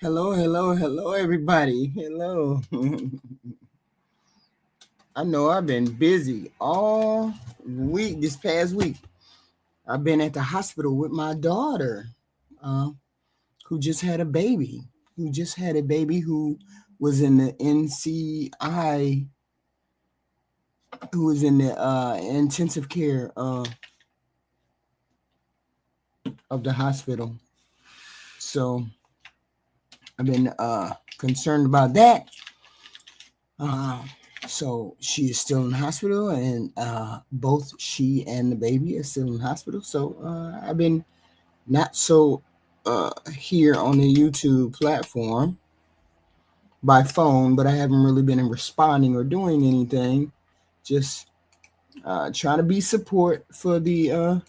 Hello, hello, hello, everybody. Hello. I know I've been busy all week, this past week. I've been at the hospital with my daughter, uh, who just had a baby, who was in the NCI, who was in the intensive care of the hospital. So I've been concerned about that. Uh, so she is still in the hospital, and both she and the baby are still in the hospital. So I've been not so here on the YouTube platform by phone, but I haven't really been responding or doing anything. Just trying to be support for the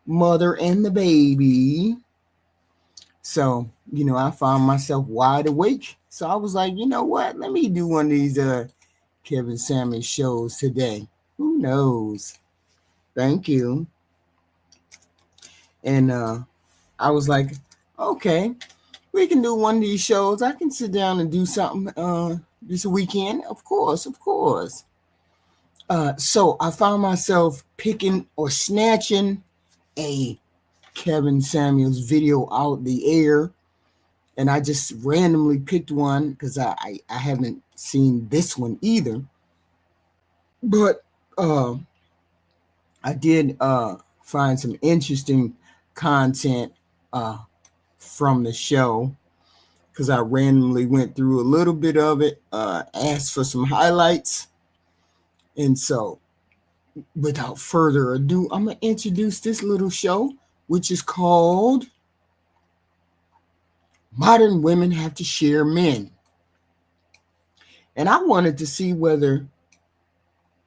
mother and the baby. So, I found myself wide awake. So I was like, you know what? Let me do one of these Kevin Samuels shows today. Who knows? Thank you. And I was like, okay, we can do one of these shows. I can sit down and do something this weekend. Of course, of course. So I found myself picking or snatching a Kevin Samuels video out the air. And I just randomly picked one because I haven't seen this one either. But I did find some interesting content uh, from the show because I randomly went through a little bit of it, asked for some highlights. And so, without further ado, I'm going to introduce this little show, which is called Modern Women Have to Share Men. And I wanted to see whether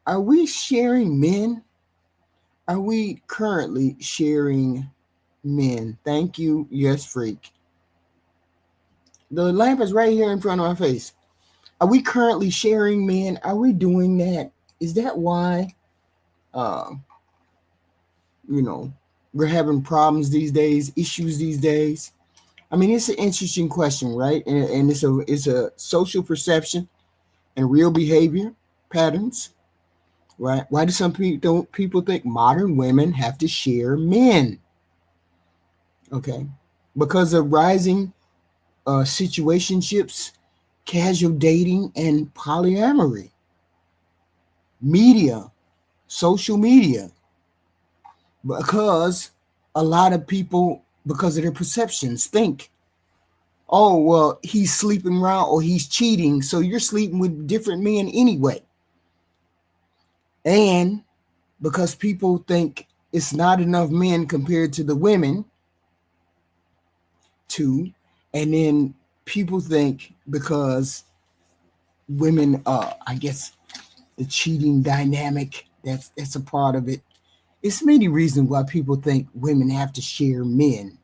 are we sharing men? Are we currently sharing men? Thank you, yes, freak. The lamp is right here in front of my face. Are we currently sharing men? Are we doing that? Is that why, uh, you know, we're having problems these days, issues these days? I mean, it's an interesting question, right? And it's a social perception and real behavior patterns, right? Why do some people think modern women have to share men? Okay, because of rising situationships, casual dating, and polyamory, media, social media, because a lot of people, because of their perceptions, think, oh, well, he's sleeping around or he's cheating, so you're sleeping with different men anyway. And because people think it's not enough men compared to the women, too. And then people think because women, I guess, the cheating dynamic, that's a part of it. It's many reasons why people think women have to share men.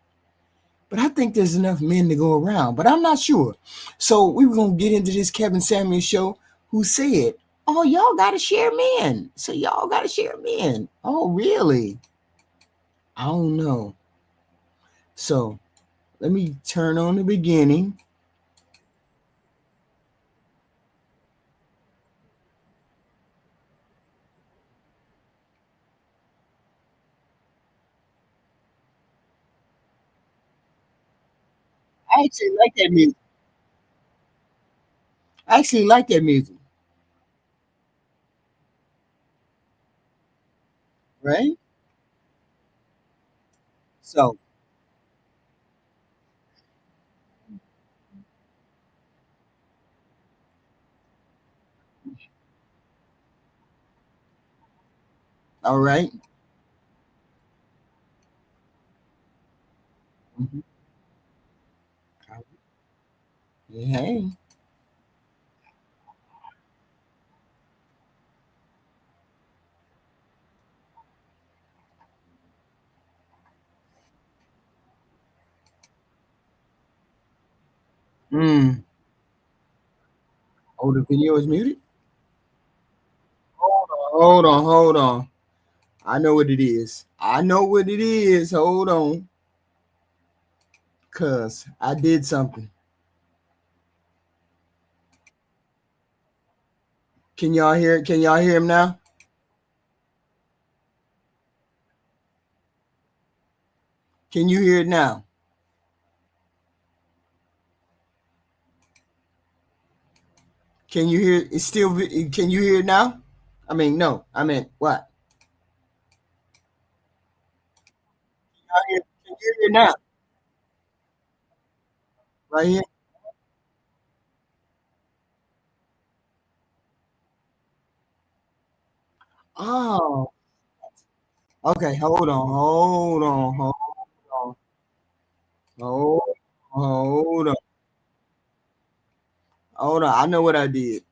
But I think there's enough men to go around, but I'm not sure. So we were going to get into this Kevin Samuels show who said, oh, y'all got to share men. So y'all got to share men. Oh, really? I don't know. So let me turn on the beginning. I actually like that music. I actually like that music, right? So, all right. Mhm. Hey. Mm. Oh, the video is muted? Hold on, hold on. I know what it is. I know what it is. Hold on. Cause I did something. Can y'all hear? Can y'all hear him now? Can you hear it now? Can you hear? It's still. Can you hear it now? I mean, no. I meant what? Can you hear it now? Right here. Oh. Okay. On. Hold, hold on. Hold on. I know what I did.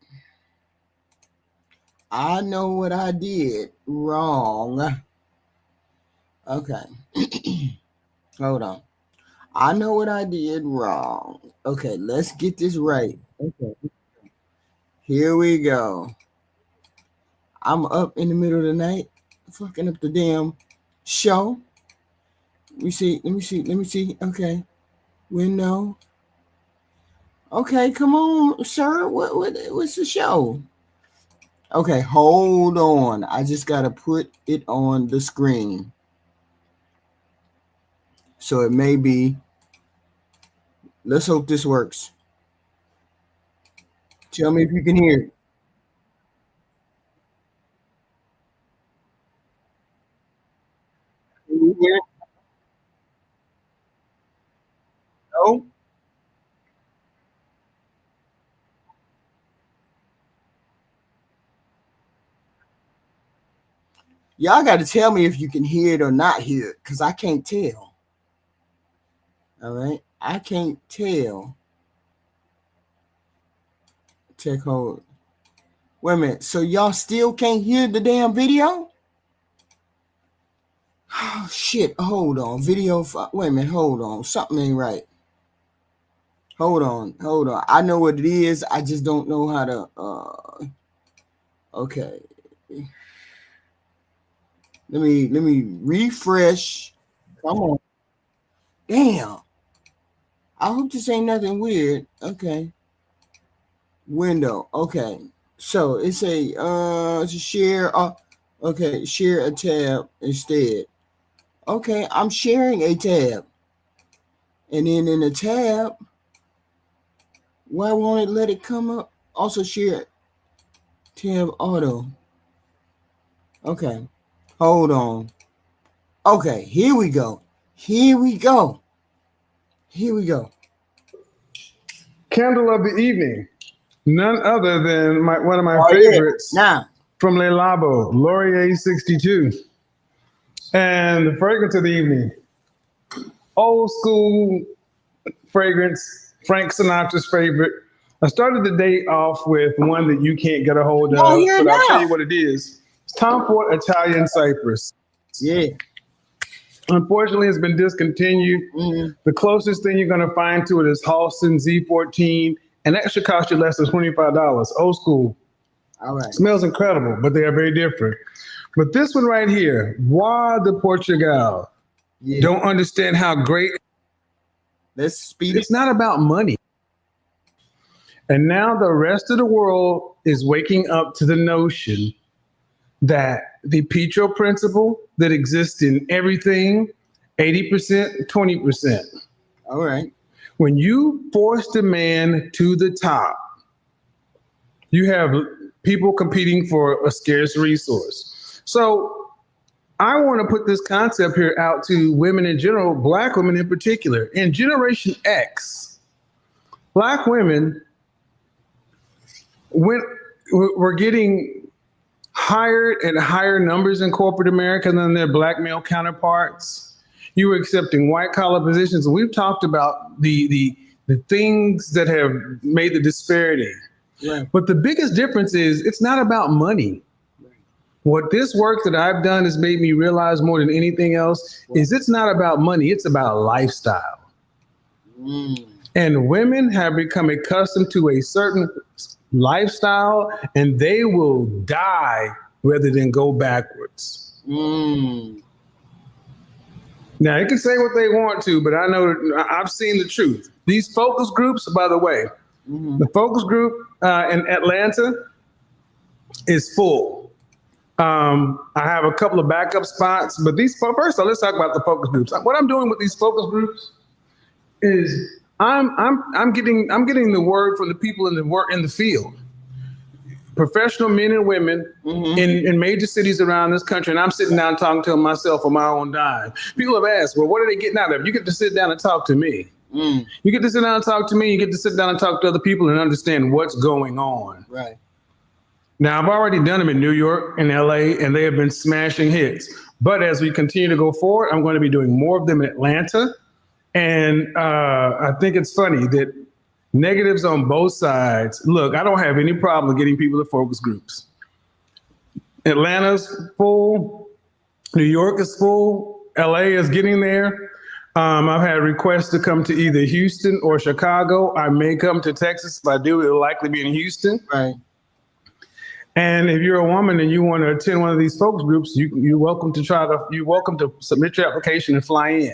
I know what I did wrong. Okay. Hold on. I know what I did wrong. Okay, let's get this right. Okay. Here we go. I'm up in the middle of the night, fucking up the damn show. Let me see. Okay. Window. Okay, come on, sir. What's the show? Okay, hold on. I just gotta put it on the screen. So it may be. Let's hope this works. Tell me if you can hear it. Can you hear it? No? Y'all got to tell me if you can hear it or not hear it, because I can't tell. All right. I can't tell. Check hold. Wait a minute. So y'all still can't hear the damn video? Oh, shit. Hold on. Video. Wait a minute. Hold on. Something ain't right. Hold on. Hold on. I know what it is. I just don't know how to. Okay. Let me refresh. Come on. Damn. I hope this ain't nothing weird. Okay. Window. Okay. So it's a share. Okay, share a tab instead. Okay, I'm sharing a tab. And then in the tab, why won't it let it come up? Also share tab auto. Okay. Hold on. Okay, here we go. Here we go. Here we go. Candle of the evening. None other than one of my Oh, favorites yeah. Now, from Le Labo, Laurier 62. And the fragrance of the evening. Old school fragrance, Frank Sinatra's favorite. I started the day off with one that you can't get a hold oh, of, here but I'll tell now. you what it is. It's Tom Ford Italian Cypress. Yeah. Unfortunately, it's been discontinued. The closest thing you're going to find to it is Halston Z14, and that should cost you less than $25. Old school. All right. Smells incredible, but they are very different. But this one right here, Bois de Portugal. Yeah. Don't understand how great. Let's speed it. It's not about money. And now the rest of the world is waking up to the notion that the Petro principle that exists in everything, 80%, 20%. All right. When you force the man to the top, you have people competing for a scarce resource. So I want to put this concept here out to women in general, Black women in particular. In Generation X, Black women were getting higher and higher numbers in corporate America than their Black male counterparts. You were accepting white collar positions. We've talked about the things that have made the disparity. Right. But the biggest difference is it's not about money. What this work that I've done has made me realize more than anything else is it's not about money, it's about lifestyle. And women have become accustomed to a certain lifestyle and they will die rather than go backwards. Now, they can say what they want to, but I know I've seen the truth. These focus groups, by the way, the focus group in Atlanta, is full. I have a couple of backup spots, but first, let's talk about the focus groups. What I'm doing with these focus groups is I'm getting the word from the people in the field, professional men and women in major cities around this country, and I'm sitting down talking to them myself on my own dime. People have asked, well, what are they getting out of it? You get to sit down and talk to me. You get to sit down and talk to me. You get to sit down and talk to other people and understand what's going on. Right. Now, I've already done them in New York and LA, and they have been smashing hits. But as we continue to go forward, I'm going to be doing more of them in Atlanta. And I think it's funny that negatives on both sides. Look, I don't have any problem getting people to focus groups. Atlanta's full. New York is full. LA is getting there. I've had requests to come to either Houston or Chicago. I may come to Texas. If I do, it'll likely be in Houston. Right. And if you're a woman and you want to attend one of these focus groups, you're welcome to submit your application and fly in.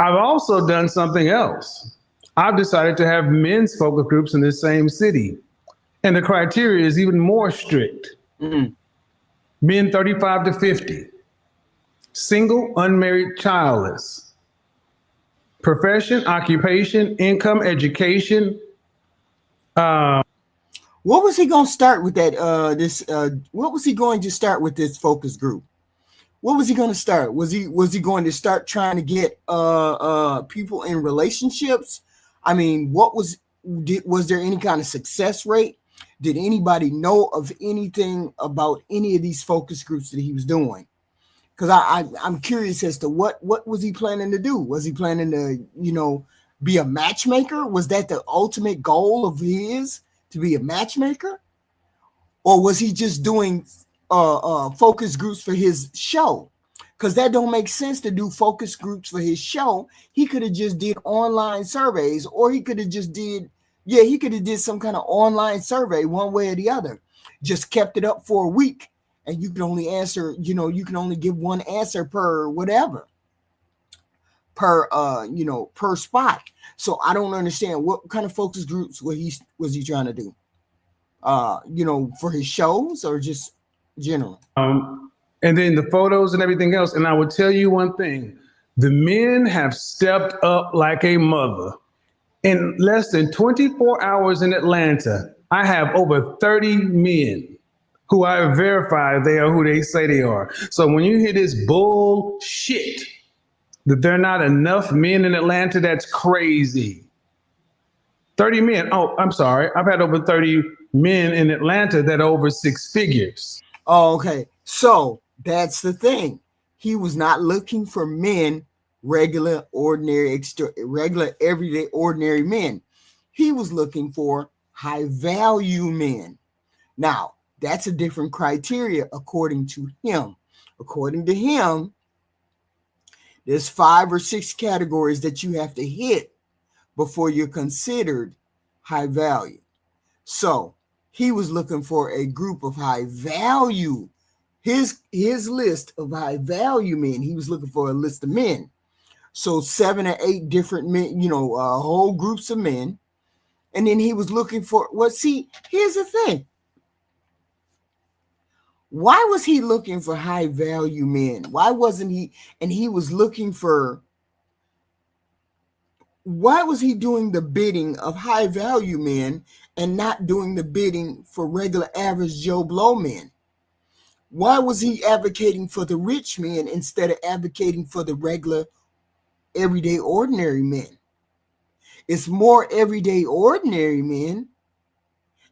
I've also done something else. I've decided to have men's focus groups in the same city. And the criteria is even more strict. Men 35 to 50, single, unmarried, childless, profession, occupation, income, education. What was he going to start with that? What was he going to start with this focus group? What was he going to start? Was he going to start trying to get people in relationships? I mean, was there any kind of success rate? Did anybody know of anything about any of these focus groups that he was doing? Because I'm curious as to what was he planning to do? Was he planning to, be a matchmaker? Was that the ultimate goal of his, to be a matchmaker? Or was he just doing focus groups for his show? Because that don't make sense to do focus groups for his show. He could have just did online surveys, or he could have just did some kind of online survey one way or the other. Just kept it up for a week, and you can only answer, you can only give one answer per whatever, per spot. So I don't understand what kind of focus groups was he trying to do? For his shows or just general? And then the photos and everything else. And I would tell you one thing, the men have stepped up like a mother. In less than 24 hours in Atlanta, I have over 30 men who I have verified they are who they say they are. So when you hear this bullshit that there are not enough men in Atlanta, that's crazy. 30 men. Oh, I'm sorry. I've had over 30 men in Atlanta that are over six figures. Oh, okay. So that's the thing. He was not looking for men, regular, everyday, ordinary men. He was looking for high value men. Now, that's a different criteria according to him. According to him, there's 5 or 6 categories that you have to hit before you're considered high value. So he was looking for a group of high value. His list of high value men, he was looking for a list of men. So 7 or 8 different men, whole groups of men. And then he was looking for, here's the thing. Why was he looking for high value men? Why wasn't he? And he was looking for, why was he doing the bidding of high value men and not doing the bidding for regular average Joe Blow men? Why was he advocating for the rich men instead of advocating for the regular, everyday, ordinary men? It's more everyday, ordinary men,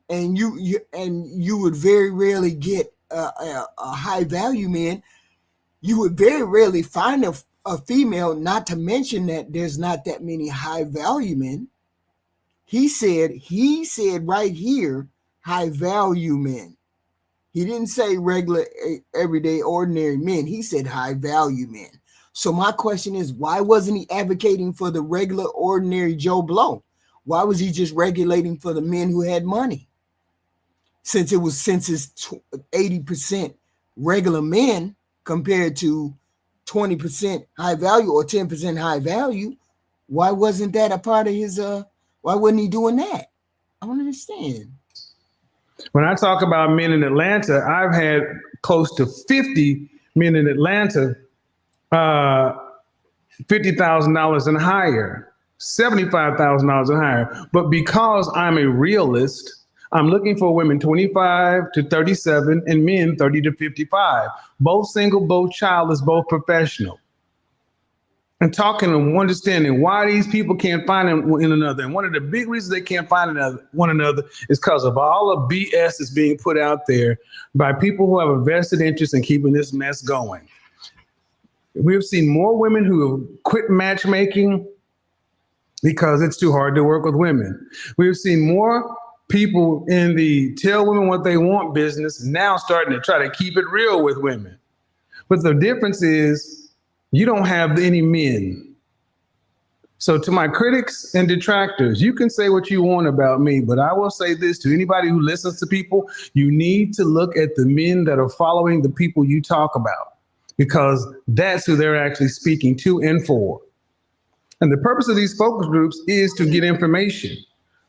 and you would very rarely get a high value man. You would very rarely find a female. Not to mention that there's not that many high value men. He said right here, high value men. He didn't say regular, everyday, ordinary men. He said high value men. So my question is, why wasn't he advocating for the regular, ordinary Joe Blow? Why was he just regulating for the men who had money? Since it's 80% regular men compared to 20% high value or 10% high value, why wasn't that a part of his, why wasn't he doing that? I don't understand. When I talk about men in Atlanta, I've had close to 50 men in Atlanta, $50,000 and higher, $75,000 and higher. But because I'm a realist, I'm looking for women 25 to 37 and men 30 to 55. Both single, both childless, both professional. And talking and understanding why these people can't find in another. And one of the big reasons they can't find one another is because of all the BS that's being put out there by people who have a vested interest in keeping this mess going. We've seen more women who have quit matchmaking because it's too hard to work with women. We've seen more people in the tell women what they want business now starting to try to keep it real with women. But the difference is you don't have any men. So to my critics and detractors, you can say what you want about me, but I will say this to anybody who listens to people, you need to look at the men that are following the people you talk about, because that's who they're actually speaking to and for. And the purpose of these focus groups is to get information.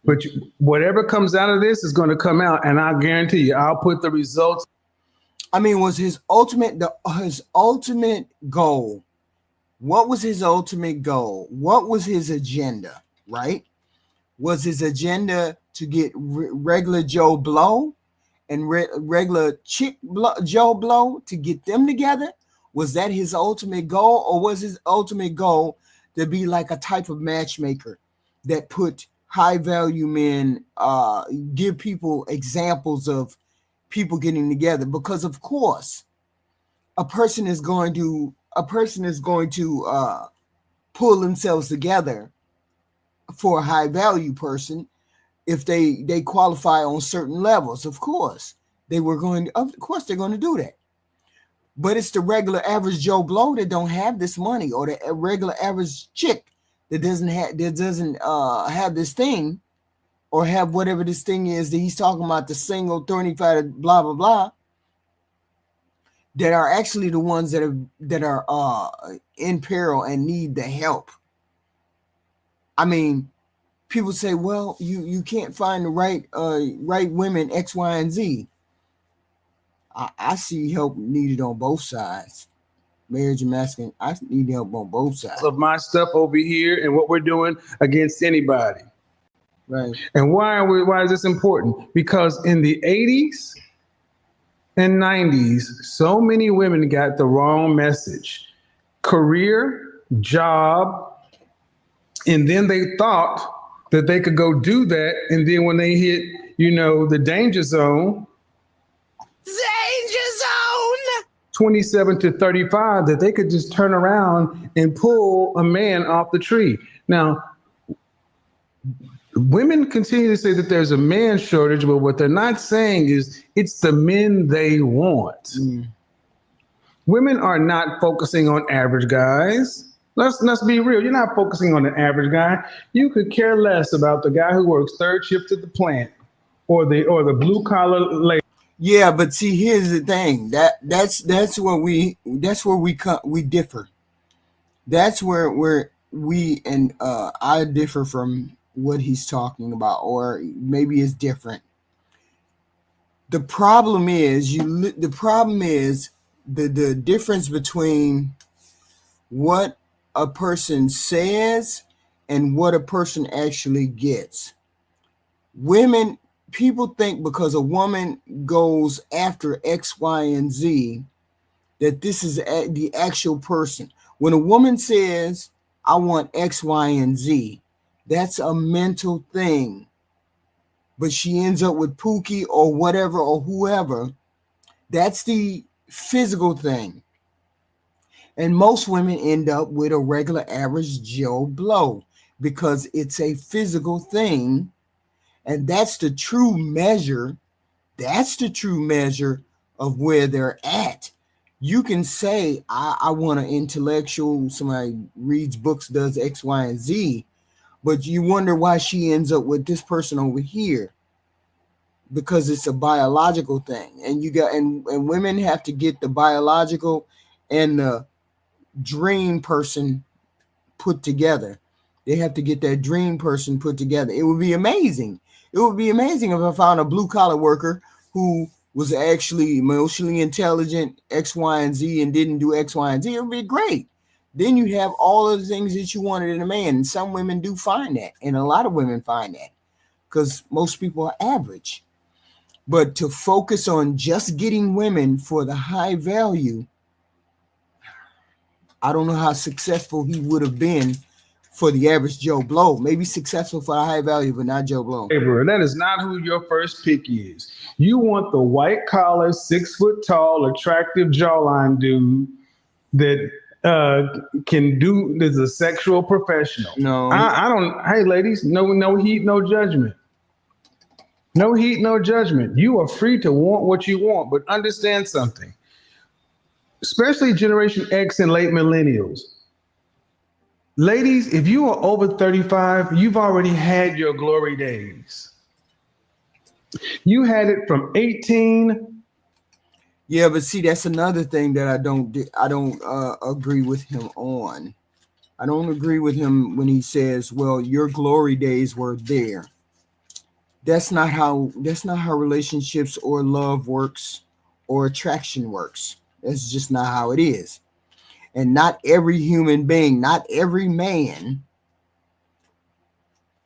But whatever comes out of this is going to come out, and I guarantee you, I'll put the results. I mean, was his ultimate goal? What was his ultimate goal? What was his agenda, right? Was his agenda to get regular Joe Blow and regular chick Joe Blow to get them together? Was that his ultimate goal? Or was his ultimate goal to be like a type of matchmaker that put high value men, give people examples of people getting together? Because of course, a person is going to pull themselves together for a high value person if they qualify on certain levels. Of course, they're going to do that. But it's the regular average Joe Blow that don't have this money, or the regular average chick that doesn't have this thing, or have whatever this thing is that he's talking about, the single 35 blah blah blah, that are actually the ones that are in peril and need the help. I mean, people say, well, you can't find the right women, X, Y, and Z. I see help needed on both sides. Marriage and masculine, I need help on both sides. Of my stuff over here and what we're doing against anybody. Right. And why is this important? Because in the 80s and 90s, so many women got the wrong message. Career, job, and then they thought that they could go do that. And then when they hit, the danger zone, 27 to 35, that they could just turn around and pull a man off the tree. Now, women continue to say that there's a man shortage, but what they're not saying is it's the men they want. Mm. Women are not focusing on average guys. Let's be real. You're not focusing on the average guy. You could care less about the guy who works third shift at the plant or the blue collar labor. Yeah, but see, here's the thing. That's where we differ. That's where we and I differ from what he's talking about, or maybe it's different. The problem is the difference between what a person says and what a person actually gets. People think because a woman goes after X, Y, and Z, that this is the actual person. When a woman says, I want X, Y, and Z, that's a mental thing. But she ends up with Pookie or whatever or whoever. That's the physical thing. And most women end up with a regular average Joe Blow because it's a physical thing. And that's the true measure. That's the true measure of where they're at. You can say, I want an intellectual, somebody reads books, does X, Y, and Z, but you wonder why she ends up with this person over here, because it's a biological thing. And and women have to get the biological and the dream person put together. They have to get that dream person put together. It would be amazing It would be amazing if I found a blue collar worker who was actually emotionally intelligent, X, Y, and Z, and didn't do X, Y, and Z. It would be great. Then you have all of the things that you wanted in a man. And some women do find that. And a lot of women find that because most people are average. But to focus on just getting women for the high value, I don't know how successful he would have been for the average Joe Blow. Maybe successful for the high value, but not Joe Blow. That is not who your first pick is. You want the white collar, 6 foot tall, attractive jawline dude that can do is a sexual professional. No, I don't. Hey, ladies, no heat, no judgment. No heat, no judgment. You are free to want what you want, but understand something. Especially Generation X and late millennials. Ladies, if you are over 35, you've already had your glory days. You had it from 18. Yeah, but see, that's another thing that I don't agree with him on. I don't agree with him when he says, "Well, your glory days were there." That's not how relationships or love works or attraction works. That's just not how it is. And not every human being, not every man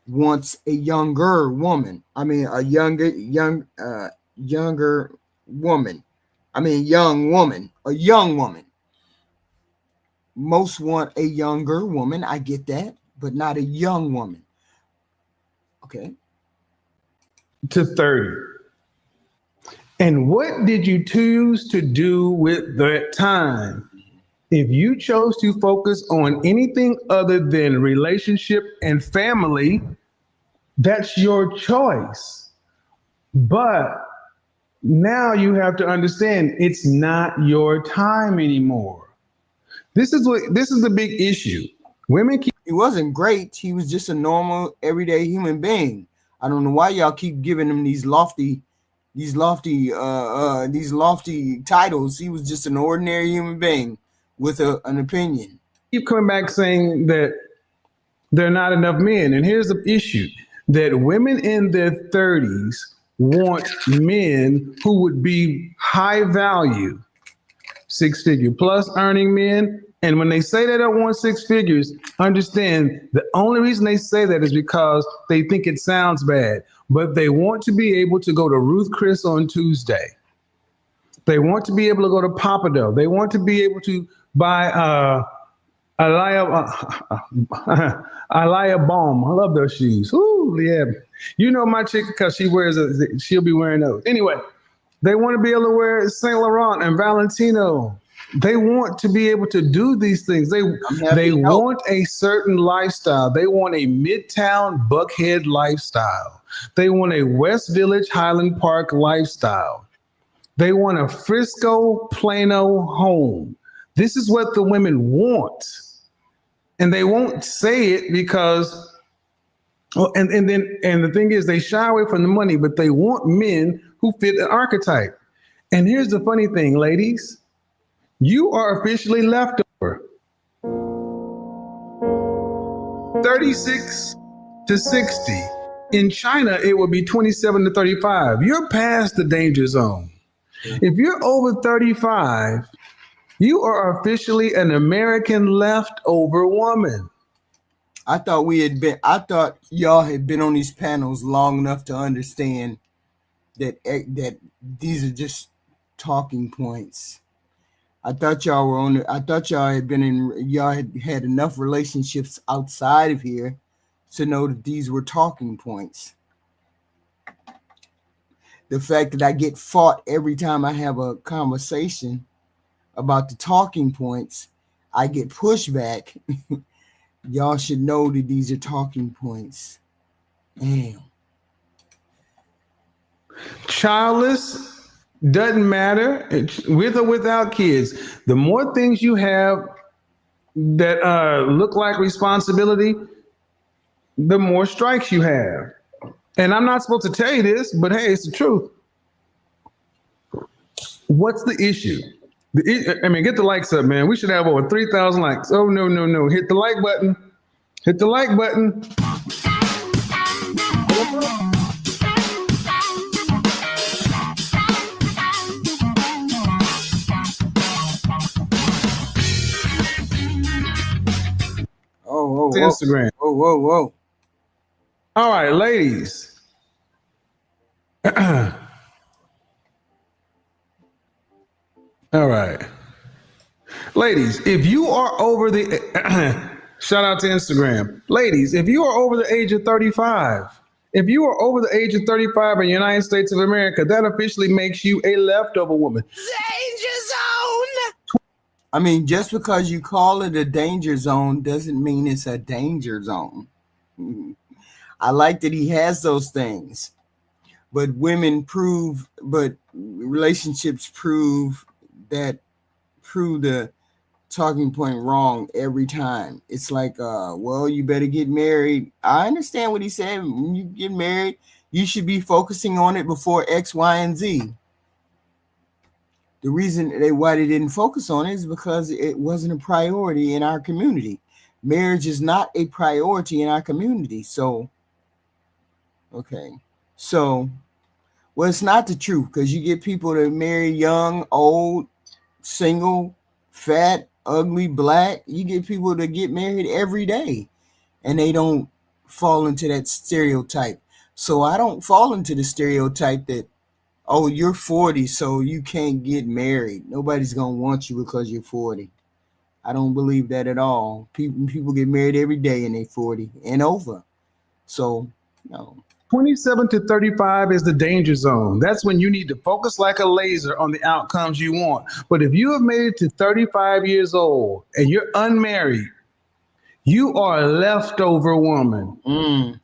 wants a younger woman. I mean, a younger woman. I mean, a young woman. Most want a younger woman. I get that, but not a young woman. Okay. To 30. And what did you choose to do with that time? If you chose to focus on anything other than relationship and family, that's your choice. But now you have to understand it's not your time anymore. This is the big issue. He wasn't great. He was just a normal, everyday human being. I don't know why y'all keep giving him these lofty titles. He was just an ordinary human being with an opinion. Keep coming back saying that there are not enough men. And here's the issue, that women in their 30s want men who would be high value, 6-figure plus earning men. And when they say they don't want 6 figures, understand the only reason they say that is because they think it sounds bad. But they want to be able to go to Ruth Chris on Tuesday. They want to be able to go to Papado. They want to be able to buy Alaya Balm. I love those shoes. Ooh, yeah. You know my chick, because she'll be wearing those. Anyway, they want to be able to wear Saint Laurent and Valentino. They want to be able to do these things. They want a certain lifestyle. They want a Midtown Buckhead lifestyle. They want a West Village Highland Park lifestyle. They want a Frisco Plano home. This is what the women want. And they won't say it because, and the thing is, they shy away from the money, but they want men who fit an archetype. And here's the funny thing, ladies. You are officially leftover. 36 to 60. In China, it would be 27 to 35. You're past the danger zone. If you're over 35, you are officially an American leftover woman. I thought y'all had been on these panels long enough to understand that these are just talking points. I thought y'all had enough relationships outside of here to know that these were talking points. The fact that I get fought every time I have a conversation about the talking points, I get pushback. Y'all should know that these are talking points. Damn. Childless doesn't matter, with or without kids. The more things you have that look like responsibility, the more strikes you have. And I'm not supposed to tell you this, but hey, it's the truth. What's the issue? Get the likes up, man. We should have over 3,000 likes. Oh, no. Hit the like button. Hit the like button. whoa, to whoa, Instagram. whoa, whoa, whoa. All right, ladies. All right. Ladies, if you are over the shout out to Instagram. Ladies, if you are over the age of 35, if you are over the age of 35 in the United States of America, that officially makes you a leftover woman. Danger zone. I mean, just because you call it a danger zone doesn't mean it's a danger zone. I like that he has those things, but relationships prove the talking point wrong every time. It's like, well, you better get married. I understand what he said. When you get married, you should be focusing on it before X, Y, and Z. The reason why they didn't focus on it is because it wasn't a priority in our community. Marriage is not a priority in our community. So, okay. So, well, it's not the truth, because you get people that marry young, old, single, fat, ugly, black. You get people that get married every day, and they don't fall into that stereotype. So I don't fall into the stereotype that, oh, you're 40, so you can't get married. Nobody's going to want you because you're 40. I don't believe that at all. People get married every day and they're 40 and over. So, no. 27 to 35 is the danger zone. That's when you need to focus like a laser on the outcomes you want. But if you have made it to 35 years old and you're unmarried, you are a leftover woman.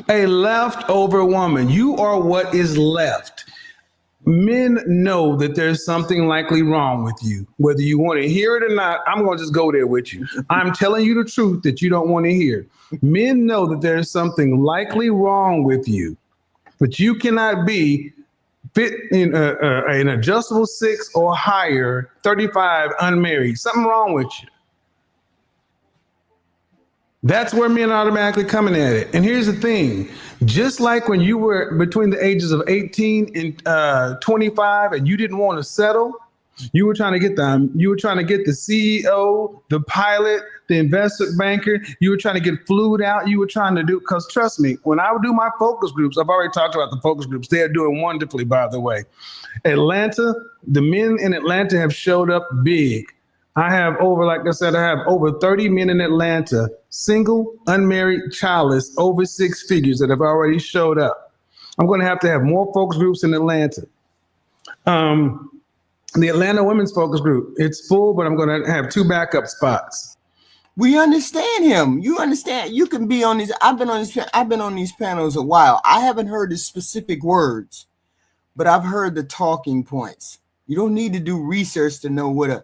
A leftover woman. You are what is left. Men know that there's something likely wrong with you. Whether you want to hear it or not, I'm going to just go there with you. I'm telling you the truth that you don't want to hear. Men know that there's something likely wrong with you, but you cannot be fit in an adjustable 6 or higher, 35, unmarried. Something wrong with you. That's where men are automatically coming at it. And here's the thing. Just like when you were between the ages of 18 and 25 and you didn't want to settle, you were trying to get the CEO, the pilot, the investment banker. You were trying to get flued out. You were trying to do, because trust me, when I would do my focus groups, I've already talked about the focus groups. They are doing wonderfully, by the way. Atlanta, the men in Atlanta have showed up big. I have over 30 men in Atlanta, single, unmarried, childless, over 6 figures that have already showed up. I'm going to have more focus groups in Atlanta. The Atlanta Women's Focus Group, it's full, but I'm going to have 2 backup spots. We understand him. You understand. You can be on these. I've been on these panels a while. I haven't heard the specific words, but I've heard the talking points. You don't need to do research to know what a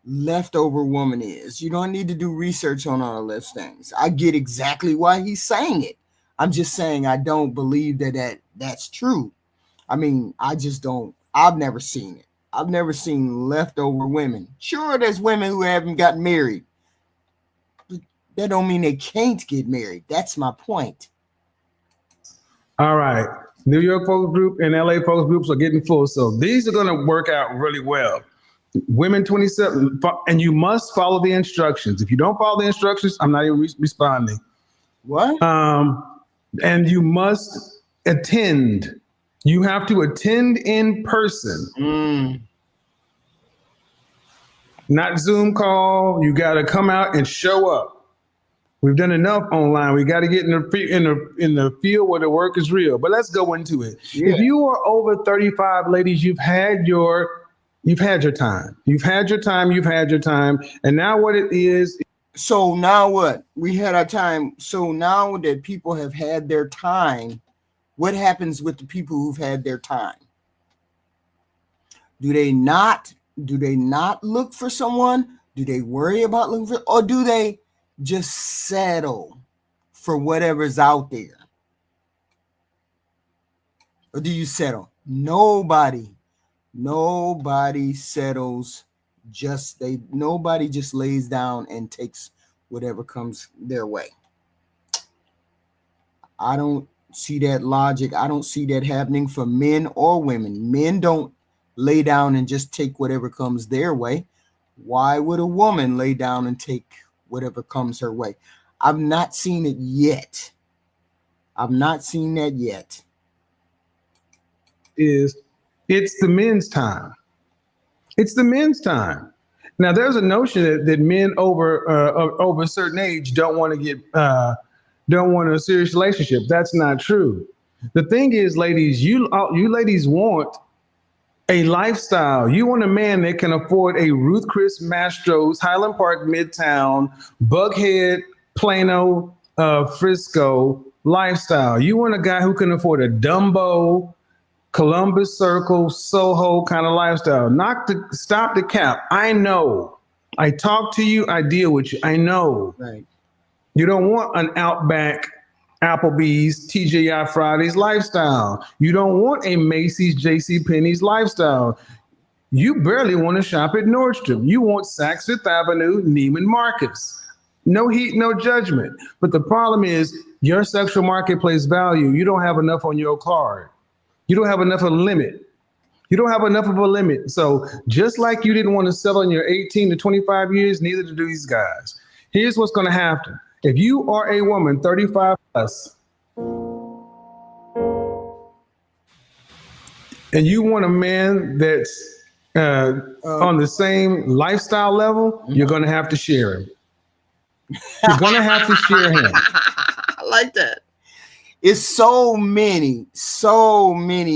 leftover woman is. You don't need to do research on all those things. I get exactly why he's saying it. I'm just saying I don't believe that's true. I mean, I just don't. I've never seen it. I've never seen leftover women. Sure, there's women who haven't gotten married. But that don't mean they can't get married. That's my point. All right. New York focus group and LA focus groups are getting full. So these are going to work out really well. Women 27, and you must follow the instructions. If you don't follow the instructions, I'm not even responding. What? And you must attend. You have to attend in person. Not Zoom call. You got to come out and show up. We've done enough online. We got to get in the field where the work is real. But let's go into it. Yeah. If you are over 35, ladies, you've had your time. You've had your time. And now what it is. So now what? We had our time. So now that people have had their time, what happens with the people who've had their time? Do they not look for someone? Do they worry about looking for, or do they just settle for whatever's out there? Or do you settle? Nobody settles. Nobody just lays down and takes whatever comes their way. I don't see that logic. I don't see that happening for men or women. Men don't lay down and just take whatever comes their way. Why would a woman lay down and take whatever comes her way? I've not seen it yet. I've not seen that yet. It's the men's time. It's the men's time. Now, there's a notion that men over a certain age don't want a serious relationship. That's not true. The thing is, ladies, you ladies want a lifestyle. You want a man that can afford a Ruth Chris Mastro's Highland Park Midtown, Buckhead, Plano, Frisco lifestyle. You want a guy who can afford a Dumbo, Columbus Circle, Soho kind of lifestyle. Stop the cap. I know. I talk to you. I deal with you. I know. Right. You don't want an Outback, Applebee's, TGI Fridays lifestyle. You don't want a Macy's, JCPenney's lifestyle. You barely want to shop at Nordstrom. You want Saks Fifth Avenue, Neiman Marcus. No heat, no judgment. But the problem is your sexual marketplace value, you don't have enough on your card. You don't have enough of a limit. You don't have enough of a limit. So just like you didn't want to settle in your 18 to 25 years, neither do these guys. Here's what's going to happen. If you are a woman 35 plus and you want a man that's on the same lifestyle level, you're going to have to share him. You're going to have to share him. I like that. It's so many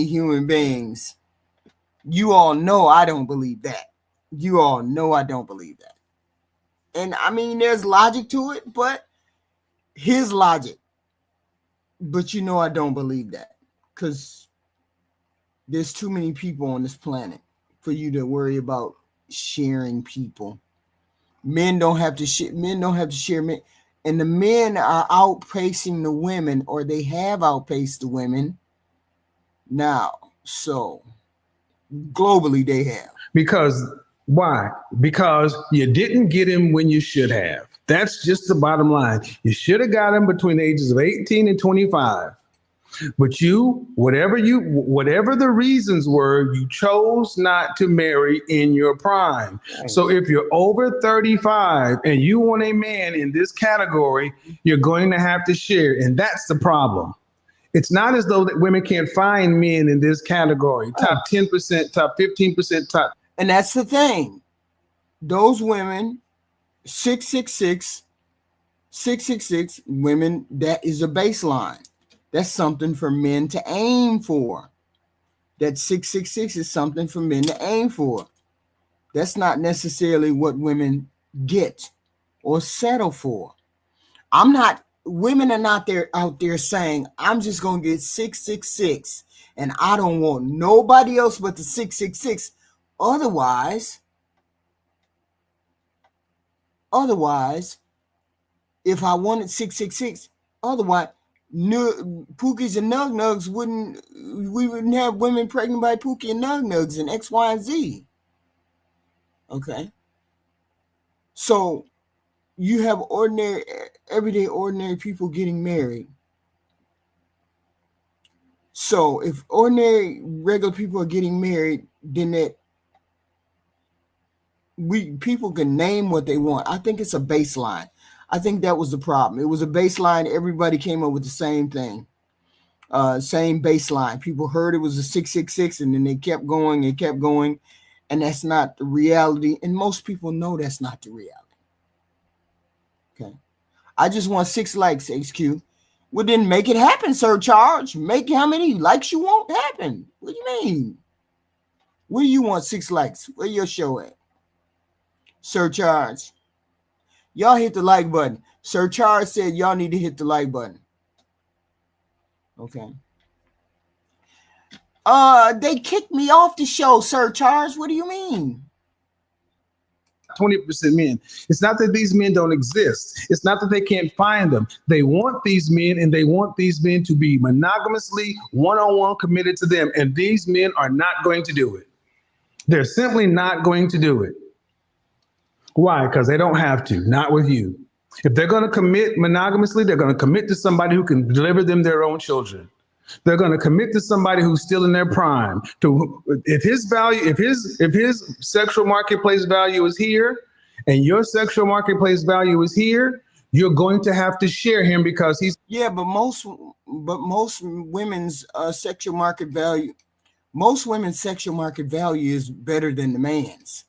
human beings. You all know I don't believe that. You all know I don't believe that. And I mean, there's logic to it, but his logic. But you know I don't believe that because there's too many people on this planet for you to worry about sharing people. Men don't have to share men. And the men are outpacing the women, or they have outpaced the women now. So globally they have. Because why? Because you didn't get him when you should have. That's just the bottom line. You should have got him between the ages of 18 and 25. But whatever the reasons were, you chose not to marry in your prime. So if you're over 35 and you want a man in this category, you're going to have to share. And that's the problem. It's not as though that women can't find men in this category. Top 10%, top 15%, top. And that's the thing. Those women, 666 women, that is a baseline. That's something for men to aim for. That 666 is something for men to aim for. That's not necessarily what women get or settle for. Women are not out there saying, I'm just going to get 666 and I don't want nobody else but the 666. Otherwise, if I wanted 666, Pookies and Nug Nugs we wouldn't have women pregnant by Pookie and Nug Nugs and X, Y, and Z. Okay. So you have everyday ordinary people getting married. So if ordinary regular people are getting married, then people can name what they want. I think it's a baseline. I think that was the problem. It was a baseline. Everybody came up with the same thing, same baseline. People heard it was a 666, and then they kept going and kept going, and that's not the reality. And most people know that's not the reality. Okay, I just want 6 likes, HQ. Well, then make it happen, Surcharge. Make how many likes you want happen. What do you mean? Where do you want 6 likes? Where your show at? Surcharge. Y'all hit the like button. Sir Charles said y'all need to hit the like button. Okay. They kicked me off the show, Sir Charles. What do you mean? 20% men. It's not that these men don't exist. It's not that they can't find them. They want these men, and they want these men to be monogamously one-on-one committed to them. And these men are not going to do it. They're simply not going to do it. Why? Because they don't have to, not with you. If they're going to commit monogamously, they're going to commit to somebody who can deliver them their own children. They're going to commit to somebody who's still in their prime. If his sexual marketplace value is here and your sexual marketplace value is here, you're going to have to share him because he's but most women's sexual market value, most women's sexual market value is better than the man's.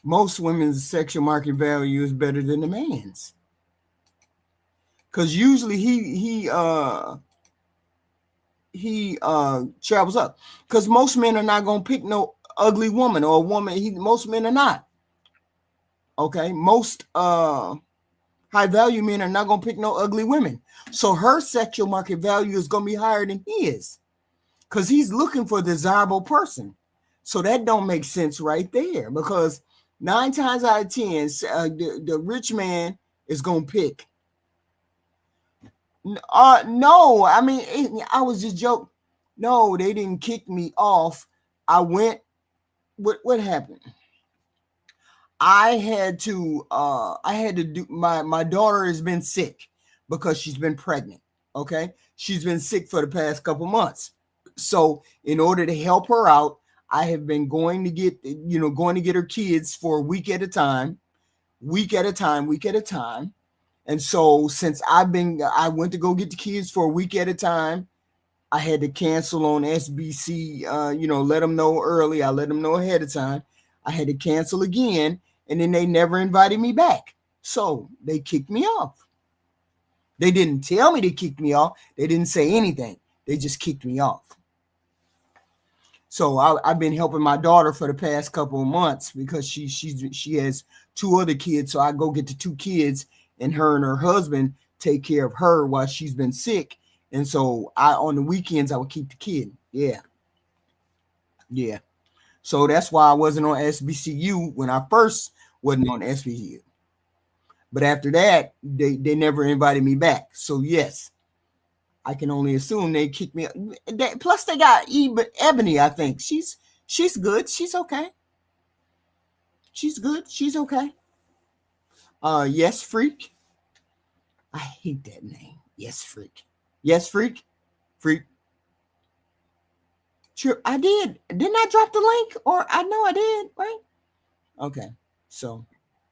Most women's sexual market value is better than the man's. Because usually he travels up. Because most men are not gonna pick no ugly woman or a woman. Most men are not. Okay, most high value men are not gonna pick no ugly women. So her sexual market value is gonna be higher than his, because he's looking for a desirable person. So that don't make sense right there, because 9 times out of 10, the rich man is gonna pick. No, I mean, I was just joking. No, they didn't kick me off. I went. What happened? I had to do my daughter has been sick because she's been pregnant. Okay, she's been sick for the past couple months. So in order to help her out, I have been going to get her kids for a week at a time. And so since I went to go get the kids for a week at a time, I had to cancel on SBC, let them know early. I let them know ahead of time. I had to cancel again, and then they never invited me back. So they kicked me off. They didn't tell me to kick me off. They didn't say anything. They just kicked me off. So I've been helping my daughter for the past couple of months because she has 2 other kids. So I go get the 2 kids, and her and her husband take care of her while she's been sick. And so on the weekends, I would keep the kid. Yeah. So that's why I wasn't on SBCU when I first wasn't on SBCU. But after that, they never invited me back. So yes, I can only assume they kicked me. Plus they got Ebony, I think. She's good. She's okay. She's good. She's okay. Yes, Freak. I hate that name. Yes, Freak. Yes, Freak. Freak. Sure, I did. Didn't I drop the link? Or I know I did, right? Okay. So,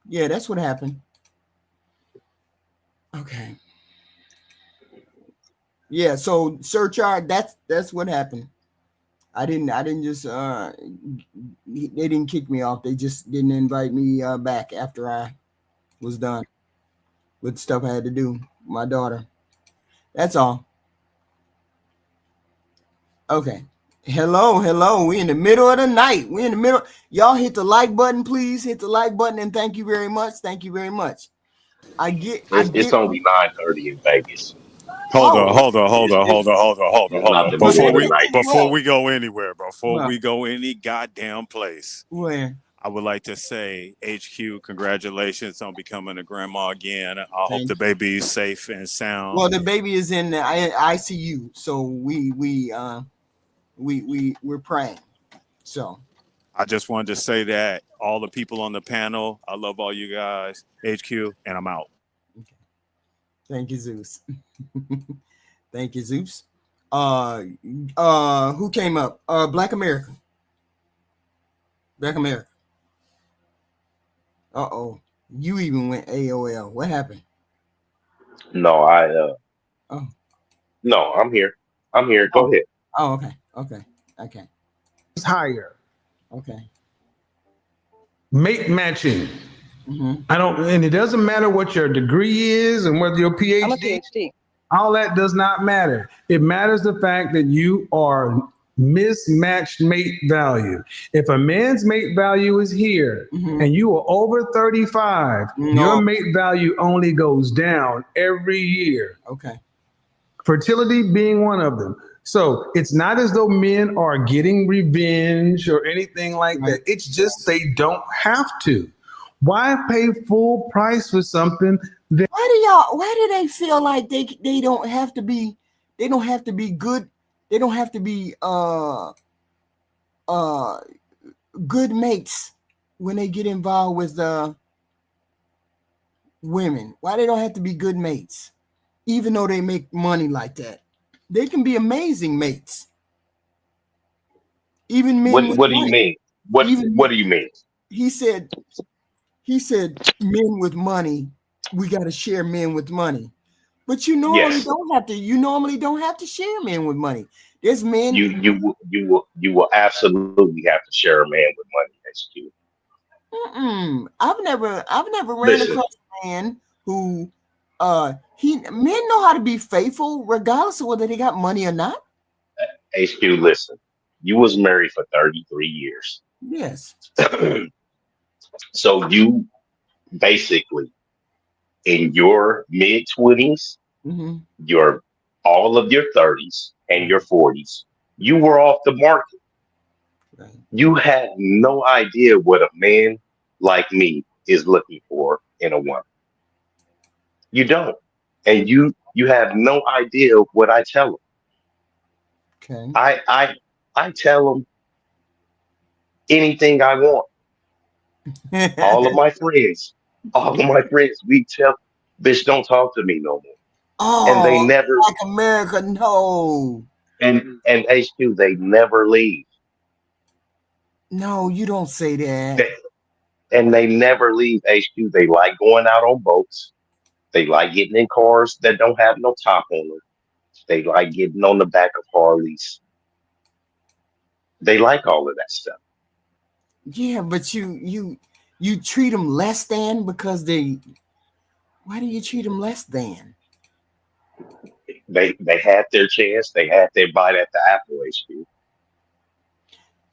yeah, that's what happened. Okay. Yeah, so surcharge, that's what happened. I didn't just they didn't kick me off. They just didn't invite me back after I was done with stuff I had to do. My daughter. That's all. Okay. Hello. We in the middle of the night. We in the middle. Y'all hit the like button, please. Hit the like button, and thank you very much. Thank you very much. It's only 9:30 in Vegas. Hold on. It's not the middle of the night. Before we go anywhere, What? we go any goddamn place, Where? I would like to say, HQ, congratulations on becoming a grandma again. I hope Thanks. the baby is safe and sound. Well, the baby is in the ICU, so we're praying. So I just wanted to say that all the people on the panel, I love all you guys. HQ, and I'm out. thank you, Zeus. Thank you, Zeus. Who came up? Black America. Black America. Uh-oh. You even went AOL. What happened? No, Oh. No, I'm here. Go ahead. Oh, okay. higher. Okay. Mate matching. Mm-hmm. And it doesn't matter what your degree is and whether your I'm a PhD, PhD. all that does not matter. It matters the fact that you are mismatched mate value. If a man's mate value is here Mhm. and you are over 35, No. your mate value only goes down every year. Okay. Fertility being one of them. So it's not as though men are getting revenge or anything like Right. that. It's just they don't have to. Why pay full price for something that Why do they feel like they don't have to be good, they don't have to be good mates when they get involved with women? Why they don't have to be good mates even though they make money like that? They can be amazing mates. Even men with What do you money. mean? What do you mean? He said men with money we got to share men with money. But you normally Yes. don't have to. You normally don't have to share men with money. There's men. You will absolutely have to share a man with money. HQ. I've never ran Listen, across a man who men know how to be faithful regardless of whether they got money or not. HQ. Listen, you was married for 33 years, Yes. so you basically in your mid 20s, Mm-hmm. your all of your 30s and your 40s, you were off the market. Right. You had no idea what a man like me is looking for in a woman. You don't, and you have no idea what I tell them. Okay. I tell them anything I want. All of my friends, all of my friends, we tell, bitch, don't talk to me no more. And they Oh, never, like America, no. and HQ, they never leave. No, you don't say that. They, and they never leave HQ. They like going out on boats. They like getting in cars that don't have no top on them. They like getting on the back of Harleys. They like all of that stuff. Yeah, but you treat them less than because they. Why do you treat them less than? They had their chance. They had their bite at the apple. HQ.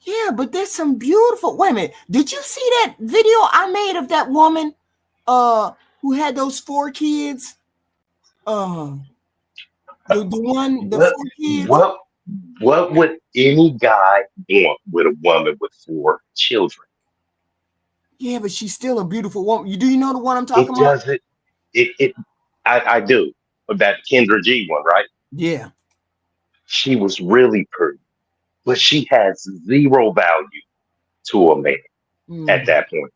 Yeah, but there's some beautiful. Wait a minute. Did you see that video I made of that woman who had those 4 kids? Uh the What 4 kids. what would any guy want with a woman with 4 children? Yeah, but she's still a beautiful woman. Do you know the one I'm talking It about? doesn't. It I do. That Kendra G one, right? Yeah. She was really pretty, but she has zero value to a man at Mm, that point.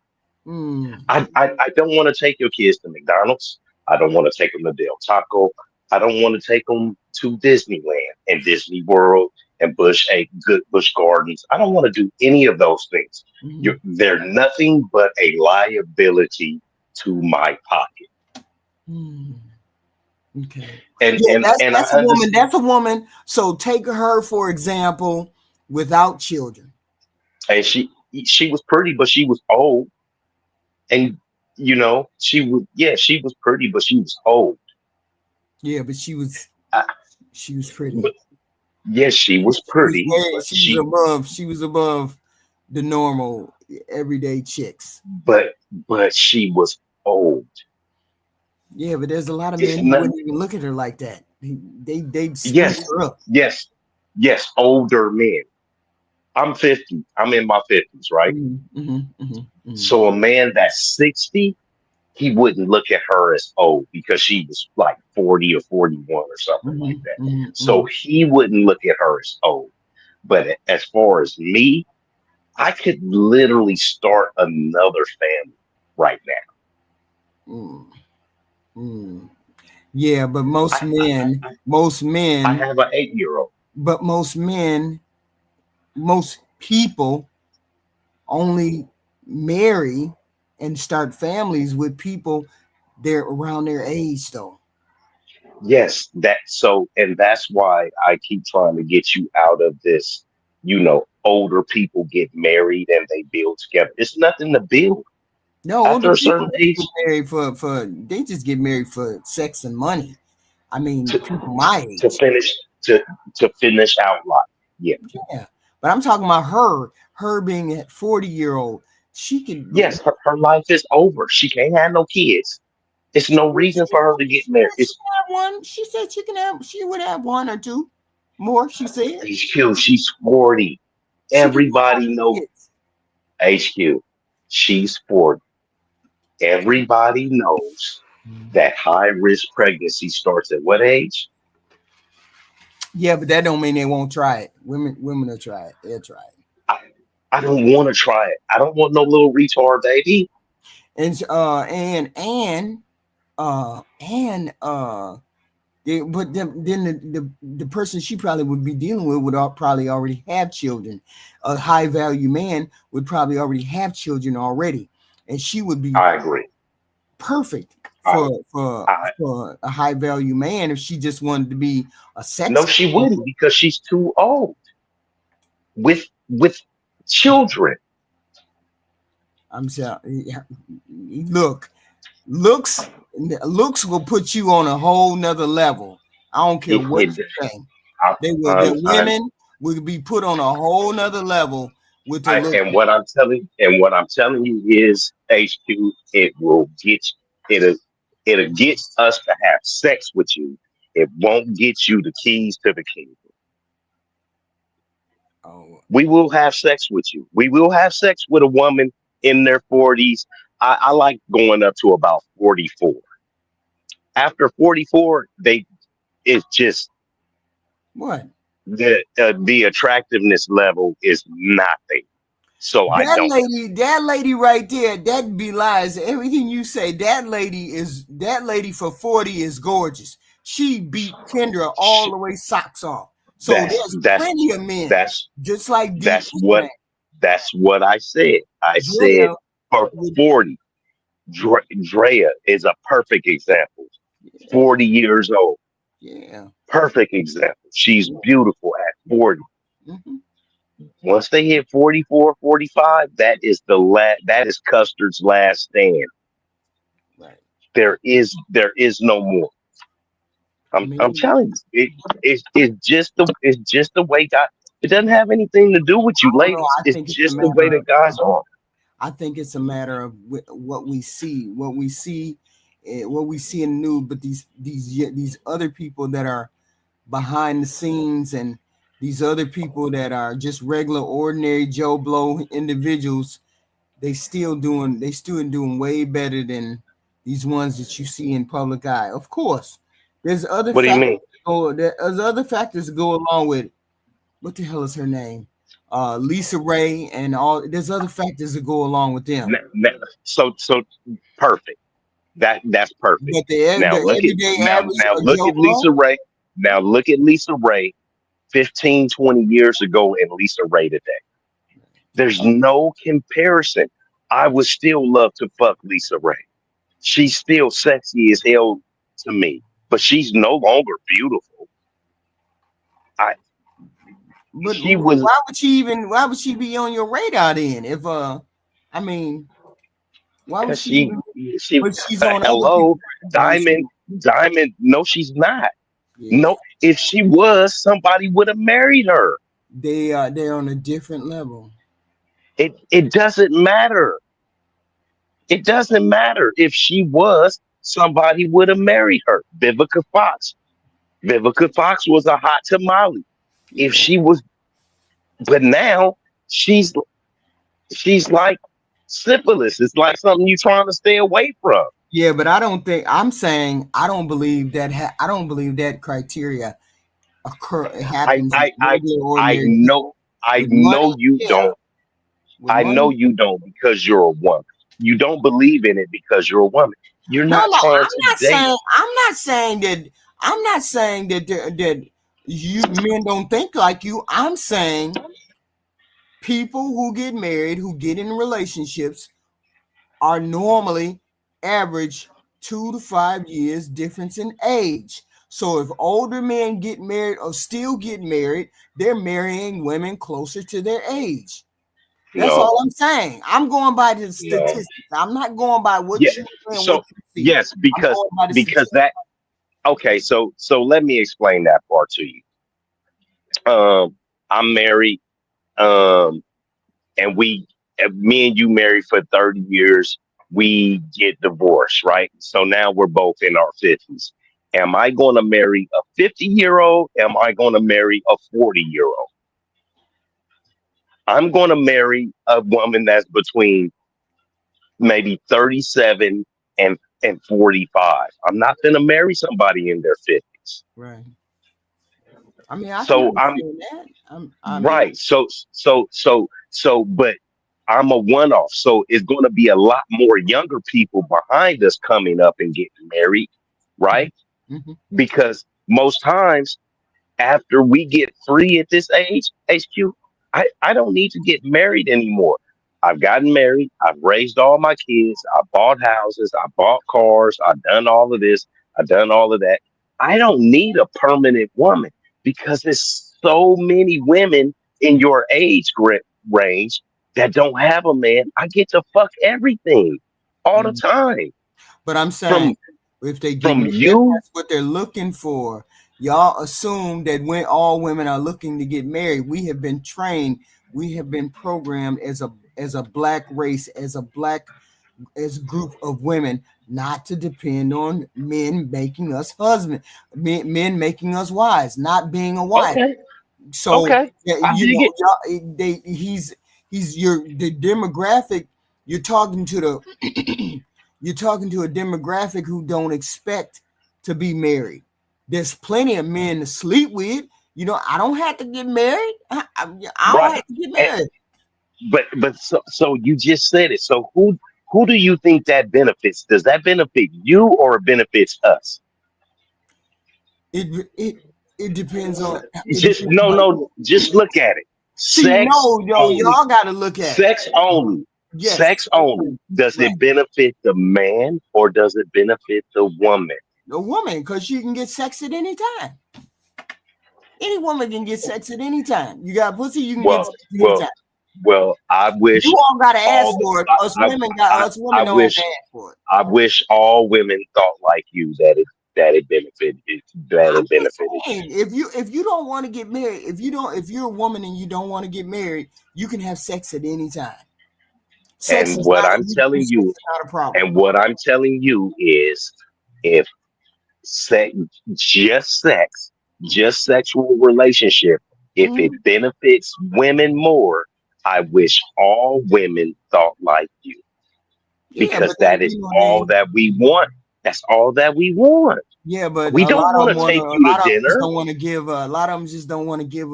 mm, I don't want to take your kids to McDonald's. I don't want to take them to Del Taco. I don't want to take them to Disneyland and Disney World and Good Bush Gardens. I don't want to do any of those things. mm, They're nothing but a liability to my pocket. mm. Okay. And Yeah, and that's and I that's a woman. understand. That's a woman. So take her, for example, without children. And she was pretty, but she was old. And she was pretty, but she was old. Yeah, but I, she was pretty. but yes, she was pretty, but She was above the normal everyday chicks. but but she was old. Yeah, but there's a lot of It's men who not. wouldn't even look at her like that. They'd scoop Yes, her up. yes, yes. Older men. I'm 50. I'm in my 50s, right? Mm. So a man that's 60, he wouldn't look at her as old because she was like 40 or 41 or something like that. So Mm. he wouldn't look at her as old. But as far as me, I could literally start another family right Mm. Mm. Yeah, but now. I have an 8-year-old. but most people only marry and start families with people they're around their age, though. Yes, and that's why I keep trying to get you out of this. Older people get married and they build together. It's nothing to build No, after older a people certain just get age married for they just get married for sex and money. I mean, to people my to age. finish to finish out life. Yeah. Yeah, but I'm talking about her being at 40-year-old. She could. Yes, her life is over. She can't have no kids. It's no reason for her to get She married. said she can have one. She said she would have one or two more. She said HQ. She's 40. she can have Everybody knows kids. HQ. She's 40. Everybody knows that high risk pregnancy starts at what age? Yeah, but that don't mean they won't try it. Women will try it. They'll try it. I, I don't want to try it. I don't want no little retard baby. And but then the person she probably would be dealing with would probably already have children. A high value man would probably already have children already, and she would be I agree. perfect for I, for I for a high value man if she just wanted to be a sex no, she offender. wouldn't because she's too old with children. I'm saying, yeah, look, looks looks will put you on a whole nother level. I don't care It, what it you say. I, The I'm women will be put on a whole nother level with the look. and what I'm telling you is HQ. It will get it'll it'll get us to have sex with you. It won't get you the keys to the kingdom. Oh, We will have sex with you. We will have sex with a woman in their 40s. I like going up to about 44. After 44, they it's just what? the attractiveness level is nothing. So I don't. That lady right there, that belies everything you say. That lady for 40 is gorgeous. She beat Kendra all Sh- the way socks off. So That's there's that's plenty of men, that's just like D that's was what saying. that's what I said. I said Drea for would, 40, Drea is a perfect example. yeah, 40 years old, yeah. perfect example. She's beautiful at 40. Mhm. Once they hit 44, 45, that is Custard's last stand. Right. There is no more. I I'm mean, telling you, it's just the way God. It doesn't have anything to do with I you, don't know. ladies. I It's think it's a just the way matter of that God's on. I think it's a matter of what we see, what we see in the news. But these other people that are behind the scenes, and these other people that are just regular, ordinary Joe Blow individuals, they still doing way better than these ones that you see in public eye. Of course, there's other What do you factors. mean? There's other factors that go along with what the hell is her name? Lisa Ray and all. There's other factors that go along with them. So perfect. That's perfect. But the everyday average Now look Joe at Lisa Blow, Ray. Now look at Lisa Ray 15, 20 years ago and Lisa Ray today. There's no comparison. I would still love to fuck Lisa Ray. She's still sexy as hell to me, but she's no longer beautiful. I but she was why would she be on your radar then? If I mean, why would because she even? she But she's on other hello people's radar. Diamond Diamond. No, she's not. Yeah, No, if she was, somebody would have married her. they're on a different level. It doesn't matter. It doesn't matter if she was. Somebody would have married her. Vivica Fox. Vivica Fox was a hot tamale. If Yeah, she was, but now she's she's like syphilis. It's like something you're trying to stay away from. yeah, but I don't think I'm saying I don't believe that. I don't believe that criteria I happens with I I regular, I ordinary know people I with know money. you Yeah, don't. with I know money. you don't because you're a woman. You don't believe in it because you're a woman. You're No, not no, trying to date. I'm not saying that you men don't think like you. I'm saying people who get married, who get in relationships, are normally average 2 to 5 years difference in age. So if older men get married or still get married, they're marrying women closer to their age. That's all No, I'm saying. I'm going by the no. statistics. I'm not going by Yeah. what you say and what So you see. yes, I'm going by the because statistics. that okay. So let me explain that part to you. I'm married. Um, and me and you married for 30 years. We get divorced, right? So now we're both in our 50s. Am I going to marry a 50-year-old? Am I going to marry a 40-year-old? I'm going to marry a woman that's between maybe 37 and 45. I'm not going to marry somebody in their 50s. Right. I mean, I can So I'm understand that. I mean, right. But I'm a one off. So it's going to be a lot more younger people behind us coming up and getting married, right? mhm. Because most times after we get free at this age, HQ, I don't need to get married anymore. I've gotten married. I've raised all my kids. I bought houses. I bought cars. I've done all of this. I've done all of that. I don't need a permanent woman because there's so many women in your range that don't have a man. I get to fuck everything all the Mhm. time. But I'm saying, From if they get from married, you, that's what they're looking for. Y'all assume that when all women are looking to get married, we have been trained, we have been programmed as a black race, as a group of women, not to depend on men making us husband, men making us wives, not being a wife. okay, So okay, yeah, I dig it. he's the demographic. You're talking to the you're talking to a demographic who don't expect to be married. There's plenty of men to sleep with. I don't have to get married. I don't Right. have to get And, married. but so you just said it. So who do you think that benefits? Does that benefit you or it benefits us? It it it depends on it Just depends no, on no. Just look at it. see, Sex no, yo, only. y'all gotta look at it. Sex only. Yes, Sex only. Does right. it benefit the man or does it benefit the woman? A woman, because she can get sex at any time. Any woman can get sex at any time. You got pussy, you can get Well, sex at any well, time. well. I wish You all gotta ask all. for it. I, I, Us I women don't have to wish. ask for it. I wish all women thought like you that it I'm just benefited you. saying, if you don't want to get married, if you're a woman and you don't want to get married, you can have sex at any time. Sex And is what not I'm sex telling is you, not a problem. and what I'm telling you is, if sex, just sex, just sexual relationship, if it Mhm. benefits women more, I wish all women thought like you Yeah, because but that is all that we want. That's all that we want. but We a don't lot of want them to want to. take A you to lot of them just dinner. don't want to give. A lot of them just don't want to give.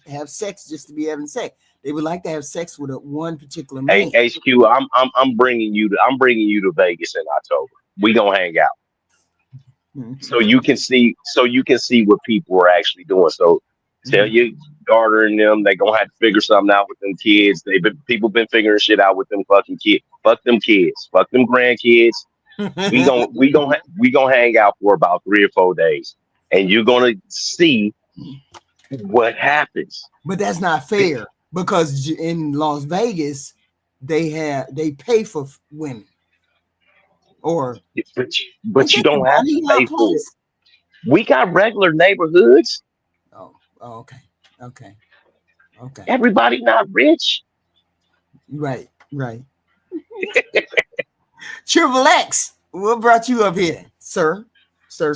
Have sex just to be having sex. They would like to have sex with one particular Hey, man. HQ, I'm bringing you to Vegas in October. We gonna hang out Mhm. so you can see what people are actually doing. So tell your daughter and them they gonna have to figure something out with them kids. People been figuring shit out with them fucking kids. Fuck them kids. Fuck them grandkids. We gonna hang out for about 3 or 4 days, and you're gonna see what happens. But that's not fair because in Las Vegas, they pay for women, or But ain't you that the don't have to money pay y'all for it. place? We got regular neighborhoods. Oh, okay, okay, okay. Everybody not rich. Right. Triple X, what brought you up here, sir? Sir.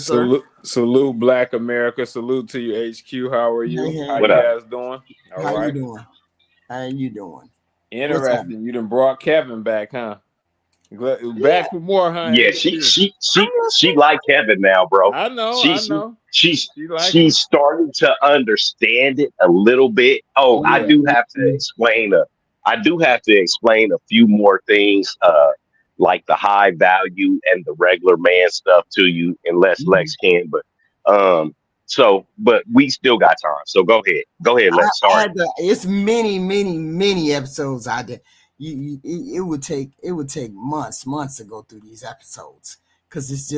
Salute Black America. Salute to you, HQ. How are Hey, you? How hey, What you up? guys doing? All how you right. doing? How you doing? What's up? Interesting. You done brought Kevin back, huh? Yeah, Back for more, huh, Yeah, she HQ? she I'm she she listening. like Kevin now, bro. I know. I She's know. she's She like she's him. starting to understand it a little bit. Oh, I Yeah. do have to explain a few more things, like the high value and the regular man stuff to you, unless Mhm. Lex can. But we still got time. So go ahead, Lex. I Sorry. had to, it's many episodes I did. It would take months to go through these episodes because it's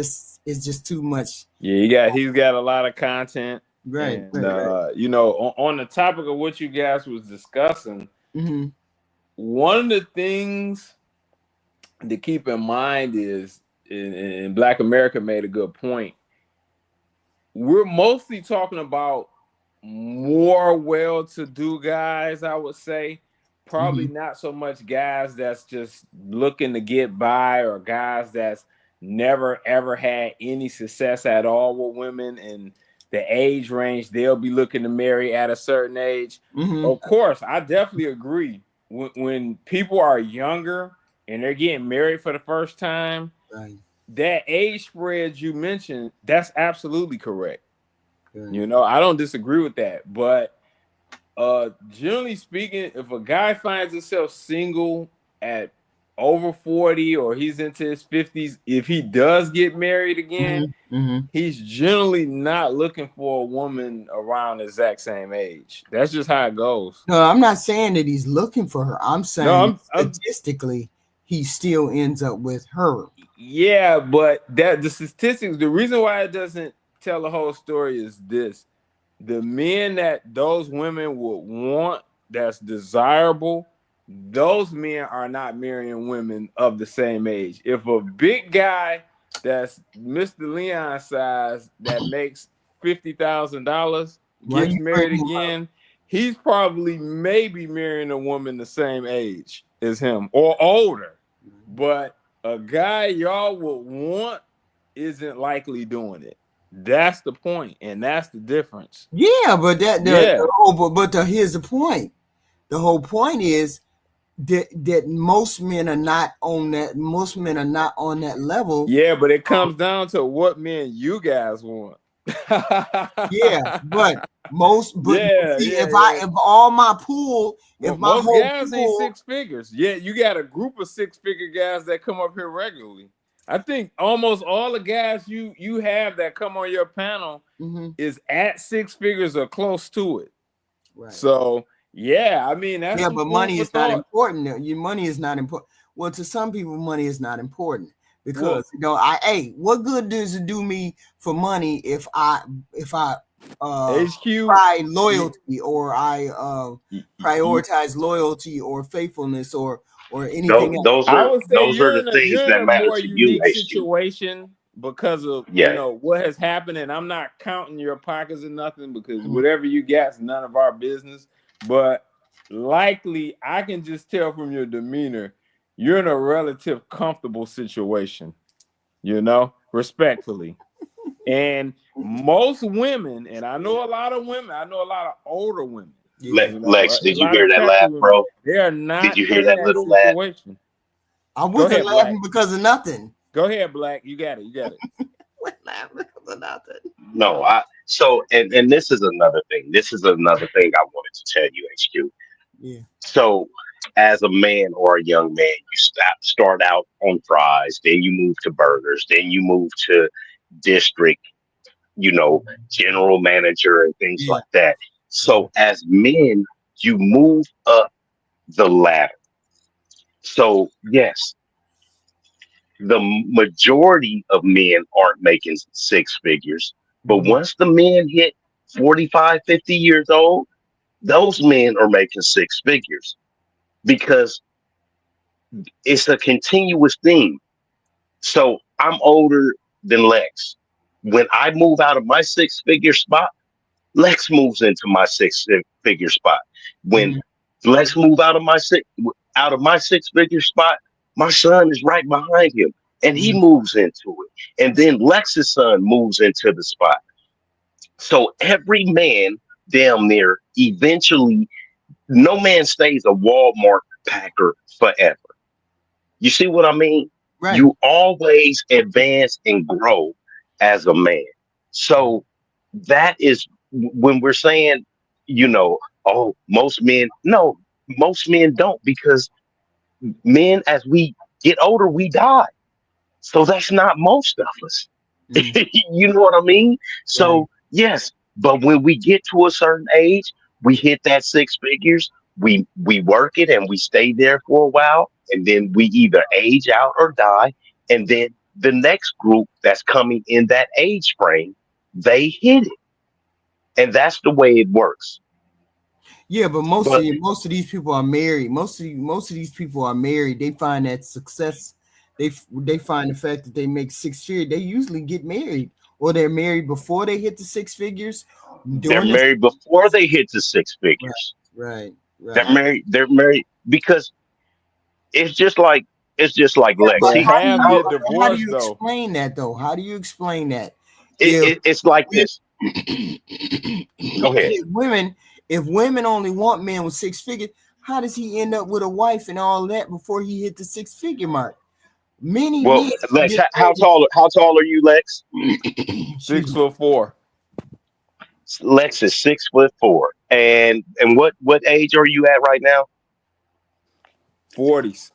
just too much. Yeah, he's got a lot of content. Right, And right. on the topic of what you guys was discussing, Mm-hmm. one of the things to keep in mind is, and Black America made a good point. We're mostly talking about more well-to-do guys, I would say. Probably Mm-hmm. not so much guys that's just looking to get by, or guys that's never ever had any success at all with women, and the age range they'll be looking to marry at a certain age. Mm-hmm. Of course, I definitely agree. When people are younger and they're getting married for the first time, Right. that age spread you mentioned, that's absolutely correct. Right. I don't disagree with that. But generally speaking, if a guy finds himself single at over 40 or he's into his 50s, if he does get married again, Mhm. he's generally not looking for a woman around the exact same age. That's just how it goes. No, I'm not saying that he's looking for her. I'm saying No, I'm statistically, he still ends up with her. yeah, but that the statistics, the reason why it doesn't tell the whole story is this: the men that those women would want that's desirable, those men are not marrying women of the same age. If a big guy that's Mr. Leon size that makes $50,000 Why gets you married bringing again, he's probably maybe marrying a woman the same age as him or older. But a guy y'all would want isn't likely doing it. That's the point, and that's the difference. Yeah, but Yeah. here's the point. The whole point is that most men are not on that. Most men are not on that level. Yeah, but it comes down to what men you guys want. Yeah, but most. But Yeah, see, yeah, if all my pool, well, if my most whole guys ain't pool, 6 figures. Yeah, you got a group of 6-figure guys that come up here regularly. I think almost all the guys you have that come on your panel is at 6 figures or close to it. right. So yeah, I mean that's but food money for is not thought. important. Your money is not important. Well, to some people, money is not important because Well, what good does it do me for money if I HQ try loyalty or I you- prioritize loyalty or faithfulness or anything else? Those I are would say those are the things you're in that a matter more to you, unique HQ. situation because of Yeah. what has happened, and I'm not counting your pockets or nothing because Mhm. whatever you got is none of our business. But likely, I can just tell from your demeanor, you're in a relative comfortable situation. Respectfully. And most women, and I know a lot of women, I know a lot of older women, Yeah. Lex, a did you lot hear of that crafty laugh, women. bro? They are Did not you hear in that that little laugh? situation. I Go wasn't ahead, laughing Black. because of nothing. Go ahead, Black. You got it. Wasn't laughing because of nothing. No, and this is another thing. This is another thing I wanted to tell you, HQ. Yeah. So, as a man or a young man, you start out on fries, then you move to burgers, then you move to district, general manager and things Yeah. like that. So, as men, you move up the ladder. So, yes, the majority of men aren't making six figures, but Mhm. once the men hit 45, 50 years old, those men are making six figures because it's a continuous thing. So I'm older than Lex. When I move out of my six figure spot, Lex moves into my six figure spot. When Mhm. Lex move out of my six figure spot, my son is right behind him and he Mhm. moves into it. And then Lex's son moves into the spot. So every man damn near eventually, no man stays a Walmart packer forever. You see what I mean? Right. You always advance and grow as a man. So that is when we're saying, oh, most men, no, most men don't because men, as we get older, we die. So that's not most of us. Mhm. You know what I mean? Right. So, yes, but when we get to a certain age, we hit that six figures, we work it and we stay there for a while, and then we either age out or die. And then the next group that's coming in that age frame, they hit it. And that's the way it works. Yeah, but But most of these people are married. Most of these people are married. They find that success. They find the fact that they make six figures. They usually get married, or they're married before they hit the six figures. they're married before they hit the six figures. Right. They're married because it's just like Yeah, Lex. but But See, half get how do divorced you though. explain that though? How do you explain that? it, If it, it's like if, this. Go ahead. if women only want men with six figures, how does he end up with a wife and all that before he hit the six figure mark? Many Well, men Lex, get how tall are you, Lex? excuse me. 6'4". Lex is 6'4", and what age are you at right now? 40s.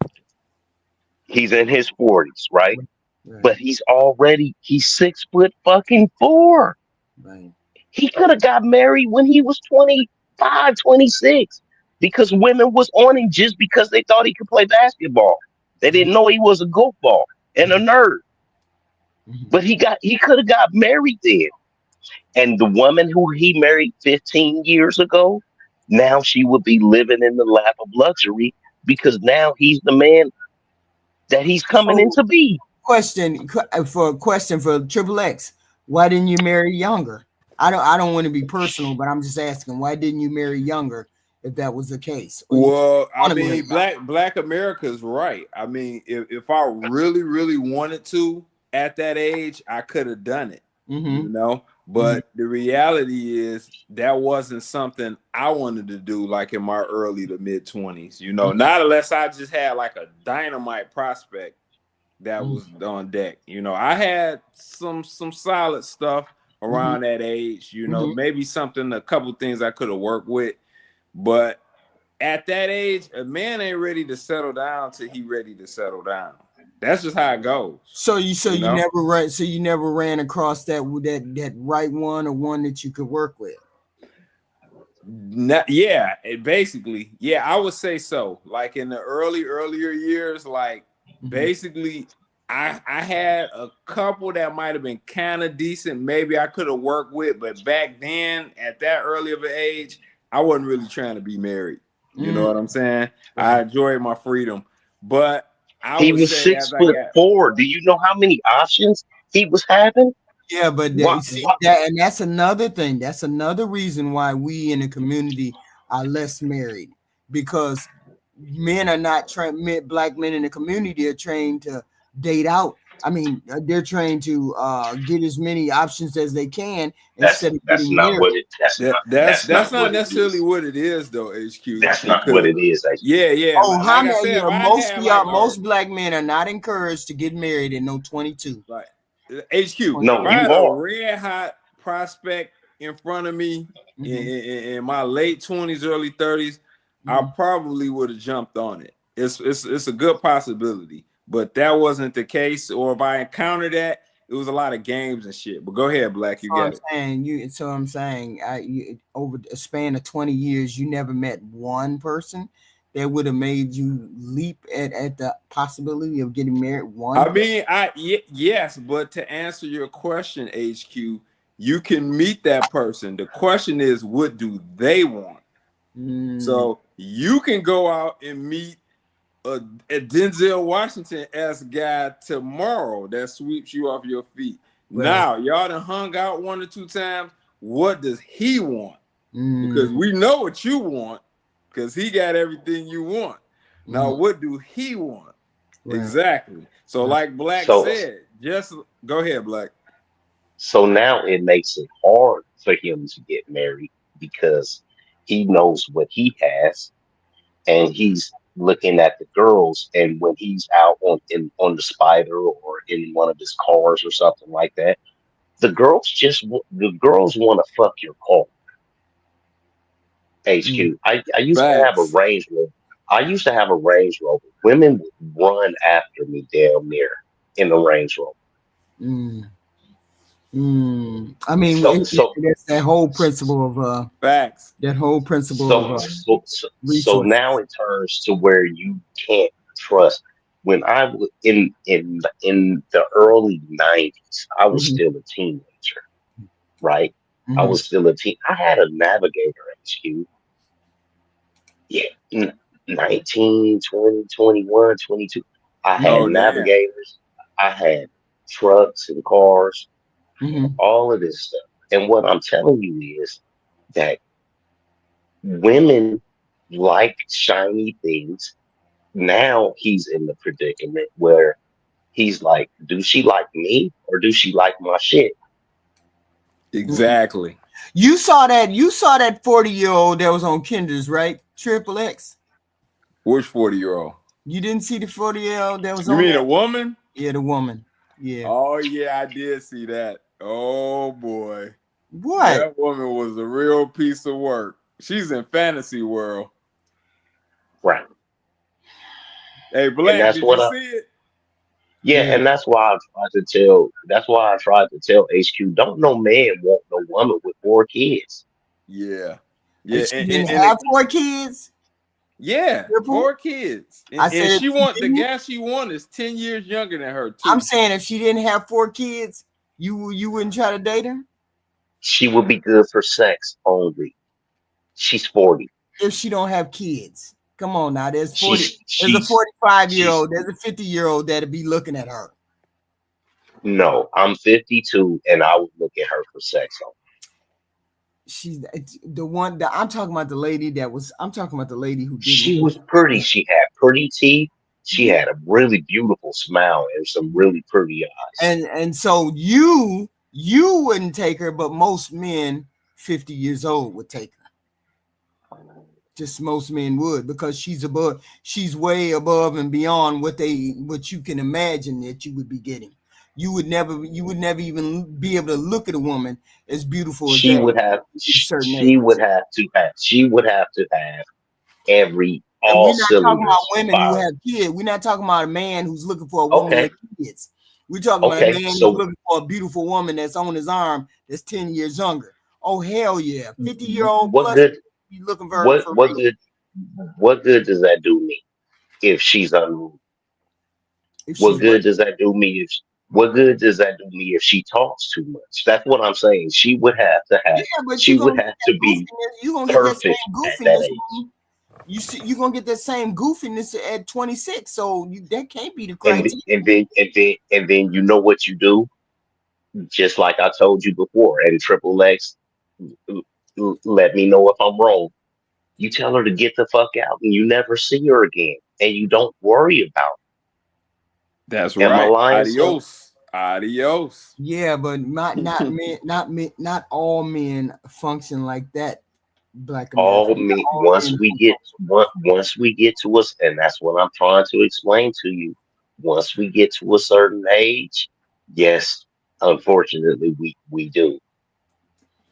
He's in his 40s, right? Right. But he's 6 foot fucking 4. Right. He could have got married when he was 25, 26, because women was on him just because they thought he could play basketball. They didn't know he was a goofball and a nerd. Mhm. But he could have got married then. And the woman who he married 15 years ago, now she would be living in the lap of luxury because now he's the man that he's coming in So, to be. question for Triple X. Why didn't you marry younger? I don't want to be personal, but I'm just asking, why didn't you marry younger if that was the case? Or you Well, I want to marry mean, Black America's right. I mean, if I really wanted to at that age, I could have done it, you know. But the reality is that wasn't something I wanted to do like in my early to mid 20s, you know, not unless I just had like a dynamite prospect that was on deck. You know, I had some solid stuff around that age, you know, maybe a couple things I could have worked with, but at that age, a man ain't ready to settle down till he ready to settle down. That's just how it goes. So you know? never ran across that right one or one that you could work with. Basically, I would say so. Like in the earlier years, like basically I had a couple that might have been kind of decent, maybe I could have worked with, but back then at that early of an age, I wasn't really trying to be married. You know what I'm saying? I enjoyed my freedom, but He was 6'4". Do you know how many options he was having? Yeah, but and that's another thing. That's another reason why we in the community are less married, because men are not trained. Black men in the community are trained to date out. I mean, they're trained to get as many options as they can instead of getting married. That's not necessarily what it is, though. HQ. That's not what it is. Yeah. Oh, most black men are not encouraged to get married at no 22. Right. HQ. No, if I had a red hot prospect in front of me in my late 20s, early 30s, I probably would have jumped on it. It's a good possibility, but that wasn't the case. Or if I encountered that, it was a lot of games and shit. But go ahead, Black. You got it. So I'm saying, over a span of 20 years, you never met one person that would have made you leap at the possibility of getting married. Yes, but to answer your question, HQ, you can meet that person. The question is, what do they want? So you can go out and meet a Denzel Washington-esque guy tomorrow that sweeps you off your feet. Right. Now, y'all done hung out 1 or 2 times. What does he want? Because we know what you want, because he got everything you want. Now, what do he want? Right. Exactly. So like Black said, just go ahead, Black. So now it makes it hard for him to get married because he knows what he has, and he's looking at the girls. And when he's out on the Spider or in one of his cars or something like that, the girls want to fuck your car. HQ. I used to have a Range Rover. Women would run after me damn near in the Range Rover. I mean, that's that whole principle of facts. That whole principle. So now it turns to where you can't trust. When I was in the early 90s, I was still a teenager, right? I was still a teen. I had a Navigator HQ. Yeah, 19, 20, 21, 22. I had Navigators. I had trucks and cars. All of this stuff. And what I'm telling you is that women like shiny things. Now he's in the predicament where he's like, do she like me or do she like my shit? Exactly. You saw that 40-year-old that was on Kinder's, right? Triple X. Which 40-year-old? You didn't see the 40-year-old that was on? You mean a woman? Yeah, the woman. Yeah. Oh yeah, I did see that. Oh boy. What? That woman was a real piece of work. She's in fantasy world. Right. Hey, Black, did you see it? Yeah, Yeah. and that's why I tried to tell. That's why I tried to tell HQ. Don't no man want no woman with 4 kids. Yeah, yeah, And she didn't and have 4 kids. yeah, Triple. 4 kids, I and said if she she want the didn't, guy she want is 10 years younger than her I'm too. saying if she didn't have 4 kids, you wouldn't try to date her She would be good for sex only. She's 40. if she don't have kids. Come on now, She's there's a she's 45-year-old, she's there's a 50-year-old that'd be looking at her. no. I'm 52, and I would look at her for sex only. She's the one that I'm talking about. I'm talking about the lady who She didn't. was pretty. She had pretty teeth. She had a really beautiful smile and some really pretty eyes. And so you wouldn't take her, but most men 50 years old would take her. Just most men would, because she's way above and beyond what you can imagine that you would be getting. You would never even be able to look at a woman as beautiful as She that would at have. a certain age. She would have to have. She would have to have every And all we're not talking about cylinders women who firing. have kids. We're not talking about a man who's looking for a woman Okay. with kids. We're talking about a Okay. man who's So looking for a beautiful woman that's on his arm that's 10 years younger. Oh, hell yeah. 50-year-old what plus, good? you looking for her for What real. good? What good does that do me if she's unruly? If What she's good does that do me if what good does that do me if she talks too much? That's what I'm saying. She would have to have. yeah, but She you're would gonna get have that to be goofiness. You're gonna get that perfect same at that goofiness age. when you're gonna get that same goofiness at 26. So that can't be the And criteria. then you know what you do? Just like I told you before, and Triple X, let me know if I'm wrong. You tell her to get the fuck out, and you never see her again, and you don't worry about That's it. Am I right. lying, son? Adios. Yeah, but not all men function like that. Black America. All Not me all men don't function. once we get to us, and that's what I'm trying to explain to you. Once we get to a certain age, yes, unfortunately, we do.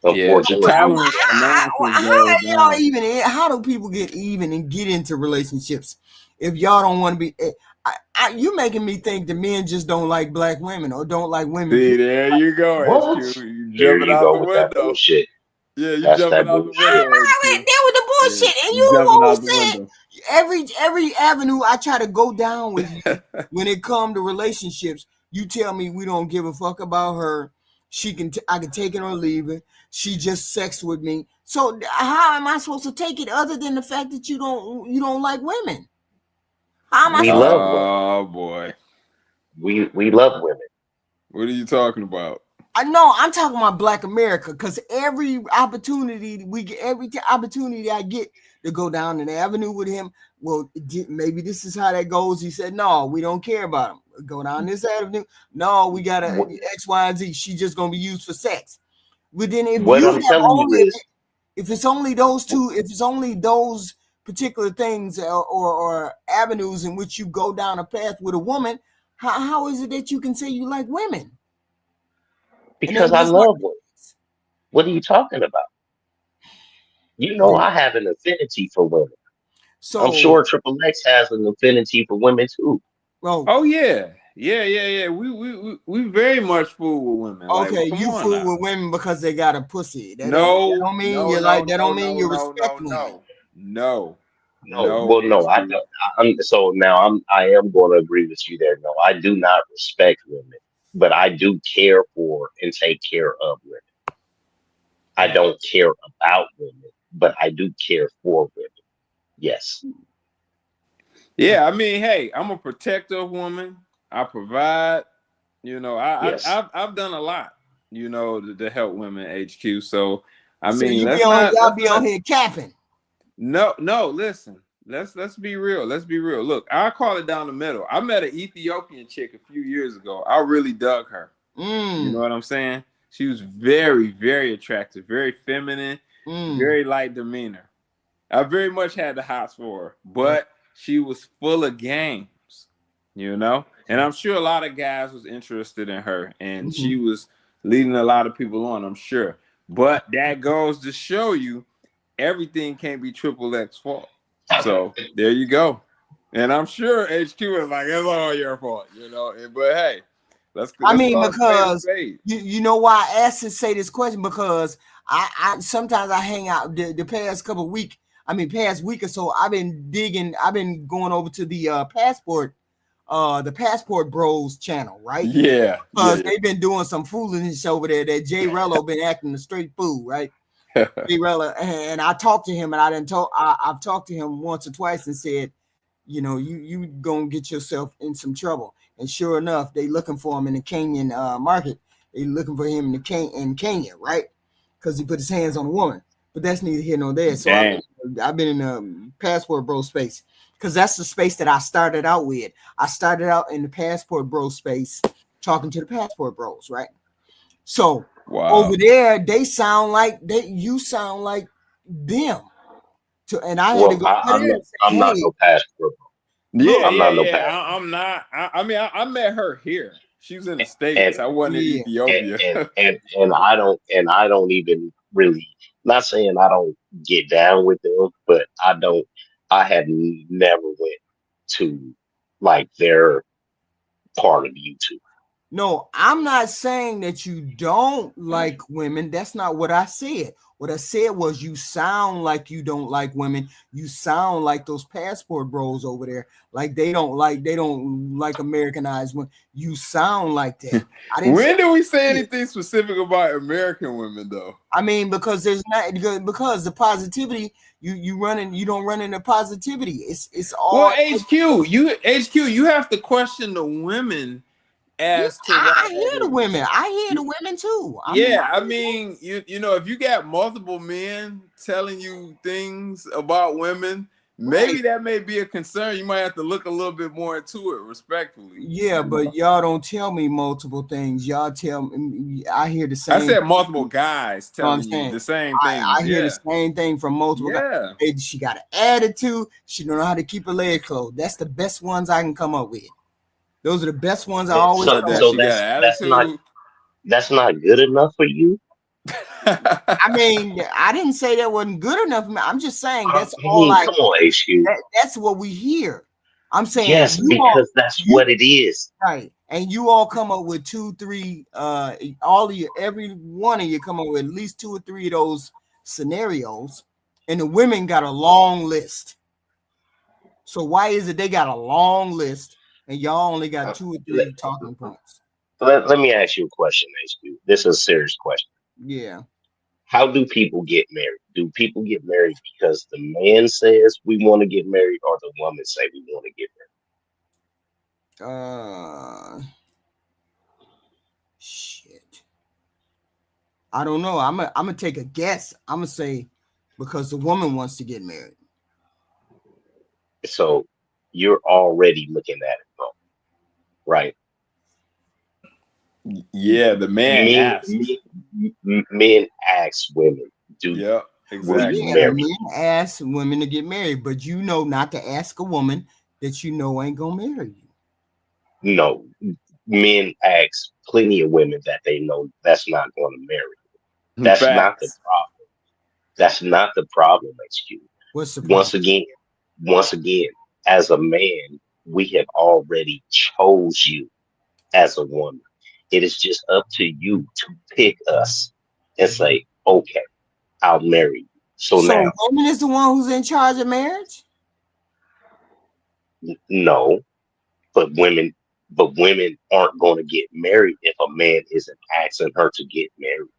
Yeah, the Unfortunately, we tolerance do. for nonsense goes down. How do people get even and get into relationships if y'all don't want to be? You making me think the men just don't like black women or don't like women. See, there you go, What? HQ. You There jumping you out go the with that window. bullshit. Yeah, you That's jumping that out the bullshit. window, That HQ. was the Yeah, bullshit, and you you jumping always out the said window. every avenue I try to go down with you when it come to relationships. You tell me we don't give a fuck about her. I can take it or leave it. She just sex with me. So how am I supposed to take it other than the fact that you don't like women? How am I We supposed love women. Oh boy, We love women. what are you talking about? I know I'm talking about Black America, because every opportunity I get to go down an avenue with him, well, maybe this is how that goes. He said, no, we don't care about him. Go down this avenue. No, we got a X, Y, and Z. She's just gonna be used for sex. But then What I'm telling you is, if it's only those two, if it's only those particular things or avenues in which you go down a path with a woman, how is it that you can say you like women? because I love women. What are you talking about? You know, I have an affinity for women. I'm sure Triple X has an affinity for women too. Oh yeah. We very much fool with women. Okay, like, you on fool now. with women because they got a pussy. That No, don't mean no, you no, like. That no, don't mean no, you no, respect no, women. no. No, I HQ. don't. So now I am going to agree with you there. No, I do not respect women, but I do care for and take care of women. I don't care about women, but I do care for women. Yes. Yeah, I mean, hey, I'm a protective woman. I provide. You know, Yes. I've done a lot. You know, to help women, HQ. So I So mean, y'all be on here capping. No, listen. Let's be real. Let's be real. Look, I call it down the middle. I met an Ethiopian chick a few years ago. I really dug her. You know what I'm saying? She was very, very attractive, very feminine, very light demeanor. I very much had the hots for her, but she was full of games, you know? And I'm sure a lot of guys was interested in her, and she was leading a lot of people on, I'm sure. But that goes to show you everything can't be Triple X fault. So there you go. And I'm sure HQ is like, it's all your fault, you know. But hey, let's I mean, call a spade a because spade. you know why I asked to say this question, because I sometimes I hang out the past couple of past week or so, I've been going over to the Passport Bros channel, right? Yeah. Because they've been doing some foolishness over there. That Jay Rello been acting a straight fool, right? Jay Rello, and I talked to him, and I've talked to him once or twice and said, you know, you gonna get yourself in some trouble. And sure enough, they looking for him in the Kenyan market. They looking for him in Kenya, right? Because he put his hands on a woman. But that's neither here nor there. So I've been in the Passport Bro space, because that's the space that I started out with. I started out in the Passport Bro space, talking to the Passport Bros, right? So over there, you sound like them. And I had to go. I'm not no passport. Yeah, I'm not no passport. I'm not. I met her here. She was in the States. I wasn't in Ethiopia. And I don't even really, not saying I don't get down with them, but I had never went to like their part of YouTube. No, I'm not saying that you don't like women. That's not what I said. What I said was, you sound like you don't like women. You sound like those Passport Bros over there. Like they don't like Americanized women. You sound like that. When did we say anything specific about American women, though? I mean, because because the positivity you don't run into positivity. It's all HQ. You have to question the women. I hear the women. I hear the women too. I mean, you know, if you got multiple men telling you things about women, maybe that may be a concern. You might have to look a little bit more into it, respectfully. Yeah, but y'all don't tell me multiple things. Y'all tell me. I hear the same. I said multiple guys telling you the same thing. I hear the same thing from multiple guys. Hey, she got an attitude. She don't know how to keep her leg closed. That's the best ones I can come up with. Those are the best ones. I always. That's not good enough for you. I mean, I didn't say that wasn't good enough. I'm just saying that's come on, HQ. That's what we hear. I'm saying yes, because that's what it is. Right. And you all come up with 2, 3, all of you, every one of you come up with at least 2 or 3 of those scenarios, and the women got a long list. So why is it they got a long list and y'all only got 2 or 3 talking points? Let me ask you a question, HQ. This is a serious question. Yeah. How do people get married? Do people get married because the man says we want to get married, or the woman say we want to get married? Shit. I don't know. I'm gonna take a guess. I'm gonna say because the woman wants to get married. So you're already looking at it, though, right? Yeah, the man asks. Men ask women, exactly. Men ask women to get married, but you know not to ask a woman that you know ain't gonna marry you. No, men ask plenty of women that they know that's not going to marry you. That's not the problem. That's not the problem, HQ. What's the problem? Once again, as a man, we have already chose you as a woman. It is just up to you to pick us and say, okay, I'll marry you. So now, woman is the one who's in charge of marriage? No, but women aren't going to get married if a man isn't asking her to get married.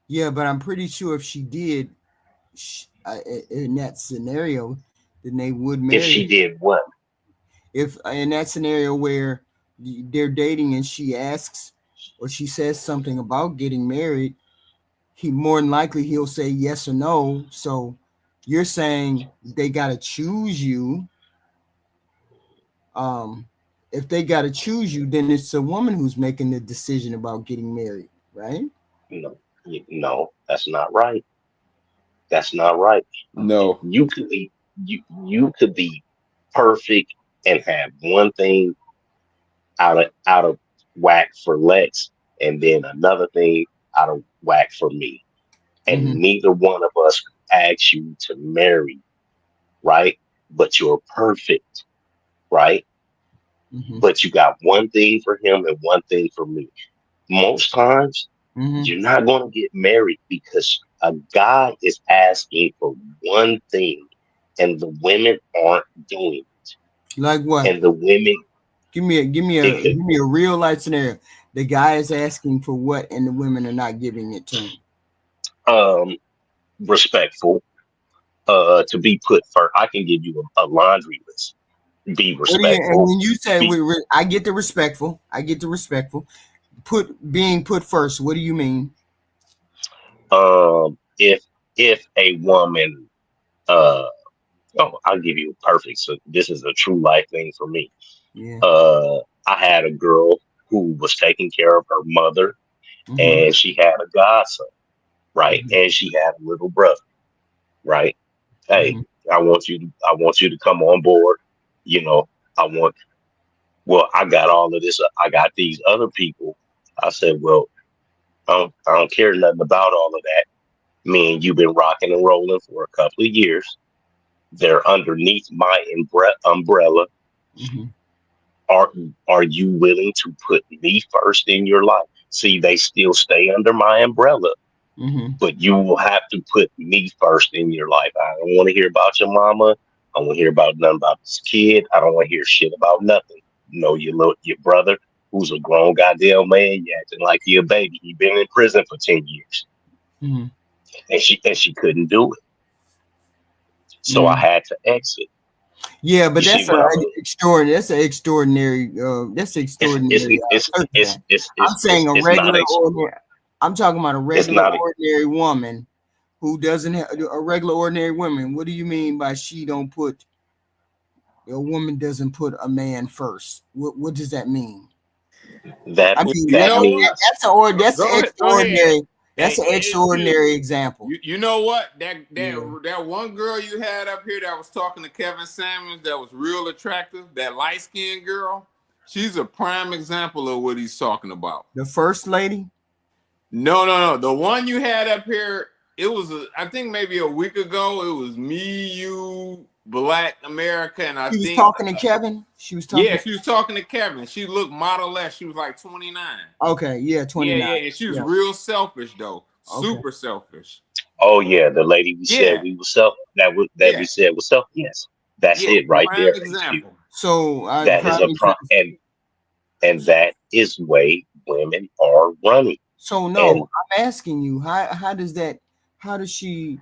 Yeah, but I'm pretty sure if she did, in that scenario, then they would marry. If she did what? If in that scenario where they're dating and she asks or she says something about getting married, he more than likely he'll say yes or no. So you're saying they got to choose you. If they got to choose you, then it's a woman who's making the decision about getting married, right? No, that's not right. That's not right. No, you could be perfect and have one thing out of whack for Lex, and then another thing out of whack for me, and neither one of us asked you to marry, right? but you're perfect, right? Mhm. But you got one thing for him and one thing for me. Most times, Mhm. you're not going to get married because a guy is asking for one thing and the women aren't doing it. Like what? And the women, Give me a real life scenario. The guy is asking for what, and the women are not giving it to him. um, respectful, to be put first. I can give you a laundry list. Be What do you? And respectful. when you say Be I get the respectful. I get the respectful. Being put first. What do you mean? if a woman, uh, oh, I'll give you a perfect. So this is a true life thing for me. Yeah. I had a girl who was taking care of her mother, Mm-hmm. and she had a godson, right? Mm-hmm. And she had a little brother, right? Hey, Mm-hmm. I want you to come on board. You know, I want. Well, I got all of this. I got these other people. I said, well, I don't care nothing about all of that. Me and you've been rocking and rolling for a couple of years. They're underneath my umbrella. Mm-hmm. Are are you willing to put me first in your life? See, they still stay under my umbrella, Mm-hmm. but you will have to put me first in your life. I don't want to hear about your mama. I don't want to hear about nothing about this kid. I don't want to hear shit about nothing. You know, your brother, who's a grown goddamn man, you acting like he a baby. He been in prison for 10 years. Mm-hmm. And she couldn't do it. So I Mm-hmm. had to exit. Yeah, You but see that's what I a mean? extraordinary. That's an extraordinary. That's extraordinary circumstance. I'm saying a It's not regular ordinary. I'm talking about a it's regular not ordinary woman who doesn't have a regular ordinary woman. What do you mean by she don't put a woman doesn't put a man first? What does that mean? that I mean You that know what? means that's an Go ahead. extraordinary. That's Hey, an HQ. extraordinary example. You know what? Yeah. That one girl you had up here that was talking to Kevin Samuels that was real attractive, that light skinned girl, she's a prime example of what he's talking about. The first lady. No. The one you had up here, it was I think maybe a week ago. It was me, you, Black America, and I She was think talking to Kevin. She was talking. yeah, she was talking to Kevin. She looked model-esque. She was like 29. Okay, yeah, 29. Yeah, and she was Yeah. real selfish though. Okay. Super selfish. oh yeah, the lady we said Yeah. we was self that we said was self. Yes, that's Yeah, it right prime there. example. So That is a and that is way women are running. So no, And I'm asking you, how does that how does she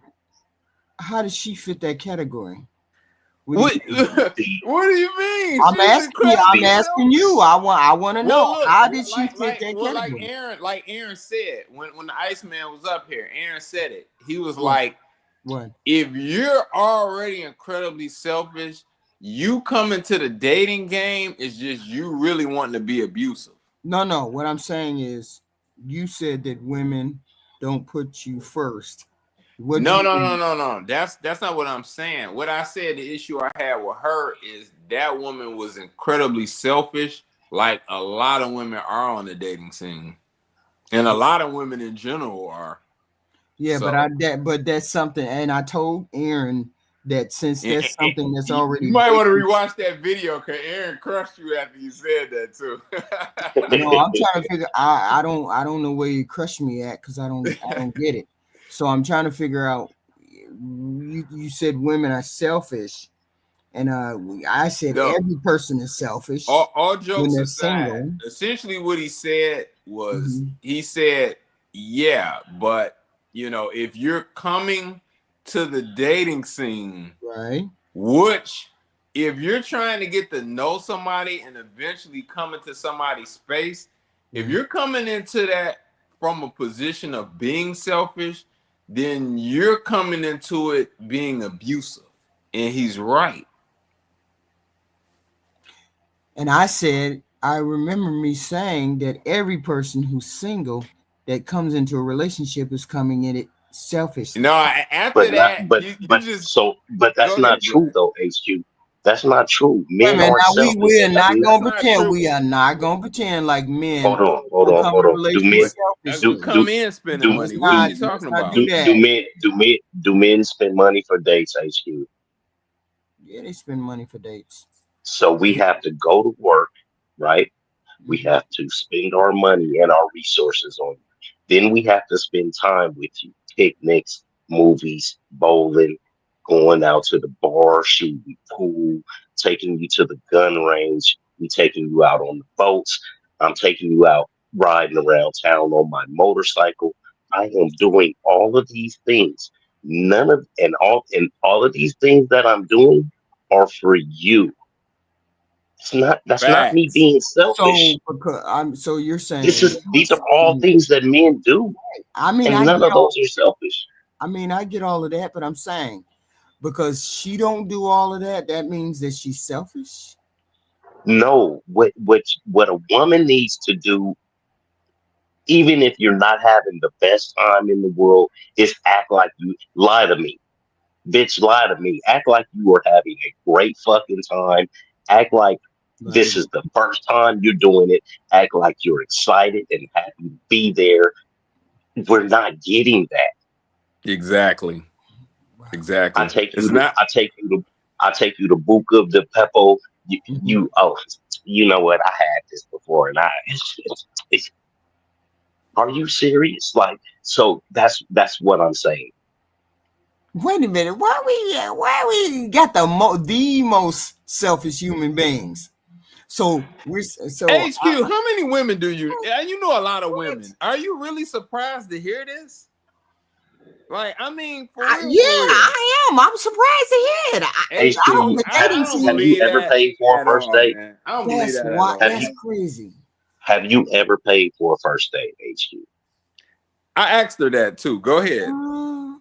fit that category? What do you think? the What do you mean? I'm She's asking you, I'm incredibly asking selfish. you. I want to know, Well, look, how did she fit that like category? Aaron said when the Iceman was up here, Aaron said it. He was What? like, What? if you're already incredibly selfish, you come into the dating game is just you really wanting to be abusive. No. What I'm saying is, you said that women don't put you first. What do No. you mean? That's not what I'm saying. What I said, the issue I had with her is that woman was incredibly selfish, like a lot of women are on the dating scene, and a lot of women in general are. Yeah, So, but that's something, and I told Aaron that since that's something that's you already might want to rewatch that video because Aaron crushed you after you said that too. No, I'm trying to figure. I don't know where you crushed me at because I don't get it. So I'm trying to figure out. You said women are selfish, and I said No. every person is selfish all when jokes they're aside, single. essentially what he said was Mhm. he said, yeah, but you know, if you're coming to the dating scene, Right. which if you're trying to get to know somebody and eventually come into somebody's space, if you're coming into that from a position of being selfish, then you're coming into it being abusive. And he's right. And I said, I remember me saying that every person who's single that comes into a relationship is coming in it selfishly. No, after but not that, but you but just so but go that's not ahead, true Black. though, HQ. That's not true. Wait a Men minute, aren't now selfish. we are not That's gonna not pretend. true. We are not gonna pretend like men Hold don't on, come hold in on. Do men relationships We do selfishly. come do in spending do money. What are do you talking Let's not about? do that. do men spend money for dates, HQ? Yeah, they spend money for dates. So we have to go to work, right? We have to spend our money and our resources on you. Then we have to spend time with you. Picnics, movies, bowling, going out to the bar, shooting pool, taking you to the gun range. We taking you out on the boats. I'm taking you out riding around town on my motorcycle. I am doing all of these things. None of and all of these things that I'm doing are for you. It's not that's not me Facts. being So selfish. because I'm so you're This saying is these are all things that men do, I mean and I none get of all those are selfish. I mean I get all of that, but I'm saying because she don't do all of that, that means that she's selfish. No, what a woman needs to do, even if you're not having the best time in the world, is act like you lie to me. Bitch, lie to me. Act like you are having a great fucking time. Act like Like this is the first time you're doing it. Act like you're excited and happy to be there. We're not getting that. Exactly. wow. I Exactly. take It's you to not. I take you to I take you to Buca de Beppo. Mhm. You know what? I had this before, and it's, are you serious? Like, so that's what I'm saying. Wait a minute. Why we got the most selfish human beings? So we're so HQ, how many women do you? And you know a lot of what? women. Are you really surprised to hear this? Like, I mean, for real, Yeah, for real. I am. I'm surprised to hear it. I don't. HQ, HQ, The I dating don't have you scene. believe ever that paid for a at first all, date? man. I don't believe that at What? Have all. That's you crazy. have you ever paid for a first date, HQ? I asked her that too. Go ahead. Uh,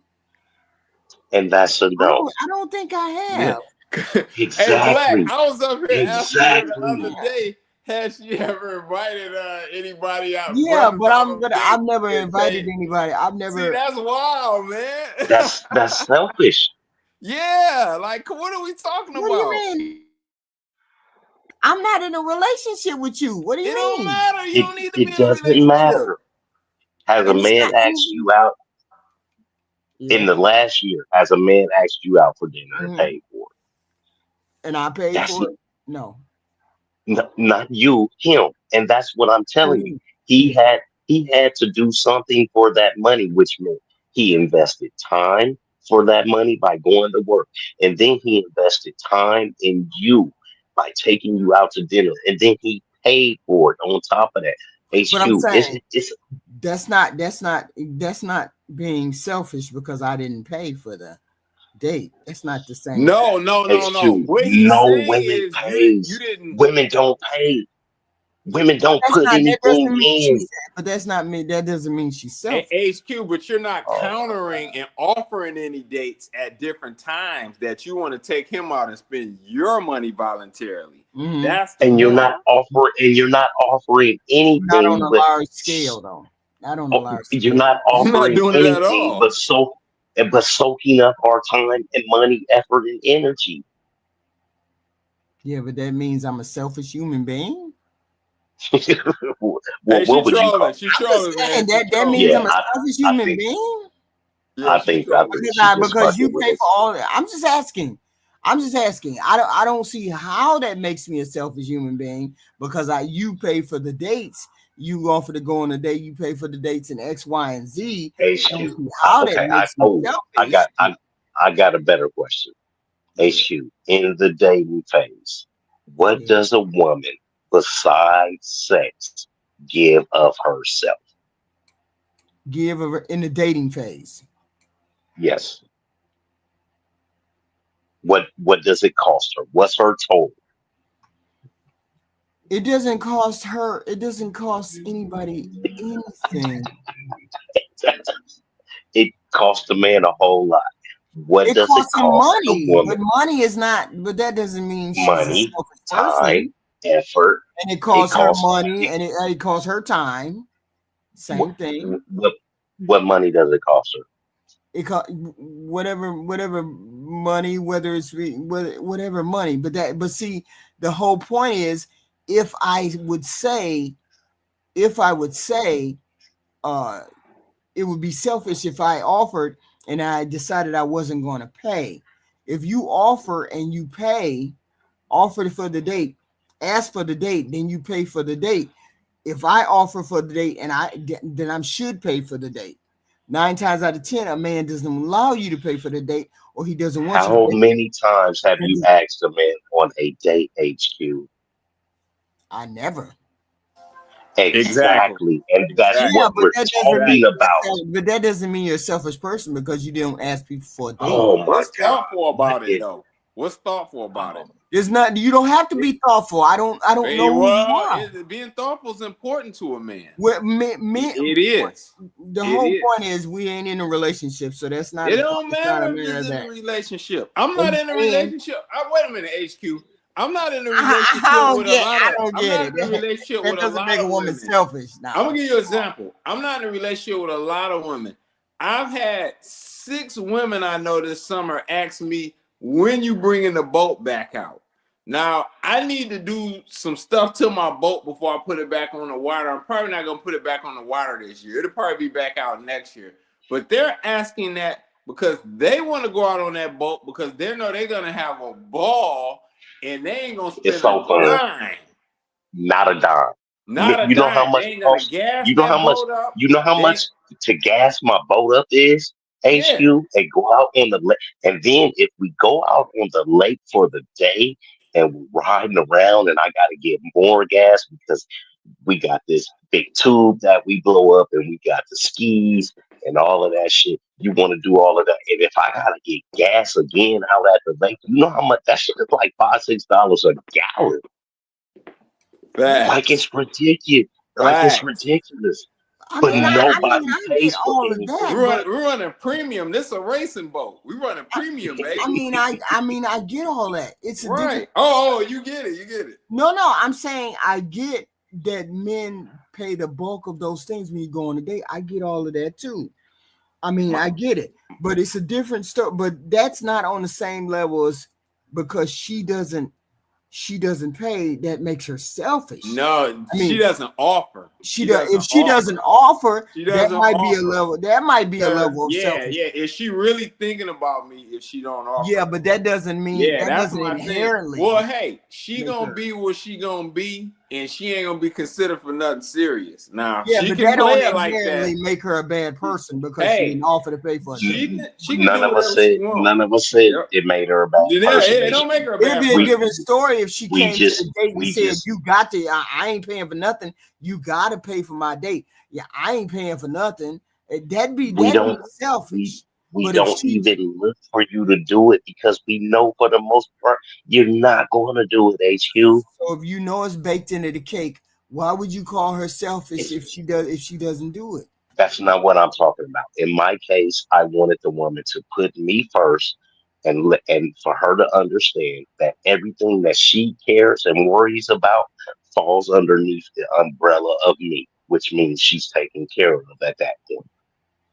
And that's a I no. don't. I don't think I Yeah. have. Hey, Black, Exactly. I was up here asking her the Exactly. other day, has she ever invited anybody out, Yeah, brothers but out on I've dates never and invited paid? anybody. I've See, never. that's wild, man. That's selfish. Yeah, like what are we talking What do you about? mean? I'm not in a relationship with you. What do It you don't mean? matter. You don't need to be It in a doesn't relationship. matter. Has a And it's man not asked easy. you out Yeah, in the last year? Has a man asked you out for dinner and mhm. paid for it? And I paid That's for it. No. not you, him. And that's what I'm Oh, telling you. you. He Yeah. had he had to do something for that money, which meant he invested time for that money by going to work. And then he invested time in you by taking you out to dinner. And then he paid for it on top of that. But I'm HQ, saying it's that's not being selfish because I didn't pay for the date. That's not the same thing. No, no, no, no. HQ. What he's No saying women is you pays. didn't. Women don't pay. Women don't That's put not. That anything doesn't mean she in. said. But that's not me. That doesn't mean she's selfish. HQ, but you're not Oh my countering and offering any dates at different times that you want to take him out and spend your money voluntarily. Mm-hmm. That's the and point. you're not offering Not on anything a but large scale, though. Not on a large you're scale. not You're not offering doing it at anything all. but soaking up our time and money, effort, and energy. Yeah, but that means I'm a selfish human being. Hey, she What would you trolling. call She I'm just trolling, man. saying She that means trolling. Yeah, I'm a selfish I human think being. Yeah, she's I trolling. think Because she just because fucking you with pay for us. all that. I'm just asking. I don't see how that makes me a selfish human being because you pay for the dates. You offer to go on a date. You pay for the dates in X, Y, and Z. I don't HQ. see how that Okay, makes me selfish. I got a better question. Yeah, HQ, in the dating phase, what yeah. does a woman besides sex give of herself? Give her in the dating phase. Yes. What does it cost her? What's her total? It doesn't cost her. It doesn't cost anybody anything. It costs a man a whole lot. What It does it costs him cost a money, but woman? money is not. But that doesn't mean she's a Money, selfish time, person. effort. And it It costs her costs money, it, and it costs her time. what, Same thing. what money does it cost her? It cost whatever money, whether it's whatever money. But see, the whole point is, if I would say, uh, it would be selfish if I offered and I decided I wasn't going to pay. If you offer and you pay, offer for the date, ask for the date, then you pay for the date. If I offer for the date and then I should pay for the date. 9 times out of 10, a man doesn't allow you to pay for the date, or he doesn't want you How to pay. many times have you asked a man on a date, HQ? I never. Exactly. And that's Exactly. Yeah, what but we're that doesn't talking mean about. but that doesn't mean you're a selfish person because you didn't ask people for a date. Oh my What's God. thoughtful about What it is- though? What's thoughtful about it? There's not. You don't have to be thoughtful. I don't know who you are. Being thoughtful is important to a man. Well, It is. The whole point is we ain't in a relationship, so that's not. It don't it's not a matter if matter it's of in a that. relationship. I'm not in a relationship. Wait a minute, HQ. I'm not in a relationship I with don't a lot get- I of. don't I'm get not it. in a relationship That with a doesn't lot make a of woman women. selfish. Now, I'm gonna give you an example. I'm not in a relationship with a lot of women. I've had 6 women I know this summer ask me when you bringing the boat back out. Now I need to do some stuff to my boat before I put it back on the water. I'm probably not gonna put it back on the water this year. It'll probably be back out next year. But they're asking that because they want to go out on that boat because they know they're gonna have a ball and they ain't gonna spend It's so a fun. dime. Not a dime. Not a You know dime. how much They ain't gonna cost- gas you know that how much boat up. you know how They- much to gas my boat up is, HQ, and go out on the lake. And then if we go out on the lake for the day and we're riding around and I gotta get more gas because we got this big tube that we blow up and we got the skis and all of that shit. You want to do all of that. And if I gotta get gas again out at the lake, you know how much that shit is like $5-6 a gallon. Like it's ridiculous. Like it's ridiculous. But nobody pays get for all of anything. that. We're running premium. This is a racing boat. We running premium, baby. I get all that. It's a different. Right. Oh, you get it. You get it. No, I'm saying I get that men pay the bulk of those things when you go on a date. I get all of that too. I mean, I get it, but it's a different story. But that's not on the same level as because she doesn't pay. That makes her selfish. No, I mean, she doesn't offer. She does. If she doesn't offer, that might be a level. That might be a level of selfish. Yeah. Is she really thinking about me if she don't offer? Yeah, but that doesn't mean that that's doesn't my inherently. thing. Well, hey, she gonna be what she gonna be, and she ain't gonna be considered for nothing serious. Now, yeah, she but can that don't play it like inherently that. make her a bad person because she didn't offer to pay for it. She can None do of us whatever said. she wants. None of us said it made her a bad person. It don't make her a bad It'd be person. a different story if she came to the date and said, just- "You got to. I ain't paying for nothing. You got to pay for my date." Yeah, I ain't paying for nothing. That'd be selfish. We don't even look for you to do it because we know for the most part you're not going to do it, HQ. So if you know it's baked into the cake, why would you call her selfish if she doesn't do it? That's not what I'm talking about. In my case, I wanted the woman to put me first and for her to understand that everything that she cares and worries about falls underneath the umbrella of me, which means she's taken care of at that point.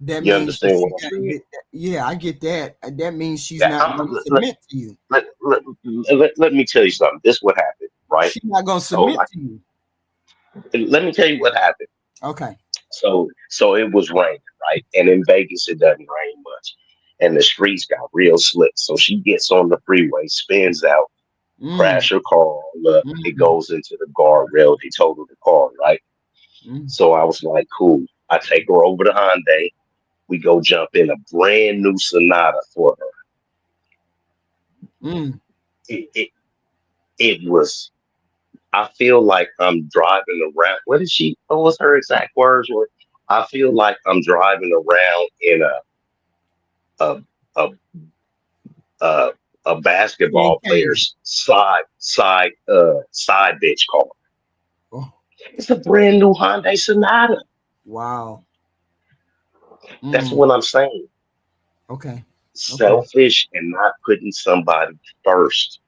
That You means understand what I'm saying? Yeah, I get that. That means she's That not going to submit to you. Let me tell you something. This what happened, right? She's not going to submit to you. Let me tell you what happened. Okay. So it was raining, right? And in Vegas, it doesn't rain much. And the streets got real slick. So she gets on the freeway, spins out, crash her car. It goes into the guardrail. They totaled the car, right? So I was like, cool. I take her over to Hyundai. We go jump in a brand new Sonata for her. It was, I feel like I'm driving around. What was her exact words? I feel like I'm driving around in a basketball player's side bitch car. Oh. It's a brand new Hyundai Sonata. Wow. That's what I'm saying. Okay. Selfish and not putting somebody first.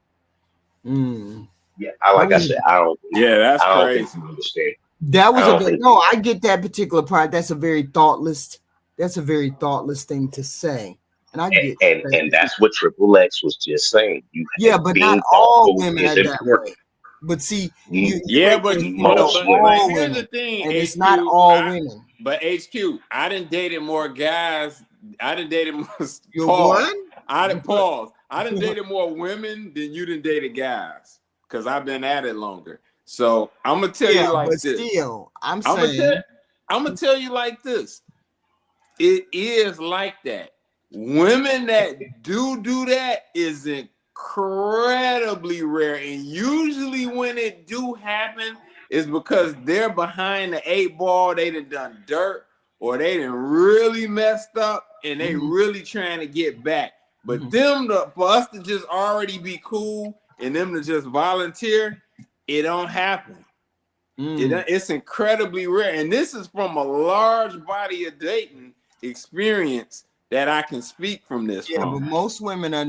Yeah, like I said, I don't. Yeah, that's crazy. Think you understand. That was a good. No, I get that particular part. That's a very thoughtless. That's a very thoughtless thing to say, and I get. And that's what Triple X was just saying. But not all women are that way. But see, but here's the thing, and it's not all women. But HQ, I done dated more guys. I done dated more. You're one? I done pause. I done dated more women than you done dated guys, because I've been at it longer. So I'm gonna tell you like but this. still, I'm I'm saying, gonna tell you like this. It is like that. Women that do that is incredibly rare, and usually when it do happen, is because they're behind the 8 ball. They done dirt, or they done really messed up, and they really trying to get back. But for us to just already be cool and them to just volunteer, it don't happen. It's incredibly rare, and this is from a large body of dating experience that I can speak from this. Yeah, from. but most women are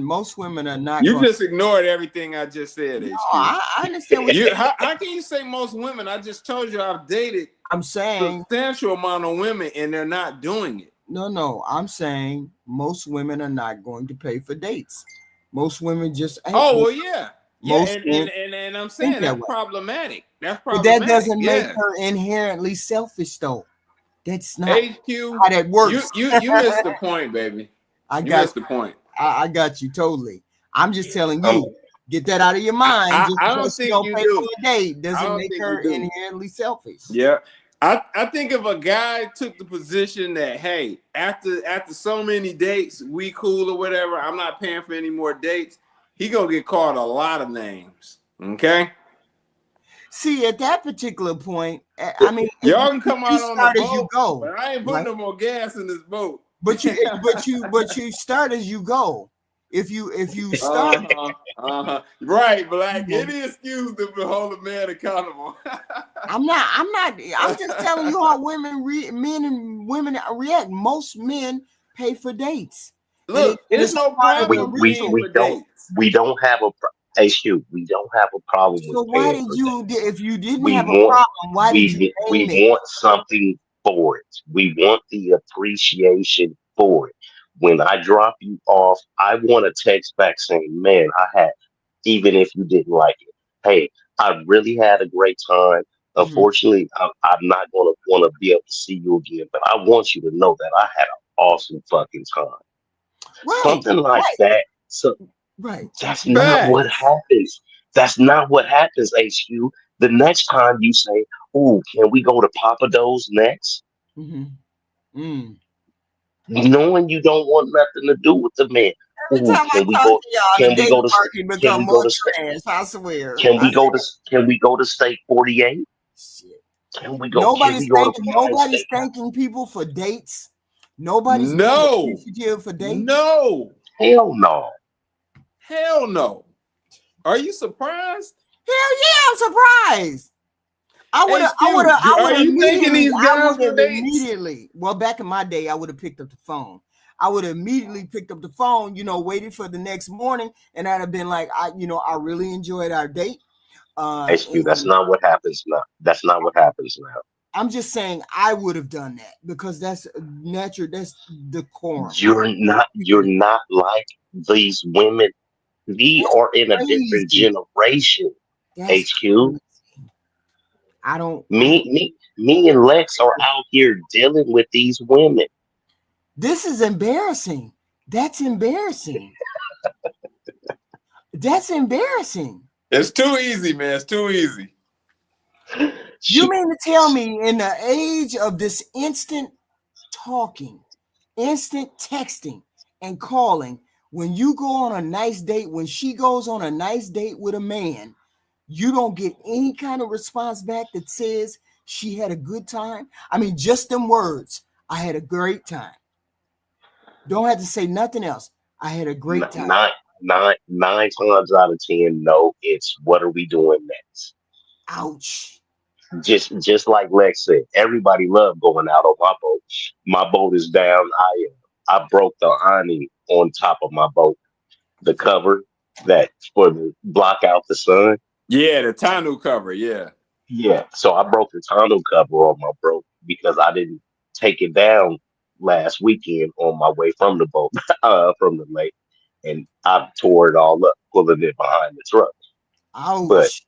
not. You just ignored everything I just said. No, HQ. I understand what you're how can you say most women? I just told you I've dated I'm saying. substantial amount of women, and they're not doing it. No, I'm saying most women are not going to pay for dates. Most women just ain't. Oh well, yeah. Most And I'm saying that's problematic. That's problematic. But that doesn't make her inherently selfish, though. That's not HQ, how that works. You missed the point, baby. You missed the point. I got you totally. I'm just telling you, get that out of your mind. I just don't think you pay do. For a date doesn't make her inherently selfish. Yeah. I think if a guy took the position that, hey, after so many dates, we cool or whatever, I'm not paying for any more dates, he gonna get called a lot of names. Okay. See, at that particular point, I mean, y'all can come out on the boat, you go, but I ain't putting no more gas in this boat. But you start as you go. If you start, right, Black, any excuse to hold a man accountable. I'm not. I'm just telling you how men and women react. Most men pay for dates. Look, it's no problem. We don't have a issue. We don't have a problem. So with why did you? If you didn't have a problem, why did you? We want something for it. We want the appreciation for it. When I drop you off, I want a text back saying, "Man, even if you didn't like it, hey, I really had a great time. Unfortunately, I'm not going to want to be able to see you again, but I want you to know that I had an awesome fucking time." Right, something like that. So, that's not what happens. That's not what happens, HQ. The next time you say, "Oh, can we go to Papa Do's next?" Knowing you don't want nothing to do with the man. Every time I talk to y'all, the dating market become more trash. I swear. Can we go to State 48? Shit. Can we go? Nobody's thanking people for dates. Nobody's appreciative for dates. No. Hell no. Hell no. Are you surprised? Hell yeah, I'm surprised. Are you thinking these guys were immediately? Well, back in my day, I would have picked up the phone. I would have immediately picked up the phone, waited for the next morning, and I'd have been like, I really enjoyed our date. HQ, that's not what happens now. That's not what happens now. I'm just saying I would have done that because that's natural. That's decorum. You're not like these women. We are in a different generation. HQ. I don't. Me and Lex are out here dealing with these women. This is embarrassing. That's embarrassing. That's embarrassing. It's too easy, man. It's too easy. You mean to tell me in the age of this instant talking, instant texting and calling, when you go on a nice date, when she goes on a nice date with a man, you don't get any kind of response back that says she had a good time? I mean, just them words. I had a great time. Don't have to say nothing else. I had a great time. Nine times out of 10, no. It's what are we doing next? Ouch. Just like Lex said, everybody loved going out on my boat. My boat is down. I broke the awning on top of my boat, the cover that for the block out the sun. Yeah, the tonneau cover. Yeah. So I broke the tonneau cover on my boat because I didn't take it down last weekend on my way from the boat, from the lake, and I tore it all up, pulling it behind the truck. Ouch.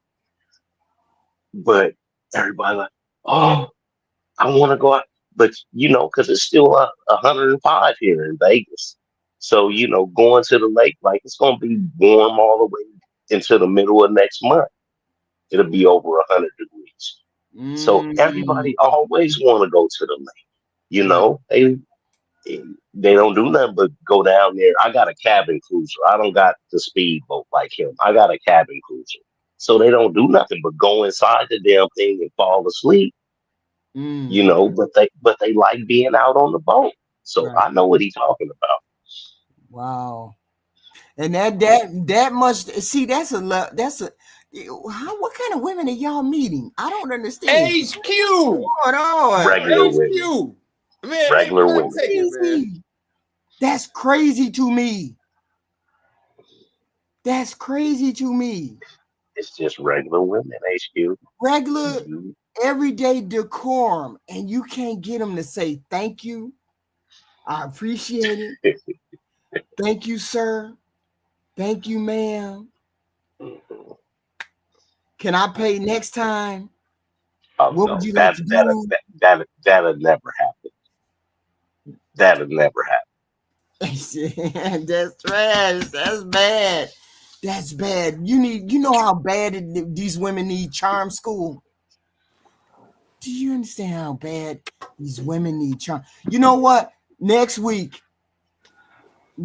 But everybody like, oh, I want to go out, but because it's still 105 here in Vegas. So, going to the lake, like it's gonna be warm all the way into the middle of next month. It'll be over 100 degrees. So Mm, everybody always want to go to the lake. right. They don't do nothing but go down there. I got a cabin cruiser. I don't got the speedboat like him. I got a cabin cruiser. So they don't do nothing but go inside the damn thing and fall asleep, Mm, but they like being out on the boat. So right. I know what he's talking about. Wow. And that much. See, what kind of women are y'all meeting? I don't understand. HQ. What's going on? Regular women. HQ. Man, Regular let me women. take it, man. Crazy. That's crazy to me. That's crazy to me. It's just regular women, HQ. Regular, everyday decorum, and you can't get them to say thank you. I appreciate it. Thank you, sir. Thank you, ma'am. Can I pay next time? Oh What would no, you like to do? that'll never happen. That'll never happen. That's trash. That's bad. That's bad. You know how bad these women need charm school. Do you understand how bad these women need charm? You know what? Next week,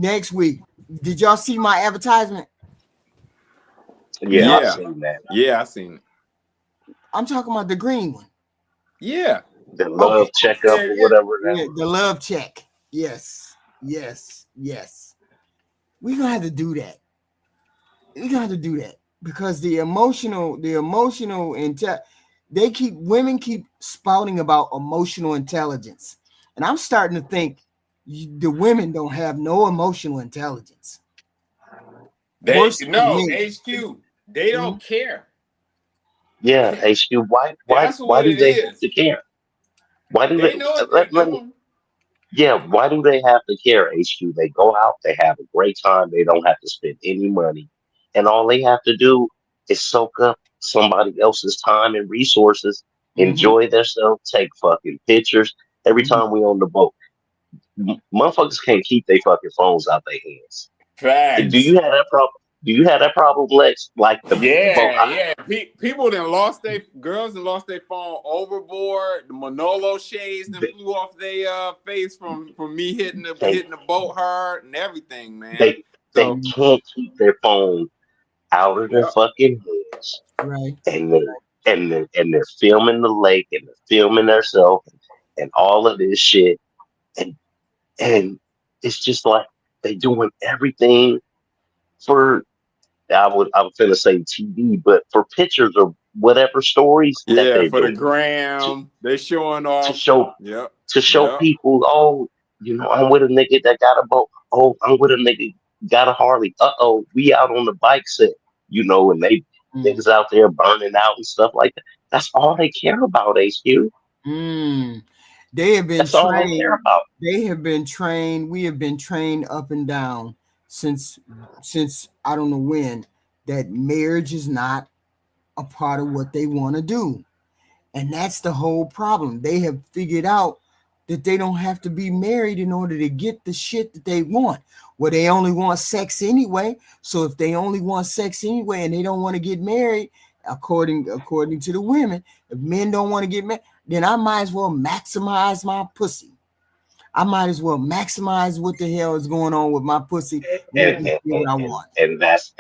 did y'all see my advertisement? Yeah, I've Yeah. seen that. Yeah, I seen it. I'm talking about the green one. Yeah. The love checkup or whatever. Yeah, the love check. Yes. We're gonna have to do that. Because the emotional women keep spouting about emotional intelligence, and I'm starting to think the women don't have no emotional intelligence. Worse than men. HQ. They don't care. Yeah, HQ. Why That's what do it they have is. to care? Why do They they? know what they're doing. Yeah, why do they have to care, HQ? They go out, they have a great time, they don't have to spend any money, and all they have to do is soak up somebody else's time and resources, enjoy themselves, take fucking pictures. Every time we on the boat, motherfuckers can't keep their fucking phones out their hands. Do Facts. you have that problem? Do you have that problem, Lex? Like the boat? Yeah. People then lost their girls and lost their phone overboard. The Manolo shades then flew off their face from me hitting the boat hard and everything, man. They can't keep their phone out of their fucking heads, Right. and they're filming the lake and they're filming themselves and all of this shit, and it's just like they doing everything for I was gonna say TV, but for pictures or whatever stories that Yeah, they're for the doing gram, they showing to off. show Yep. to show people, oh, I'm with a nigga that got a boat. Oh, I'm with a nigga got a Harley. We out on the bike set, and they niggas out there burning out and stuff like that. That's all they care about, HQ. They have been That's all they care about. They have been trained. We have been trained up and down since I don't know when that marriage is not a part of what they want to do. And that's the whole problem. They have figured out that they don't have to be married in order to get the shit that they want. Well, they only want sex anyway. So if they only want sex anyway and they don't want to get married, according to the women, if men don't want to get married, then I might as well maximize my pussy. I might as well maximize what the hell is going on with my pussy and get what I want. And that's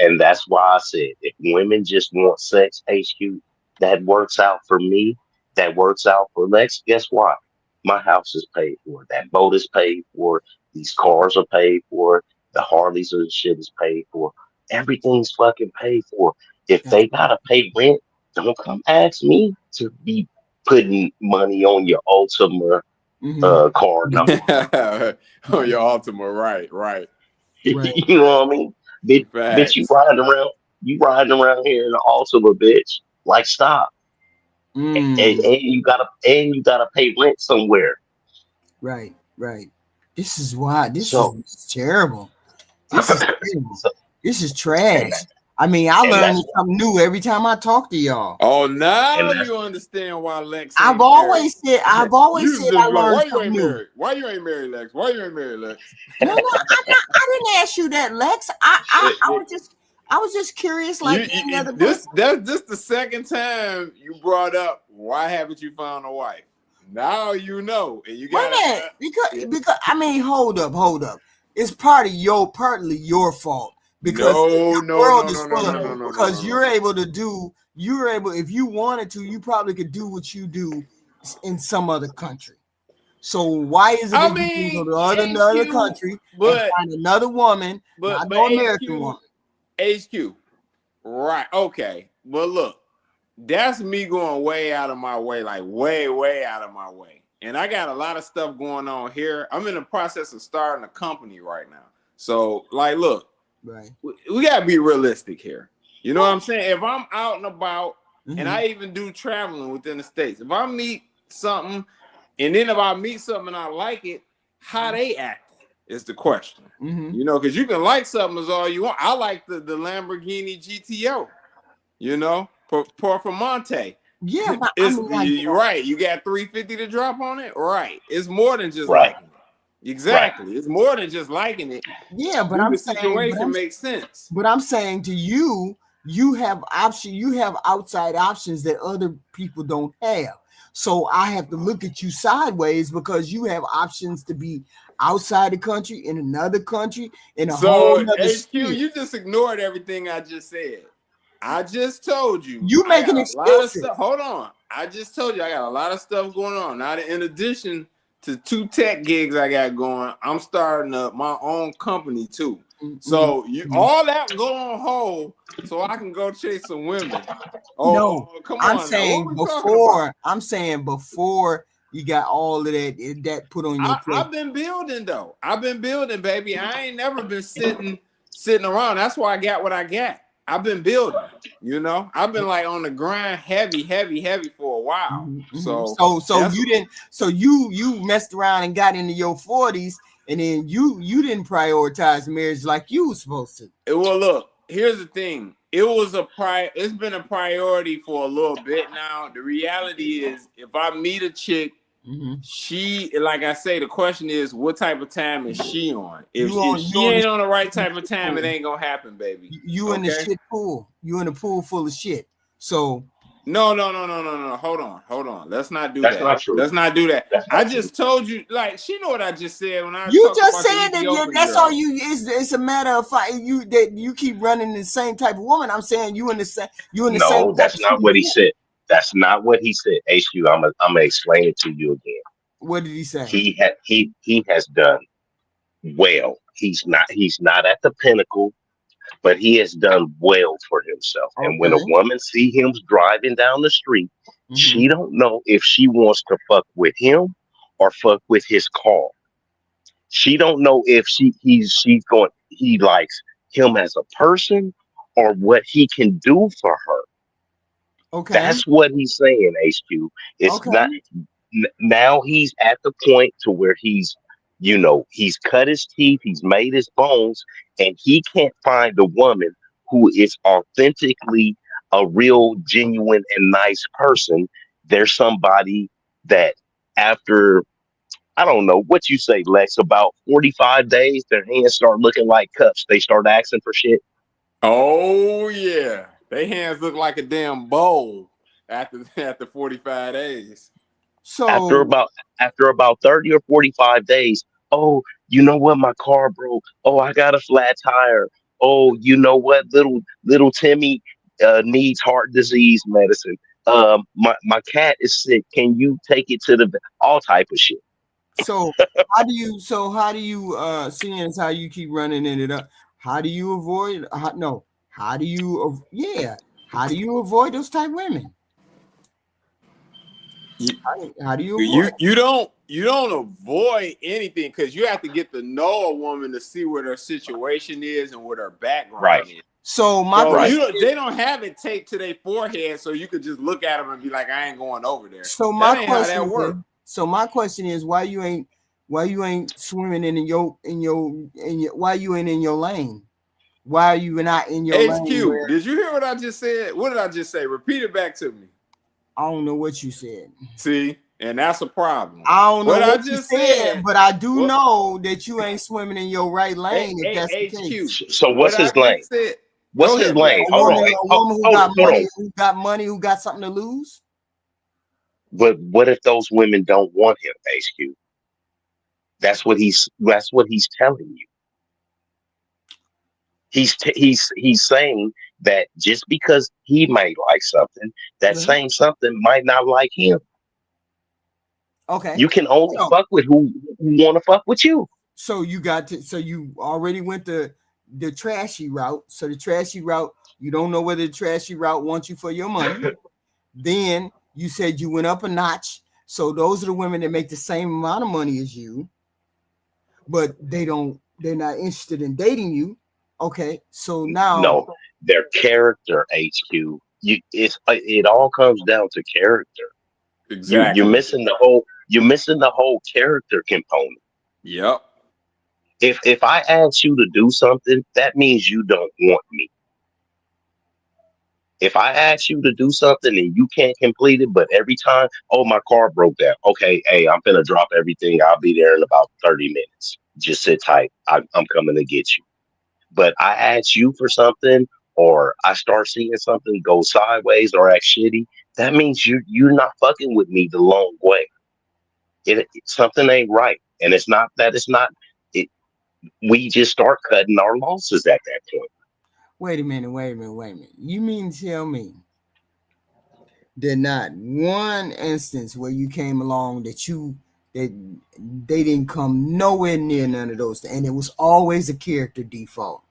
why I said if women just want sex, HQ, that works out for me. That works out for Lex. Guess what? My house is paid for. That boat is paid for. These cars are paid for. The Harleys and shit is paid for. Everything's fucking paid for. If they gotta pay rent, don't come ask me to be putting money on your Ultima car number. On your Ultima, right. You know what I mean? Bitch, you riding around here in an Ultima, bitch. Like, stop. And you gotta pay rent somewhere. Right. This is why this is terrible. This is terrible. This is trash. I mean, I And learn that's something new every time I talk to y'all. Oh, now and that's you understand why Lex I've ain't always said You just I like, learned why you something ain't new. married? Why you ain't married, Lex? Why you ain't married, Lex? No, I didn't ask you that, Lex. I was just curious, like any other person. That's just the second time you brought up why haven't you found a wife? Now you know, and you Wait got a minute, because I mean, hold up. It's partly your fault because no, the world is no, full of no, because you're able if you wanted to, you probably could do what you do in some other country. So why is it I that you can go mean, to another HQ, country and but find another woman, not no American woman? HQ, right? Okay, but look, that's me going way out of my way, like way out of my way. And I got a lot of stuff going on here. I'm in the process of starting a company right now. So, like, look, Right. we gotta be realistic here. You know what I'm saying? If I'm out and about, and Mhm. I even do traveling within the states, if I meet something, and then if I meet something and I like it, how they act is the question. Mhm. You know, because you can like something as all you want. I like the Lamborghini GTO. You know, Performante. Yeah, but I It's mean, like, you're right. You got 350 to drop on it, right? It's more than just right. liking it. Exactly, it's more than just liking it. yeah, but Do I'm the saying, situation make sense? but I'm saying to you, you have outside options that other people don't have. So I have to look at you sideways because you have options to be outside the country, in another country, in a whole So nother HQ, sphere. you just ignored everything I just said. I just told you You I making got a lot of excuses. stuff. Hold on. I just told you I got a lot of stuff going on. Now, in addition to 2 tech gigs I got going, I'm starting up my own company too. So all that go on hold so I can go chase some women. No, Come I'm on now. What saying are we talking about? before you got all of that put on your plate. I've been building though. I've been building, baby. I ain't never been sitting around. That's why I got what I got. I've been building. You know, I've been like on the grind, heavy for a while. So that's You messed around and got into your 40s, and then you didn't prioritize marriage like you were supposed to. well. Look, here's the thing. It's been a priority for a little bit now. The reality is, if I meet a chick, she, like I say, the question is, what type of time is she on? If she ain't on the right type of time, it ain't gonna happen, baby. You in the shit pool. You in a pool full of shit. So no. Hold on. Let's not do That's that. not true. Let's not do that. That's not I just told you, like, she know what I just said when I you talked just about said the that Ethiopian that's girl. all you is. It's a matter of fact you keep running the same type of woman. I'm saying you in the same. No, that's not what he said. That's not what he said. HQ, I'm gonna explain it to you again. What did he say? He has done well. He's not at the pinnacle, but he has done well for himself. Okay. And when a woman see him driving down the street, she don't know if she wants to fuck with him or fuck with his car. She don't know if he likes him as a person or what he can do for her. Okay. That's what he's saying, HQ. It's not now he's at the point to where he's cut his teeth, he's made his bones, and he can't find a woman who is authentically a real, genuine, and nice person. There's somebody that after, I don't know what you say, Lex, about 45 days, their hands start looking like cups. They start asking for shit. Oh yeah. Their hands look like a damn bowl after 45 days. So after about 30 or 45 days, oh, you know what? My car broke. Oh, I got a flat tire. Oh, you know what? Little Timmy needs heart disease medicine. My cat is sick. Can you take it to all type of shit? So how do you seeing as how you keep running it up? How do you avoid? How do you avoid those type women? How do you avoid? You don't avoid anything because you have to get to know a woman to see what her situation is and what her background is. So they don't have it taped to their forehead, so you could just look at them and be like, I ain't going over there. So that ain't how that works. So my question is, why you ain't swimming why you ain't in your lane? Why are you not in your lane? HQ, did you hear what I just said? What did I just say? Repeat it back to me. I don't know what you said. See, and that's a problem. I don't know What I what you just said, said, but I do what- know that you ain't swimming in your right lane if that's the HQ. case. So what's What I his just lane? said- What's Go his ahead, lane? Black. Hold on. A woman who Hold got on. money, who got something to lose. But what if those women don't want him, HQ? That's what he's telling you. He's saying that just because he might like something, that Mhm. same something might not like him. Okay. You can only So- fuck with who want to fuck with you. So you already went the trashy route. So the trashy route, you don't know whether the trashy route wants you for your money. Then you said you went up a notch. So those are the women that make the same amount of money as you, but they're not interested in dating you. Okay. So now No, their character, HQ. It all comes down to character. Exactly. You're missing the whole character component. Yep. If I ask you to do something, that means you don't want me. If I ask you to do something and you can't complete it, but every time, oh, my car broke down. Okay, hey, I'm gonna drop everything. I'll be there in about 30 minutes. Just sit tight. I'm coming to get you. But I ask you for something, or I start seeing something go sideways or act shitty. That means you're not fucking with me the long way. Something ain't right, and it's not that it's not. It We just start cutting our losses at that point. wait a minute. You mean to tell me that not one instance where you came along that they didn't come nowhere near none of those things, and it was always a character default.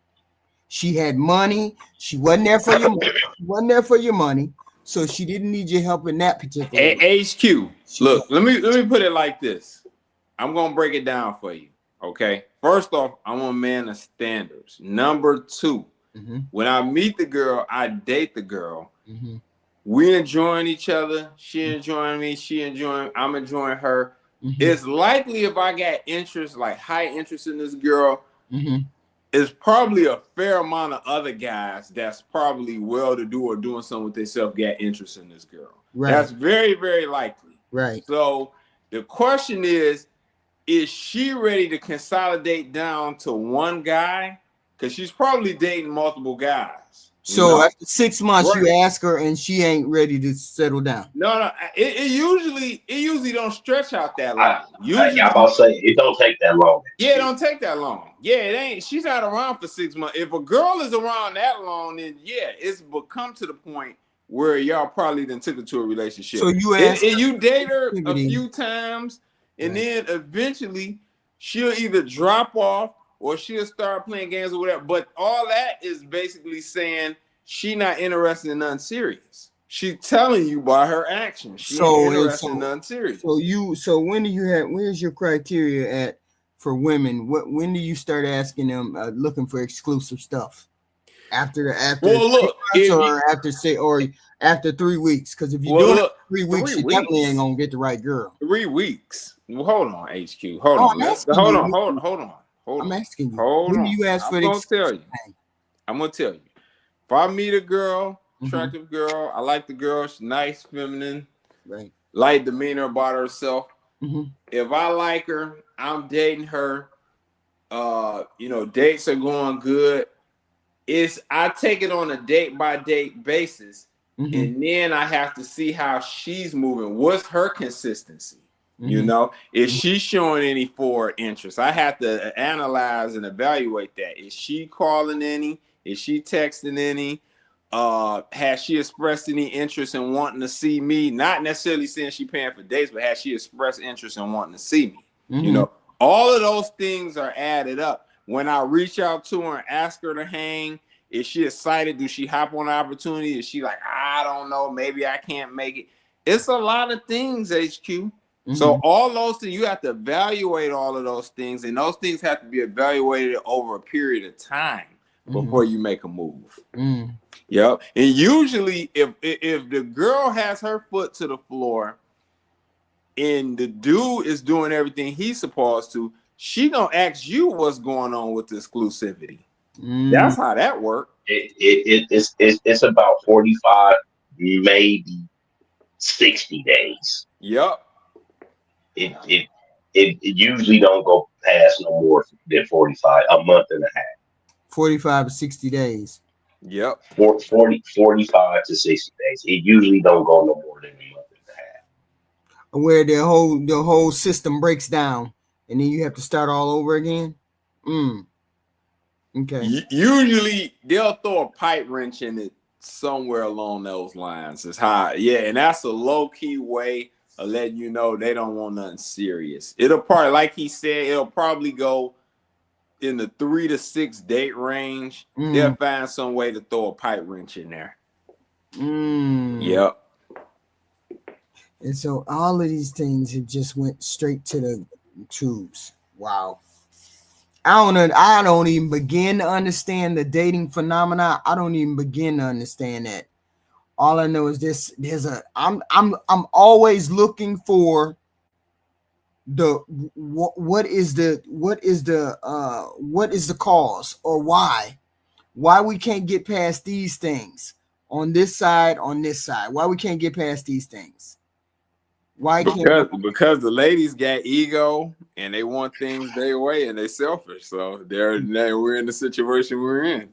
She had money. She wasn't there for your money. She wasn't there for your money, so she didn't need your help in that particular way. HQ. Look, let me put it like this. I'm gonna break it down for you. Okay. First off, I'm a man of standards. Number two, when I meet the girl, I date the girl. We enjoying each other. She enjoying me. I'm enjoying her. It's likely if I got interest, like high interest in this girl, it's probably a fair amount of other guys that's probably well-to-do or doing something with themselves got interest in this girl. Right. That's very, very likely. Right. So the question is she ready to consolidate down to one guy? Because she's probably dating multiple guys. So after 6 months, Right. you ask her, and she ain't ready to settle down. No, it usually don't stretch out that long. I'm about to say it don't take that long. Yeah, it don't take that long. Yeah, it ain't. She's not around for 6 months. If a girl is around that long, then yeah, it's become to the point where y'all probably then took it to a relationship. So you ask, and you date her a few times, and then eventually she'll either drop off or she'll start playing games or whatever. But all that is basically saying she not interested in nothing serious. She's telling you by her actions. She ain't interested in nothing serious. So when do you have? Where's your criteria at for women? When do you start asking them looking for exclusive stuff? After well, look, after 3 weeks? Because if you do it 3 weeks, you definitely ain't gonna get the right girl. 3 weeks. Well, hold on, HQ. Hold on. I'm asking you. Hold when on. do you ask for the exclusive thing? I'm gonna tell you. If I meet a girl, attractive girl, I like the girl, she's nice, feminine, right, light demeanor about herself. If I like her, I'm dating her. Dates are going good. I take it on a date by date basis, and then I have to see how she's moving. What's her consistency? Is she showing any forward interest? I have to analyze and evaluate that. Is she calling any? Is she texting any? Has she expressed any interest in wanting to see me? Not necessarily saying she paying for dates, but has she expressed interest in wanting to see me? All of those things are added up. When I reach out to her and ask her to hang, is she excited? Do she hop on the opportunity? Is she like, I don't know, maybe I can't make it? It's a lot of things, HQ. So all those things, you have to evaluate all of those things, and those things have to be evaluated over a period of time before you make a move. Yep. And usually if the girl has her foot to the floor and the dude is doing everything he's supposed to, she gonna ask you what's going on with the exclusivity. That's how that worked. It's about 45, maybe 60 days. Yep. It usually don't go past no more than 45, a month and a half. 45 to 60 days. Yep. 45 to 60 days. It usually don't go no more than a month and a half. Where the whole system breaks down and then you have to start all over again. Okay. Usually they'll throw a pipe wrench in it somewhere along those lines. It's high. Yeah, and that's a low-key way of letting you know they don't want nothing serious. It'll probably, like he said, it'll probably go in the 3 to 6 date range. They'll find some way to throw a pipe wrench in there. Yep. And so all of these things have just went straight to the tubes. Wow. I don't even begin to understand the dating phenomena. I don't even begin to understand that. All I know is I'm always looking for what is the cause, or why we can't get past these things on this side, why we can't get past these things. Why can't because the ladies got ego and they want things their way and they selfish. So we're in the situation we're in.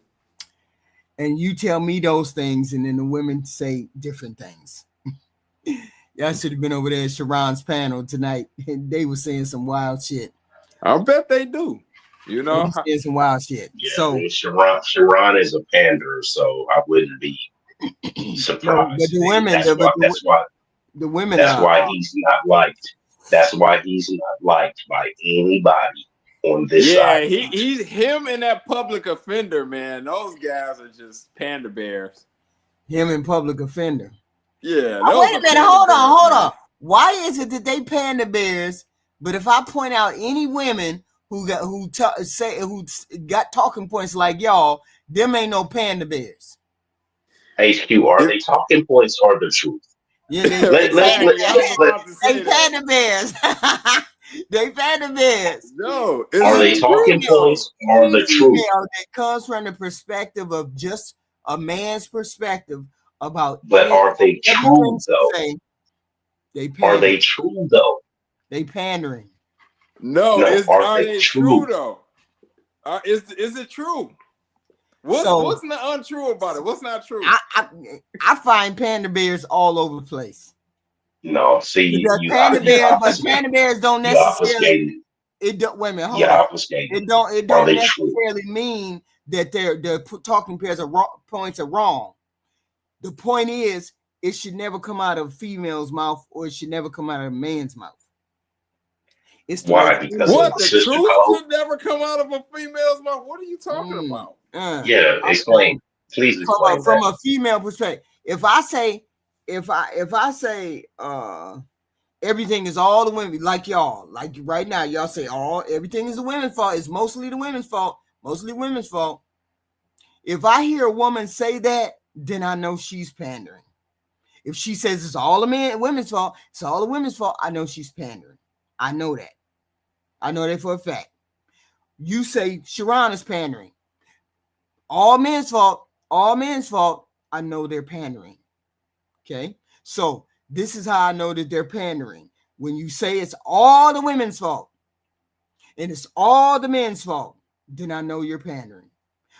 And you tell me those things, and then the women say different things. Y'all should have been over there at Sharon's panel tonight. They were saying some wild shit. I bet they do. You know, saying some wild shit. Yeah, so Sharon is a panderer, so I wouldn't be surprised. But the women, that's why he's not liked. That's why he's not liked by anybody on this side. Yeah, he's him and that public offender, man. Those guys are just panda bears. Him and public offender. Yeah. Wait a minute. Hold on. Why is it that they panda bears? But if I point out any women who got talking points like y'all, them ain't no panda bears. HQ, are they talking points or the truth? Yeah, they panda bears. They panda bears. No, are they talking points or the truth? That comes from the perspective of just a man's perspective about. But are they true though? Are they true though? They pandering. No, are they true though? Is it true? What's not untrue about it? What's not true? I find panda bears all over the place. No, see, panda bears don't necessarily. It don't. Wait a minute. Hold on. It don't necessarily mean that their talking points are wrong. The point is, it should never come out of a female's mouth, or it should never come out of a man's mouth. It's why? Because the truth should never come out of a female's mouth. What are you talking about? Explain. Please explain. From a female perspective, if I say everything is all the women, like y'all, like right now, y'all say everything is the women's fault. It's mostly the women's fault. Mostly women's fault. If I hear a woman say that, then I know she's pandering. If she says it's all the women's fault, it's all the women's fault, I know she's pandering. I know that. I know that for a fact. You say Sharon is pandering. All men's fault. I know they're pandering. Okay. So this is how I know that they're pandering. When you say it's all the women's fault and it's all the men's fault, then I know you're pandering.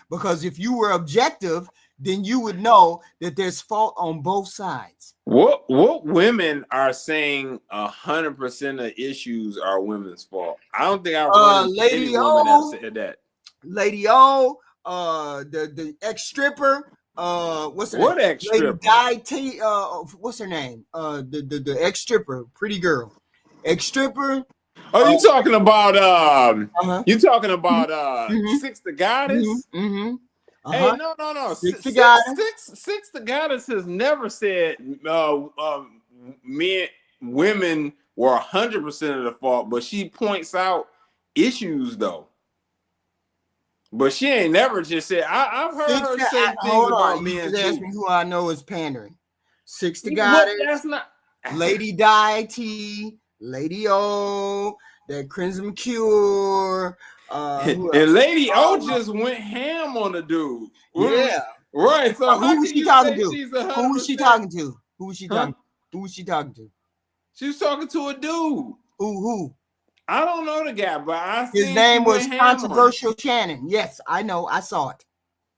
Because if you were objective, then you would know that there's fault on both sides. What women are saying 100% of issues are women's fault? I don't think I've heard any woman that said that. Lady O, the ex-stripper, what's her name? What ex-stripper? Lady what's her name? The ex-stripper, pretty girl. Ex-stripper. Oh, you talking about Six the Goddess? Mm-hmm. Hey, no. Six the Goddess has never said women were 100% of the fault, but she points out issues though. But she ain't never just said. I've heard her say things about men too. Ask me who I know is pandering. Six the Goddess. That's not Lady Di, Lady O, that Crimson Cure. Who And else? Lady O just went ham on the dude. Yeah. Right. So Who how was can she you talking say to? she's Who was she 100%? talking to? Who was she Huh? talking? Who was she talking to? She was talking to a dude. Who? I don't know the guy, but I His seen name she was went ham on him. Controversial Shannon. Yes, I know. I saw it.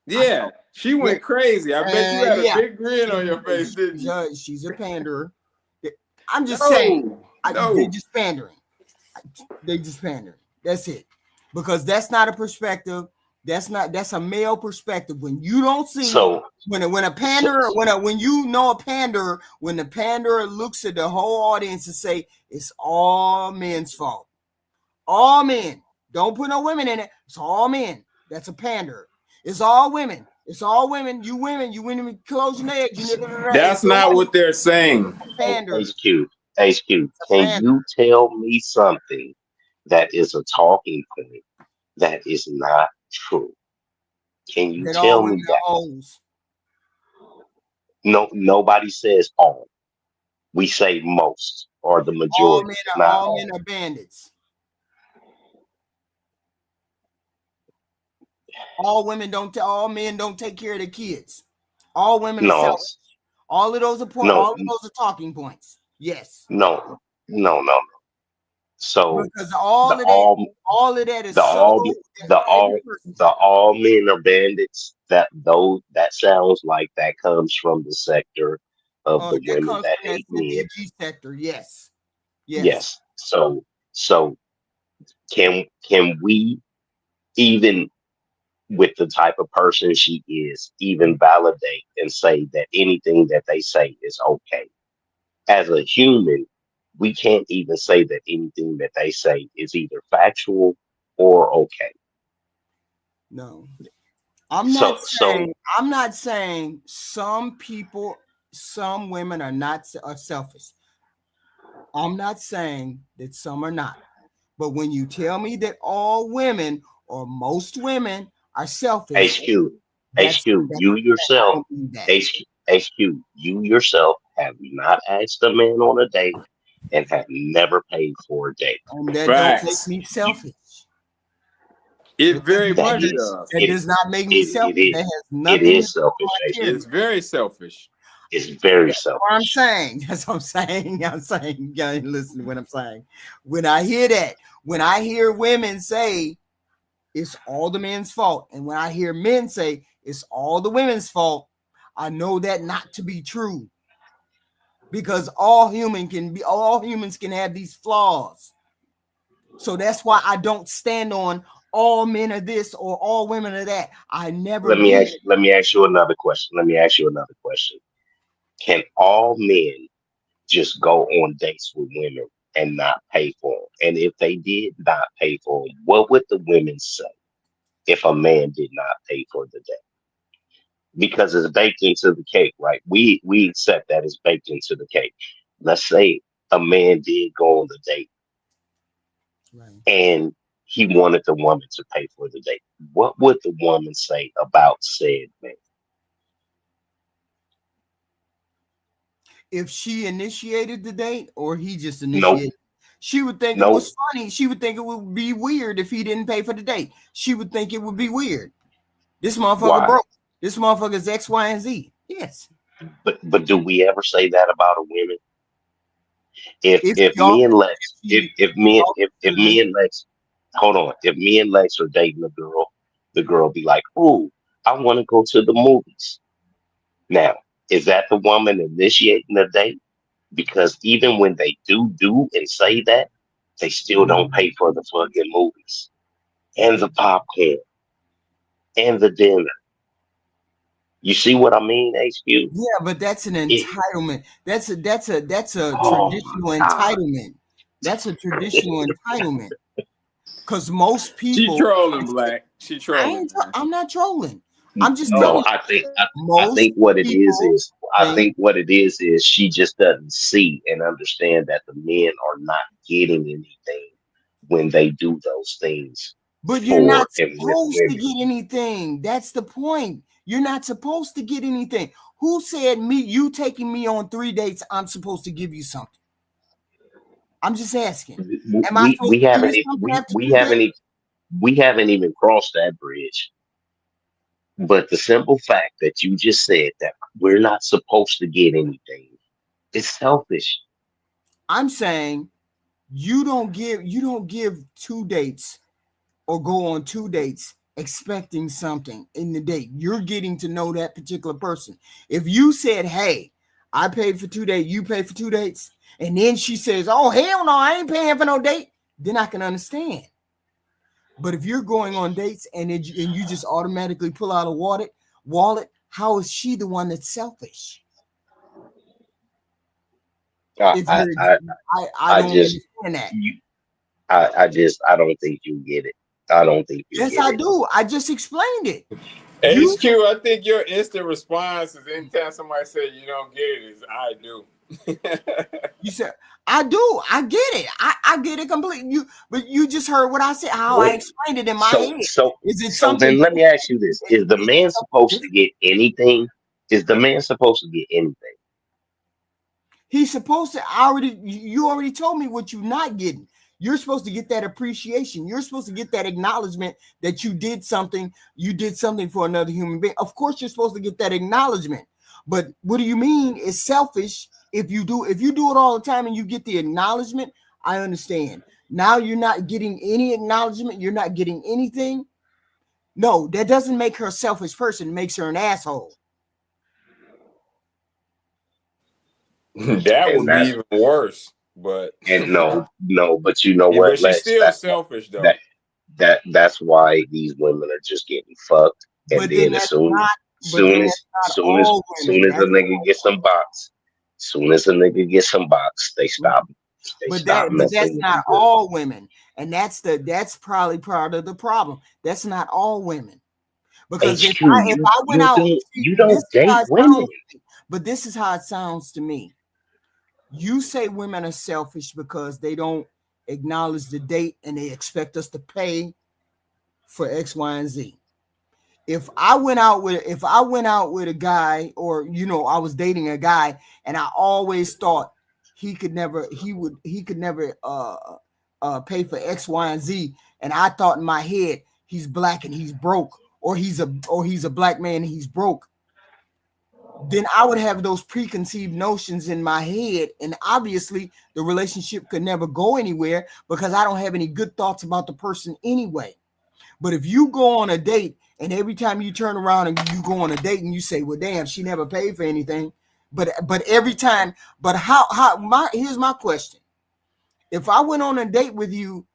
Yeah, she went crazy. I bet you had a yeah. big grin on your face, didn't you? She's a panderer. I'm just saying. No. They're just pandering. They just pandering. That's it. Because that's not a perspective. That's a male perspective. When you don't see So when a panderer, when you know a panderer, when the panderer looks at the whole audience and say it's all men's fault. All men. Don't put no women in it. It's all men. That's a panderer. It's all women. It's all women. You women close your legs. That's not what they're saying. Pander. HQ, can you tell me something that is a talking point that is not true? Can you tell me that? Hoes. No, nobody says all. We say most or the majority. All men are bandits. All men don't take care of the kids. All women are selfish. All of those are talking points. Yes. No. So because all of that is the all men are bandits. That sounds like that comes from the sector of the women that hate men. Sector, yes. So can we, even with the type of person she is, even validate and say that anything that they say is okay? As a human, we can't even say that anything that they say is either factual or okay. No. I'm not saying some women are selfish. I'm not saying that some are not. But when you tell me that all women or most women are selfish, HQ, you yourself have not asked a man on a date and have never paid for a date. And that don't make me selfish. It very much does. It does not make me selfish. It has nothing. It is selfish. It's very selfish. It's very selfish. I'm saying. That's what I'm saying. I'm saying. You gotta listen to what I'm saying. When I hear that, when I hear women say it's all the men's fault, and when I hear men say it's all the women's fault, I know that not to be true. Because all humans can have these flaws. So that's why I don't stand on all men are this or all women are that. I never. Let me ask you another question. Can all men just go on dates with women and not pay for them? And if they did not pay for them, what would the women say if a man did not pay for the date? Because it's baked into the cake, right? We accept that it's baked into the cake. Let's say a man did go on the date, right, and he wanted the woman to pay for the date. What would the woman say about said man? If she initiated the date or he just initiated, nope. She would think it was funny. She would think it would be weird if he didn't pay for the date. She would think it would be weird. This motherfucker broke. This motherfucker's X, Y, and Z. Yes. But do we ever say that about a woman? If me and Lex are dating a girl, the girl be like, "Oh, I want to go to the movies." Now, is that the woman initiating the date? Because even when they do and say that, they still don't pay for the fucking movies and the popcorn and the dinner. You see what I mean, HQ? Yeah, but that's an entitlement. That's a traditional entitlement. That's a traditional entitlement. Because most people. She trolling, Black. She trolling. I'm not trolling. I'm just I think what it is she just doesn't see and understand that the men are not getting anything when they do those things. But you're not supposed to get anything. That's the point. You're not supposed to get anything. Who said you taking me on 3 dates, I'm supposed to give you something? I'm just asking. We haven't even crossed that bridge. But the simple fact that you just said that we're not supposed to get anything is selfish. I'm saying you don't give 2 dates or go on 2 dates expecting something in the date. You're getting to know that particular person. If you said, hey, I paid for 2 dates, you paid for 2 dates, and then she says, oh, hell no, I ain't paying for no date, then I can understand. But if you're going on dates and you just automatically pull out a wallet, how is she the one that's selfish? I, If I, you're, I, I I don't just, understand that. I don't think you get it. I don't think you Yes, get I it. do. I just explained it. HQ, I think your instant response is anytime somebody say you don't get it is I do. You said, I do. I get it. I get it completely. But you just heard what I said, how I explained it in my head. Is it So something? then let me ask you this. Is the Is man it supposed something to get anything? Is the man supposed to get anything? He's supposed to you already told me what you're not getting. You're supposed to get that appreciation. You're supposed to get that acknowledgement that you did something for another human being. Of course, you're supposed to get that acknowledgement. But what do you mean it's selfish if you do it all the time and you get the acknowledgement? I understand. Now you're not getting any acknowledgement, you're not getting anything. No, that doesn't make her a selfish person, it makes her an asshole. That And would be that's even worse. But no, but you know yeah, what, but she's Lex? still selfish though. That's why these women are just getting fucked. And But then then that's not all soon women. as a nigga gets some box, they stop But that's messing with not the girl. all women, and that's probably part of the problem. That's not all women, because if HQ, I went out, see, you this don't is how date it women. sounds. But this is how it sounds to me. You say women are selfish because they don't acknowledge the date and they expect us to pay for X, Y, and Z. If I went out with a guy, or I was dating a guy, and I always thought he could never pay for X, Y, and Z, and I thought in my head he's black and he's broke, or he's a black man and he's broke, then I would have those preconceived notions in my head, and obviously the relationship could never go anywhere because I don't have any good thoughts about the person anyway. But if you go on a date and every time you turn around and you go on a date and you say, well, damn, she never paid for anything. But every time, but here's my question. If I went on a date with you,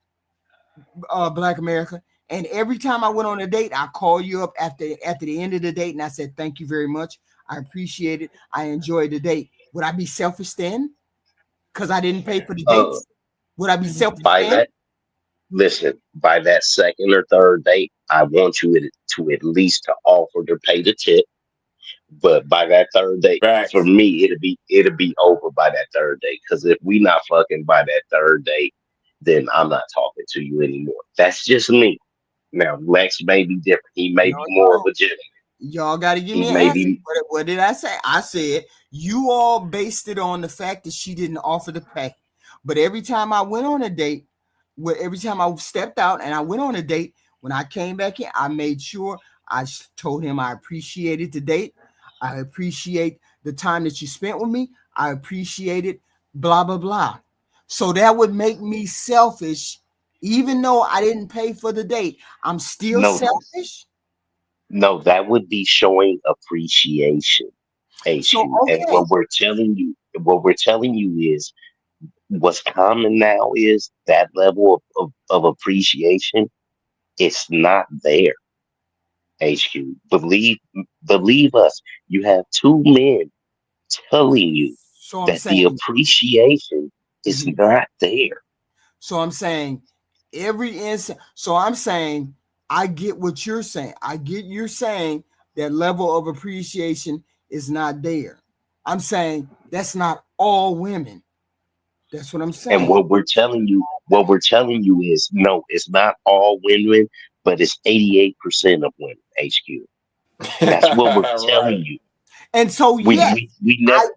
Black America, and every time I went on a date, I call you up after the end of the date and I said, thank you very much. I appreciate it. I enjoyed the date. Would I be selfish then? Because I didn't pay for the dates? Would I be selfish By then? that, listen, by that second or third date, I want you to at least to offer to pay the tip. But by that third date, for Facts. me, it'll be over by that third date. Because if we not fucking by that third date, then I'm not talking to you anymore. That's just me. Now, Lex may be different. He may be more legitimate. Y'all got to give He me an may answer. be. What did I say? I said you all based it on the fact that she didn't offer to pay. But every time I went on a date, every time I stepped out and I went on a date, when I came back in, I made sure I told him I appreciated the date. I appreciate the time that you spent with me. I appreciated blah, blah, blah. So that would make me selfish, even though I didn't pay for the date. I'm still No, selfish. no, that would be showing appreciation, So, HU. And okay. what we're telling you is what's common now is that level of appreciation. It's not there, HQ. Believe us. You have two men telling you So I'm that the saying, appreciation is not there. so I'm saying every instant. So I'm saying, I get what you're saying. I get you're saying that level of appreciation is not there. I'm saying that's not all women. That's what I'm And saying. what we're telling you is no, it's not all women, but it's 88% of women, HQ. That's what we're Right. telling you. And so, yes,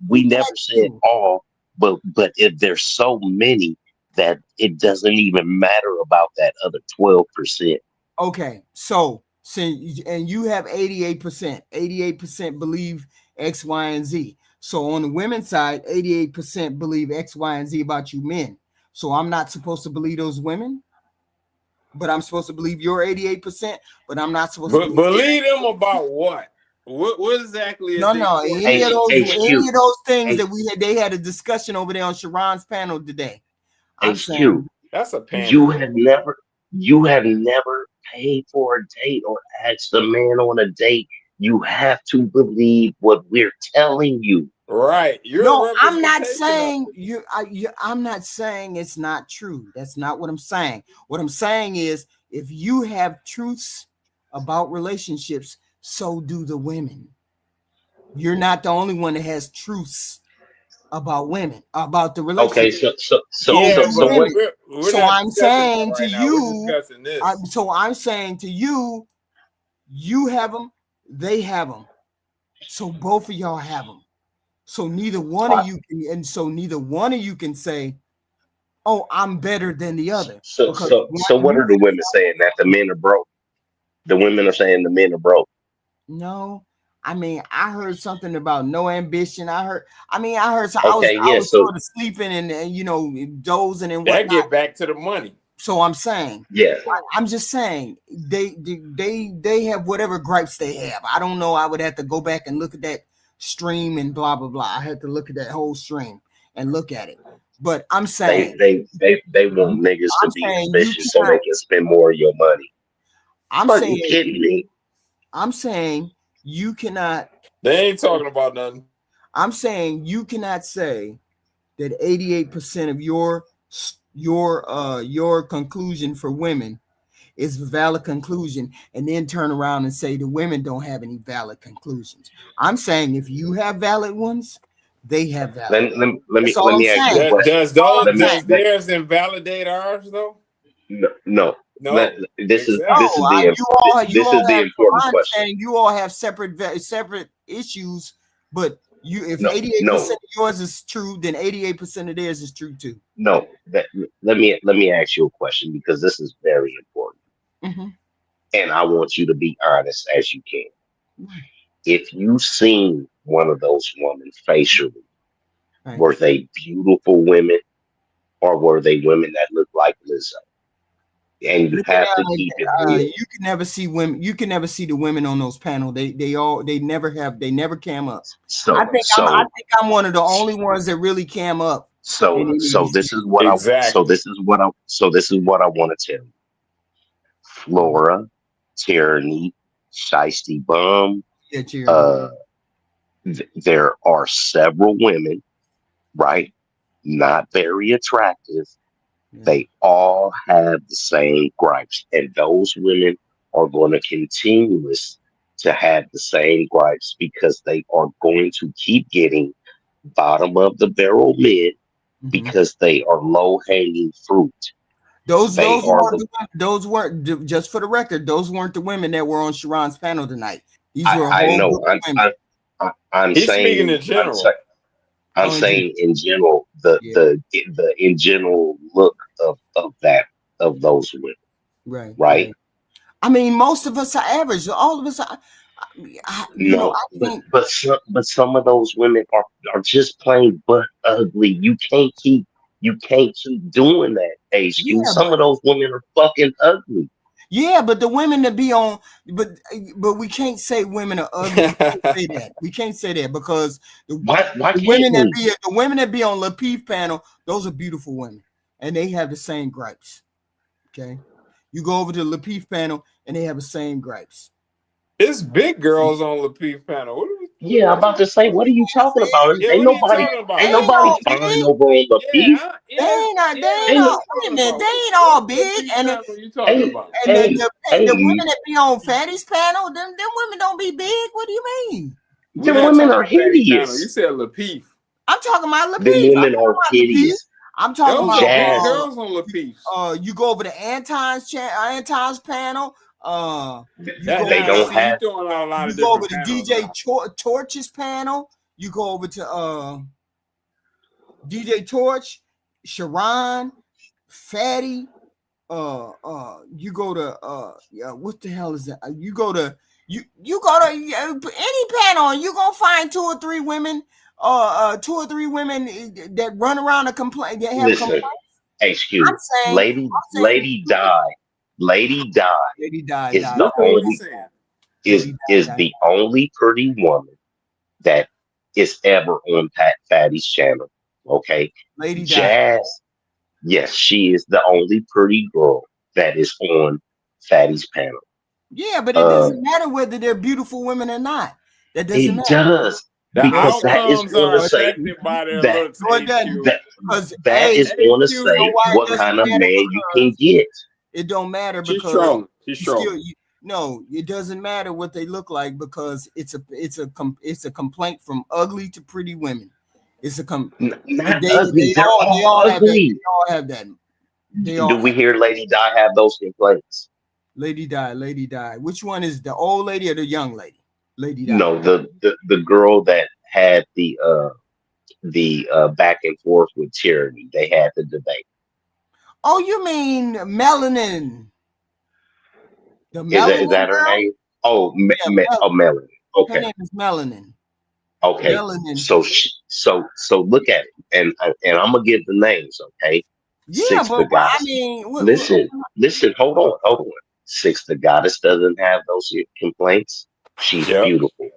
We never said all, but if there's so many that it doesn't even matter about that other 12%. Okay, so and you have 88%. 88% believe X, Y, and Z. So on the women's side, 88% believe X, Y, and Z about you men. So I'm not supposed to believe those women, but I'm supposed to believe your 88%, but I'm not supposed to Believe them about what? What exactly is no, any of HQ, those things H- that they had a discussion over there on Sharon's panel today. I'm HQ. saying That's a panel. You have never paid for a date or asked a man on a date. You have to believe what we're telling you. Right. You're no, a I'm not representation of saying I'm not saying it's not true. That's not what I'm saying. What I'm saying is if you have truths about relationships, so do the women. You're not the only one that has truths about women, about the Okay, relationship. so Yeah, so So so but what? women. we're So not I'm discussing that saying to right now. We're you, discussing this. I'm saying to you, you have them, they have them. So both of y'all have them. So neither one of you can say, "Oh, I'm better than the other," So because so one, so what you are the women saying? That the men are broke. The women are saying the men are broke. no. I mean, I heard something about no ambition. I heard so Okay, I yeah. was So sort of sleeping and dozing and That whatnot. get back to the money. So I'm saying, yeah, I'm just saying they have whatever gripes they have. I don't know. I would have to go back and look at that stream and blah blah blah. I had to look at that whole stream and look at it. But I'm they saying, they they want niggas to be you ambitious so cannot. they can spend more of your money. I'm Fucking saying kidding me? I'm saying you cannot. They ain't talking about nothing. I'm saying you cannot say that 88% of your conclusion for women is a valid conclusion, and then turn around and say the women don't have any valid conclusions. I'm saying if you have valid ones, they have valid. Let me That's all let I'm me ask you a saying. question. Let me Does theirs invalidate ours though? no, no. Let, No, this is exactly. this No, is the you this all is the have. From important my question. understanding, you all have separate issues. But if No, 88% no, of yours is true, then 88% of theirs is true too. no. That, let me ask you a question because this is very important, Mhm. and I want you to be honest as you can. Right. If you seen one of those women facially, Right. were they beautiful women or were they women that look like Lizzo? And you have to keep it real. You can never see women. You can never see the women on those panels. They never cam up. So I so think I'm one of the only ones that really cam up in so any of so these this is panels. what I so Exactly. this is what I so this is what I want to tell you. Flora, Tyranny, Shiesty Bum, Yeah, Jeremy. uh there are several women, right? Not very attractive. Yeah. They all have the same gripes, and those women are going to continue to have the same gripes because they are going to keep getting bottom of the barrel men Mhm. because they are low hanging fruit. Those They those are weren't the the, those weren't just for the record. Those weren't the women that were on Sharon's panel tonight. These were a I whole know group of women. I'm He's speaking saying in general. I'm Oh, saying in general the yeah, the in general look of that of those women, right, right? right. I mean, most of us are average. All of us are. No, I think. but some of those women are just plain but ugly. You can't keep doing that, HQ. Yeah, Some of those women are fucking ugly. yeah, but the women that be on, but we can't say women are ugly. We can't say that. We can't say that because Why can't we? the women that be on Lapeef panel, those are beautiful women, and they have the same gripes. Okay, you go over to the Lapeef panel, and they have the same gripes. It's big girls on Lapeef panel. Yeah, I'm about to say, what are you talking about? Yeah, Ain't what are you nobody talking They ain't about? ain't nobody all fine big. over on the beef. Ain't They ain't no all. Wait a Talking minute, about they ain't what all big. Lapeef And panel you talking ain't about? ain't the ain't women that be on Fatty's panel, them women don't be big. What do you mean? We're them not women talking are about Fatty panel. You hideous. said Lapeef. I'm talking about Them Lapeef. women are hideous. I'm talking Those are about big Jazz, girls on Lapeef's. you go over to Anton's panel. You go they over don't See, you have throwing out a lot you of go over different to panels DJ now. Torch's panel. You go over to DJ Torch, Sharon, Fatty. you go to yeah, what the hell is that? You go to any panel, and you're gonna find two or three women that run around and complain. They have Listen, complaints. HQ, I'm saying, Lady Di Lady Di is died. the What you only saying? Lady Di is died. the only pretty woman that is ever on Pat Fatty's channel. Okay, Lady Di. Jazz, yes, she is the only pretty girl that is on Fatty's panel. Yeah, but it doesn't matter whether they're beautiful women or not. That doesn't It matter. does The because that is outcomes going are to say affected by their that looks, No, it doesn't. HQ. that Because that is going to HQ, you know say why it what doesn't kind of matter? man you can Because get. it don't matter She's because trolling. She's you still trolling. no, it doesn't matter what they look like because it's a complaint from ugly to pretty women. It's a Not ugly. They're all have that. ugly. They all have that. They all Do we have hear Lady Di have those complaints? Lady Di. Which one is the old lady or the young lady? Lady Di. No, the girl that had the back and forth with Tyranny. They had the debate. Oh, you mean Melanin? The Is Melanin that her girl? name? Oh, Yeah, Melanie. her Okay, name is Melanin. okay. Melanin. So look at it, and I'm gonna give the names. Okay, Yeah, Six but the I goddess. mean, Listen. Hold on. Six the goddess doesn't have those complaints. She's Yep. beautiful.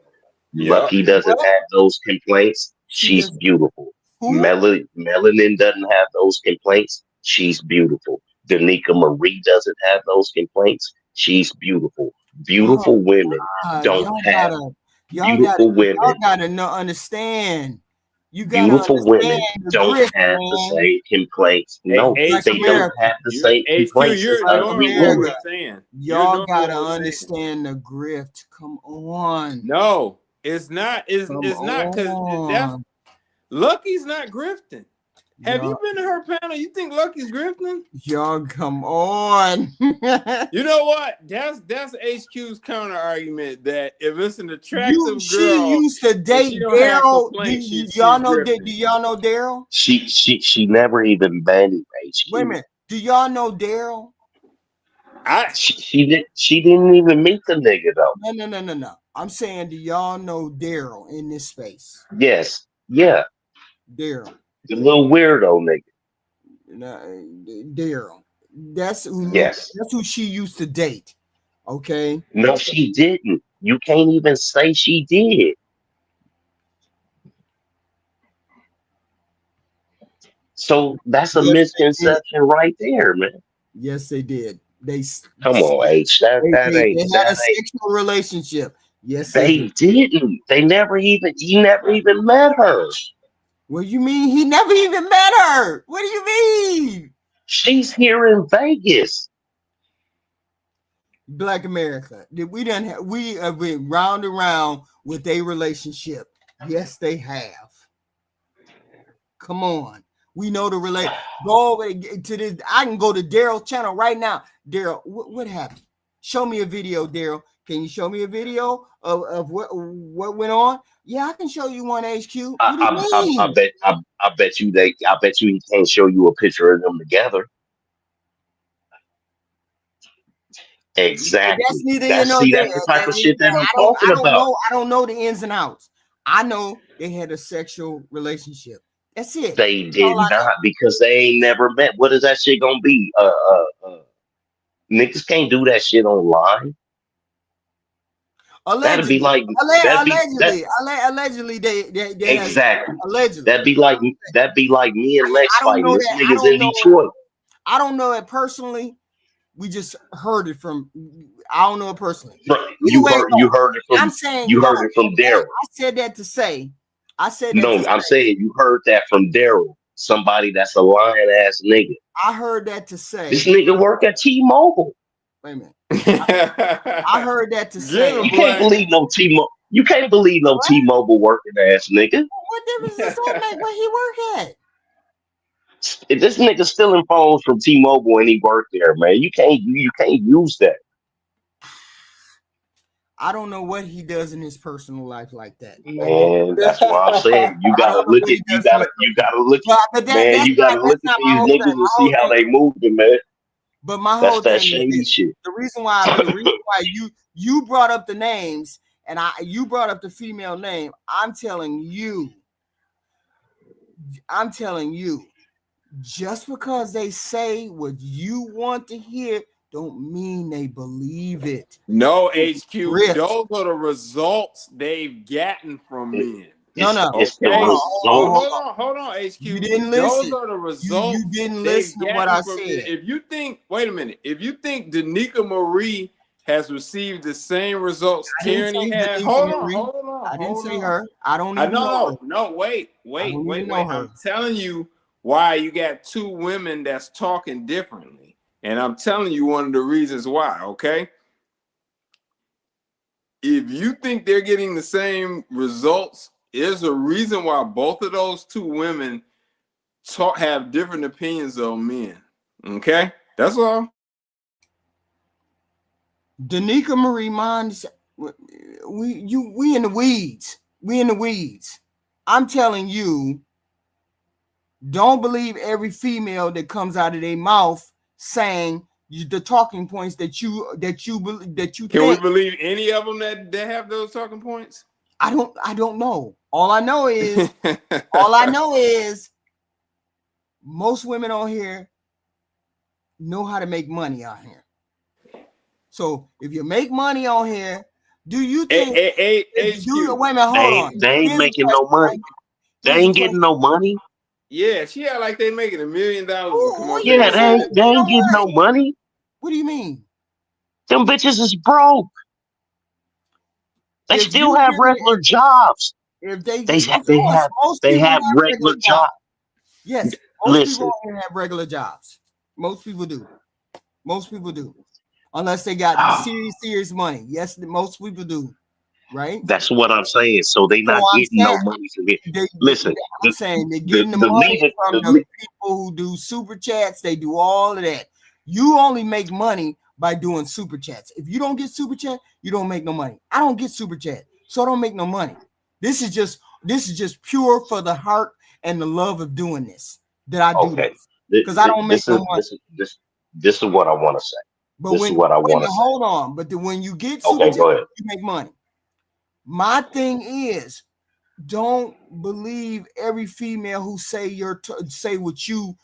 Yep. Lucky doesn't what? have those complaints. She She's does beautiful. who? Melanin doesn't have those complaints. She's beautiful. Danica Marie doesn't have those complaints. She's beautiful. Oh, Beautiful women don't have beautiful y'all women. gotta know understand. You gotta Beautiful understand women the don't grift, have the man. same complaints. No, Black they don't America. have the same HQ, complaints as you're Black ugly ignoring what women. we're America. saying. You're Y'all ignoring gotta what we're saying. understand the grift. Come on. No, it's not. It's Come not because that's on. Lucky's not grifting. Have you Y'all, been to her panel? You think Lucky's grifting? y'all come on. You know what? That's HQ's counter argument that if it's an attractive She girl used to and date she don't have Daryl. complaints, Do she's y'all know grifting. do y'all know Daryl? She never even been HQ. Wait a minute. Do y'all know Daryl? She didn't even meet the nigga though. No. I'm saying, do y'all know Daryl in this space? Yes, yeah, Daryl. the little weirdo nigga. Daryl. That's Yes. who she used to date. Okay. No, she didn't. You can't even say she did. So that's a Yes, they did. misconception right there, man. Yes, they did. Come on, H. They That had a ain't. sexual relationship. Yes, They didn't. They never even. He never even met her. What do you mean? He never even met her. What do you mean? She's here in Vegas. Black America. We have been round and round with a relationship. Yes, they have. Come on. We know the relate. Go over to this. I can go to Daryl's channel right now. Daryl, what happened? Show me a video, Daryl. Can you show me a video of what went on? Yeah, I can show you one, HQ. What do you mean? I bet you he can't show you a picture of them together. Exactly. That's neither here nor there. That's the type of shit that I'm talking about. I don't know the ins and outs. I know they had a sexual relationship. That's it. They did not because they ain't never met. What is that shit gonna be? Niggas can't do that shit online. That'd be like allegedly they exactly. Allegedly. That'd be like me and Lex fighting. This nigga's in Detroit. I don't know it personally. We just heard it from. I don't know it personally. You heard it from. I'm saying you heard it from Daryl. I said that to say. I'm saying you heard that from Daryl, somebody that's a lying ass nigga. I heard that to say. This nigga work at T-Mobile. Wait a minute. I heard that to say. You can't believe no T-Mobile. You can't believe no T-Mobile working ass nigga. What difference does that make? Where he work at? If this nigga stealing phones from T-Mobile and he worked there, man, you can't use that. I don't know what he does in his personal life like that. Man, that's what I'm saying. You gotta look at man. You gotta look at these niggas and see how they moving, man. But my That's whole that thing is shady this. shit. The reason why you brought up the names and you brought up the female name. I'm telling you, just because they say what you want to hear don't mean they believe it. No, HQ. Ripped. Those are the results they've gotten from men. It's the Okay. result. Hold on, HQ. You didn't Those listen. are the results. You didn't they've listen to what I gotten from said. men. If you think, wait a minute, if you think Danica Marie has received the same results I didn't Tyranny say had, Danica hold Marie. on. I didn't say her. I don't even know her. No, wait. don't even know her. I'm telling you why you got two women that's talking differently. And I'm telling you one of the reasons why, okay? If you think they're getting the same results, there's a reason why both of those two women have different opinions on men. Okay? That's all. Danica Marie Mons, we in the weeds. We in the weeds. I'm telling you, don't believe every female that comes out of their mouth saying the talking points that you Can we believe any of them that have those talking points? I don't know. All I know is most women on here know how to make money out here. So if you make money on here, do you think wait a minute, hold on. They ain't making no money. They ain't getting no money. Yeah, she act like they making $1 million. Yeah, they ain't getting no money. What do you mean? Them bitches is broke. They still have regular jobs. If they have regular jobs. Yes, most people have regular jobs. Most people do. Unless they got serious money. Yes, most people do. Right? That's what I'm saying. So they not getting no money from it. Listen, I'm saying they're getting the money from the people who do super chats. They do all of that. You only make money by doing super chats. If you don't get super chat, you don't make no money. I don't get super chat, so I don't make no money. This is just pure for the heart and the love of doing this that I do this because I don't make no money. This is what I want to say. But hold on. But when you get super chat, you make money. My thing is, don't believe every female who say what you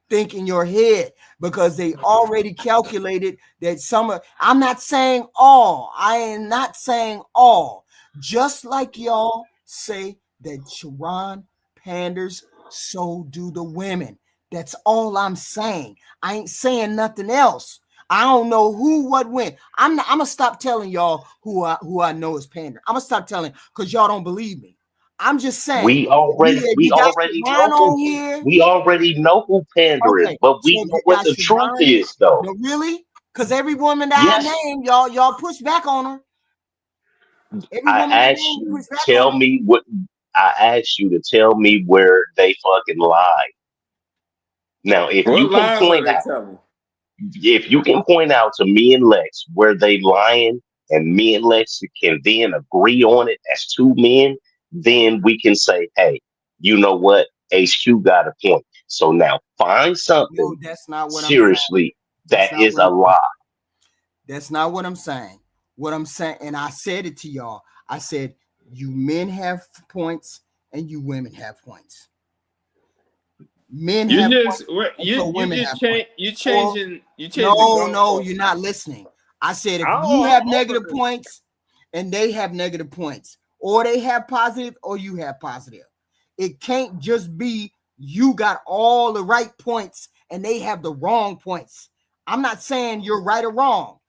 think in your head because they already calculated that I'm not saying all. I am not saying all. Just like y'all say that Sharon panders, so do the women. That's all I'm saying. I ain't saying nothing else. I don't know who, what, when. I'm gonna stop telling y'all who I know is pandering. I'm gonna stop telling because y'all don't believe me. I'm just saying we already know who Pander is, but we know what the truth is, though. No, really? Because every woman that I name, y'all push back on her. I asked you to tell me where they fucking lied. Now, if you can point out to me and Lex where they lying, and me and Lex can then agree on it as two men, then we can say, hey, you know what? HQ got a point. So now find something. No, that's not what seriously, that is a lie. That's not what I'm saying. What I'm saying, and I said it to y'all. I said, you men have points and you women have points. Men have points. You're changing. No, you're not listening. I said if you have negative points and they have negative points, or they have positive or you have positive. It can't just be you got all the right points and they have the wrong points. I'm not saying you're right or wrong.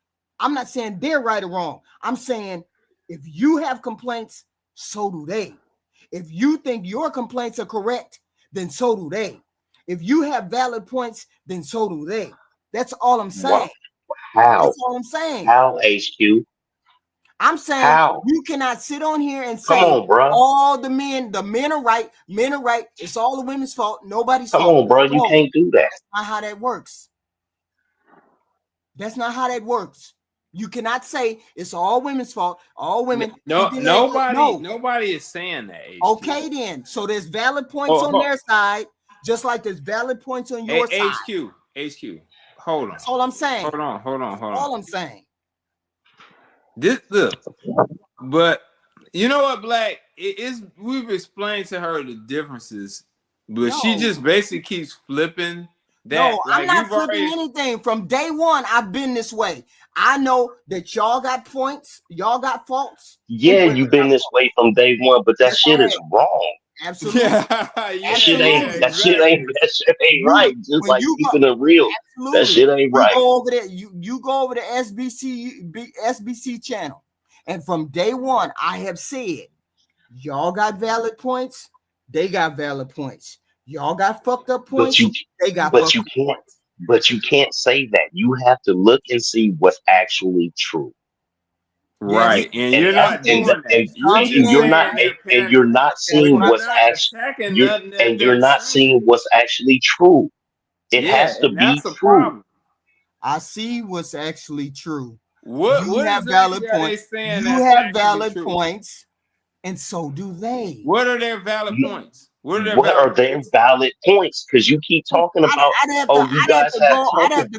I'm not saying they're right or wrong. I'm saying if you have complaints, so do they. If you think your complaints are correct, then so do they. If you have valid points, then so do they. That's all I'm saying. How? That's all I'm saying. How, HQ? I'm saying you cannot sit on here and say all the men are right. Men are right. It's all the women's fault. Nobody's fault. Come on, bro. You can't do that. That's not how that works. That's not how that works. You cannot say it's all women's fault. All women. Nobody is saying that. HQ. Okay, then. So there's valid points on their side, just like there's valid points on your side. HQ. hold on. That's all I'm saying. Hold on. All I'm saying. This look, but you know what, Black? It is we've explained to her the differences, but she No. just basically keeps flipping that. No, like, I'm not you've flipping already- anything. From day one, I've been this way. I know that y'all got points, y'all got faults. Yeah, you've been this way from day one, but that Yes, shit I is have. wrong. Absolutely. Yeah, That shit ain't. Absolutely. That shit ain't. That shit ain't You- right. Just when like you go- keeping it real. Absolutely. That shit ain't You right. go over there, you go over the SBC channel, and from day one, I have said, y'all got valid points, they got valid points. Y'all got fucked up points, they got But fucked you up can't. points. But you can't say that. You have to look and see what's actually true. right. And you're And not doing that. You're and just you're not. saying And you're not seeing We're what's not actually. attacking You're nothing and you're they're not saying. seeing what's actually true. It Yeah, has to and be that's the true. problem. I see what's actually true. What You have exactly valid are they points. saying You that's have actually valid true? points, and so do they. What are their valid points? What are their What valid are their points? valid points? Because you keep talking about, you guys have I'd have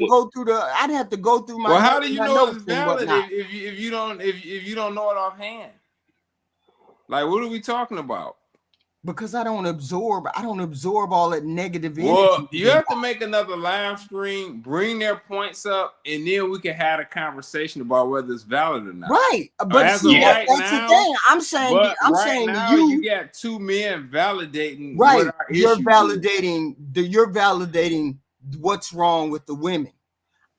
to go through my Well, how do you my know notes it's and valid whatnot. if you don't know it offhand? Like, what are we talking about? Because I don't absorb all that negative energy. Well, you have to make another live stream, bring their points up, and then we can have a conversation about whether it's valid or not. Right, but as see, of right that's now, the thing. I'm saying right now to you got two men validating right. what our You're issue validating what's wrong with the women.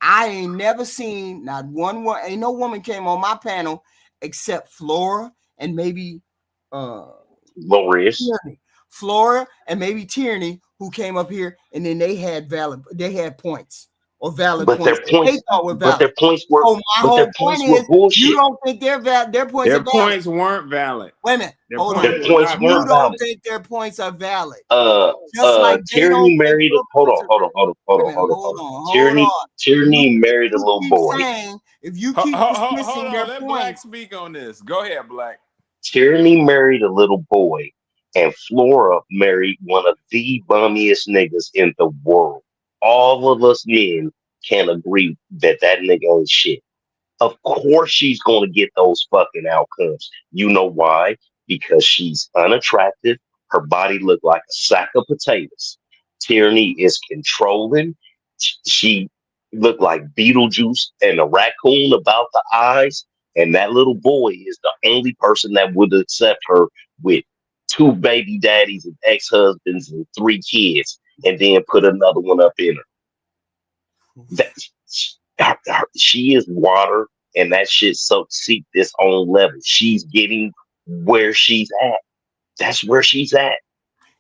I ain't never seen not one. Ain't no woman came on my panel except Flora and maybe Loris. Tierney. Flora and maybe Tierney, who came up here, and then they had points or valid But points. their points, They thought were but valid. their points were, So my but whole their point points were is, bullshit. you don't think their points their are valid? points weren't valid. Wait a minute. Hold Their on. points You weren't don't valid. think their points are valid? Just like they Tierney don't think married. your Hold points on, are hold on, hold on, hold on, valid. hold on, Hold hold on. on. Tierney married a little boy. If you keep Hold dismissing on, their let Black points, speak on this. Go ahead, Black. Tierney married a little boy, and Flora married one of the bummiest niggas in the world. All of us men can agree that nigga ain't shit. Of course she's going to get those fucking outcomes. You know why? Because she's unattractive. Her body looked like a sack of potatoes. Tierney is controlling. She looked like Beetlejuice and a raccoon about the eyes. And that little boy is the only person that would accept her with 2 baby daddies and ex-husbands and 3 kids, and then put another one up in her. She is water, and that shit seek this own level. She's getting where she's at. That's where she's at.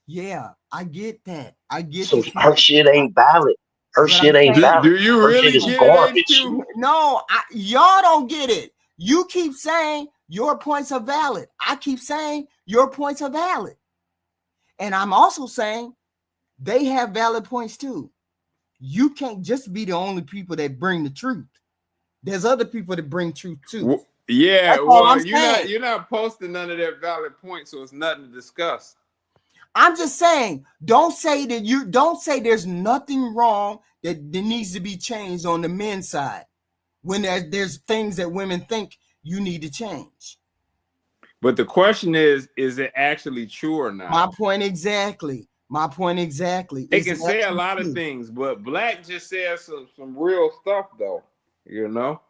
yeah, I get that. So her shit ain't valid. Her shit ain't valid. Do you Her really shit is get garbage. it, HQ? No, y'all don't get it. You keep saying your points are valid. I keep saying your points are valid. And I'm also saying they have valid points too. You can't just be the only people that bring the truth. There's other people that bring truth too. Yeah, That's all well, I'm saying. you're not posting none of their valid points, so it's nothing to discuss. I'm just saying, don't say there's nothing wrong that needs to be changed on the men's side when there's things that women think you need to change. But the question is it actually true or not? My point exactly. They can say a lot of things, but Black just said some real stuff though, you know.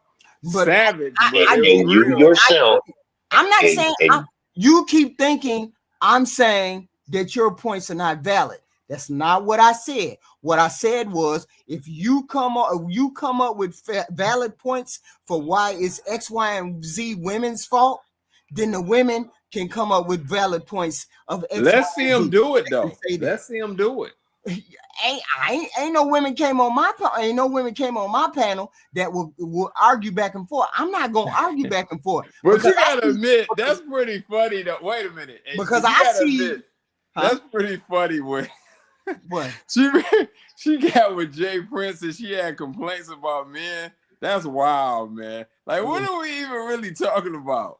But savage. And you yourself. I'm not saying you keep thinking I'm saying that your points are not valid. That's not what I said. What I said was, if you come up with valid points for why it's X, Y, and Z women's fault, then the women can come up with valid points of X. Let's see them do it though. Let's see them do it. Ain't no women came on my panel that will argue back and forth. I'm not gonna argue back and forth. But you gotta admit that's pretty funny though. Wait a minute. Because I see that's pretty funny when what she got with Jay Prince and she had complaints about men. That's wild, man. Like, what are we even really talking about?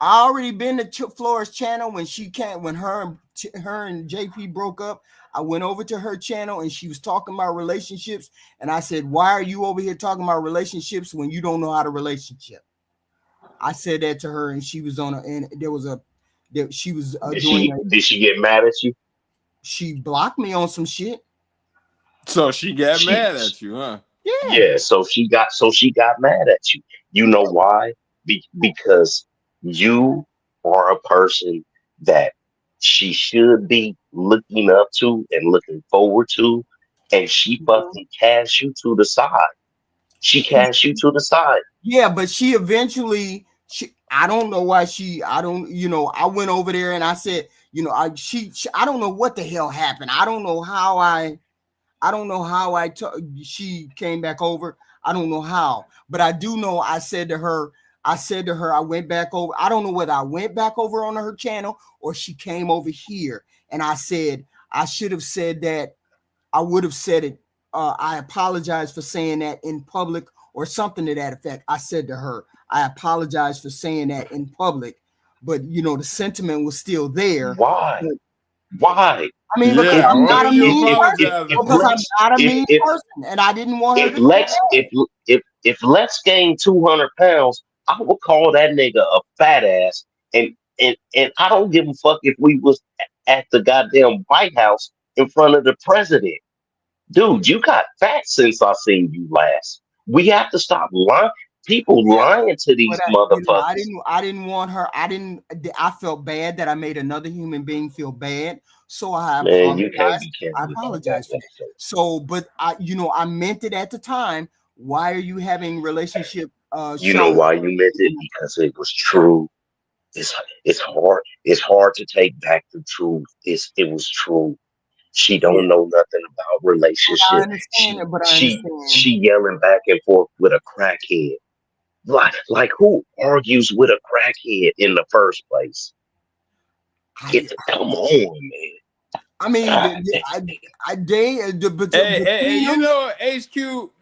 I already been to Flora's channel when she came, when her and JP broke up. I went over to her channel and she was talking about relationships. And I said, why are you over here talking about relationships when you don't know how to relationship? I said that to her, and she was on and there was she was did she get mad at you? She blocked me on some shit. So she got mad at you, huh? Yeah. So she got mad at you. You know why? Because you are a person that she should be looking up to and looking forward to, and she fucking cast you to the side. She cast you to the side. Yeah, but she eventually, I don't know why I went over there and I said, I don't know what the hell happened. I don't know how she came back over. I don't know how, but I do know I said to her, I went back over. I don't know whether I went back over on her channel or she came over here. And I said, I should have said that. I would have said it. I apologize for saying that in public or something to that effect. I said to her, I apologize for saying that in public, but the sentiment was still there. Why? Why? I mean, because I'm not a mean person. Because I'm not a mean person, and I didn't want her to. If Lex gained 200 pounds, I would call that nigga a fat ass, and I don't give a fuck if we was at the goddamn White House in front of the president. Dude, you got fat since I seen you last. We have to stop lying. People lying to these motherfuckers. I didn't want her. I felt bad that I made another human being feel bad. So I apologize for that. So, but I meant it at the time. Why are you having relationship? You know why you meant it? Because it was true. It's hard. It's hard to take back the truth. It was true. She don't know nothing about relationships. I understand it, but I understand. She yelling back and forth with a crackhead. Like who argues with a crackhead in the first place? Come on, man. I mean, HQ,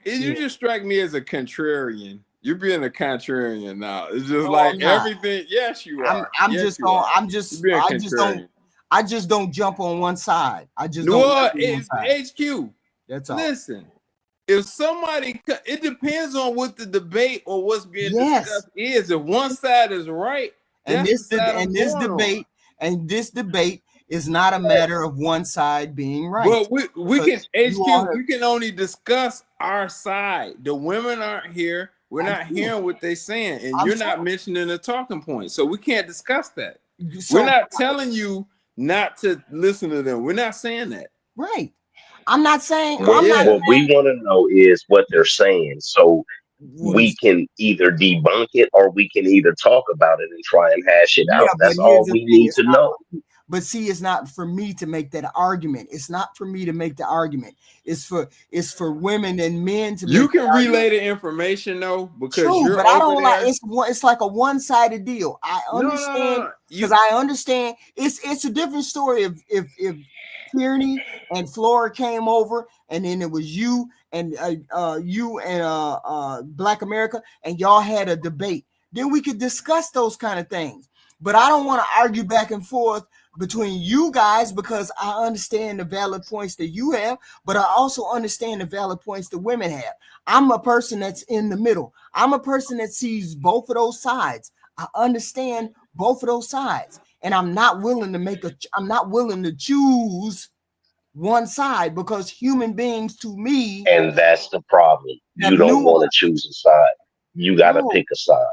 you just strike me as a contrarian. You're being a contrarian now. It's just everything. Yes, you are. I just don't jump on one side. It's HQ. That's all. Listen, if somebody, it depends on what the debate or what's being discussed is. If one side is right, this debate is not a matter of one side being right. But we can only discuss our side. The women aren't here. We're not hearing what they're saying, and you're not mentioning the talking point, so we can't discuss that. We're not telling you not to listen to them. We're not saying that. Right. I'm not saying. What we want to know is what they're saying, so we can either debunk it or we can either talk about it and try and hash it out. That's all we need to know. But see, it's not for me to make that argument. It's not for me to make the argument. It's for women and men to. You can relay the information though, because but I don't like. It's like a one-sided deal. I understand because I understand. It's a different story if Tierney and Flora came over, and then it was you and Black America, and y'all had a debate. Then we could discuss those kind of things. But I don't want to argue back and forth between you guys because I understand the valid points that you have, but I also understand the valid points that women have. I'm a person that's in the middle. I'm a person that sees both of those sides. I understand both of those sides, and I'm not willing to choose one side because human beings to me. And that's the problem. You don't want to choose a side. You got to pick a side.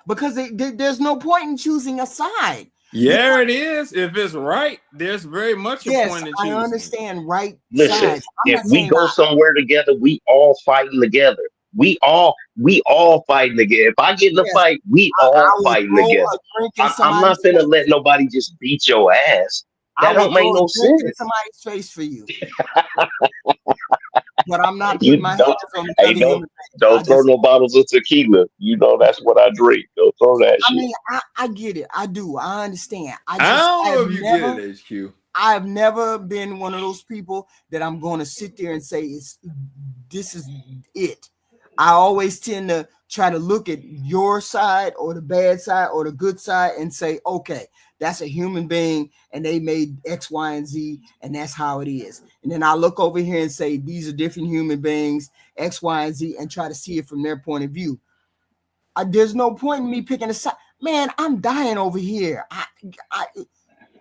Because there's no point in choosing a side. Yeah, it is. If it's right, there's very much a point in choosing. I understand right. Listen, if we go somewhere together, we all fighting together. We all fighting together. If I get in a fight, we all fighting together. I'm not finna let nobody just beat your ass. That don't make no sense. Somebody's face for you. But I'm not putting my hands on don't throw no bottles of tequila. You know that's what I drink. Don't throw that shit. I mean, I get it. I do. I understand. I don't know if you get it, HQ. I've never been one of those people that I'm going to sit there and say this is it. I always tend to try to look at your side or the bad side or the good side and say, okay, that's a human being and they made X, Y, and Z, and that's how it is. And then I look over here and say, these are different human beings, X, Y, and Z, and try to see it from their point of view. There's no point in me picking a side. Man, I'm dying over here.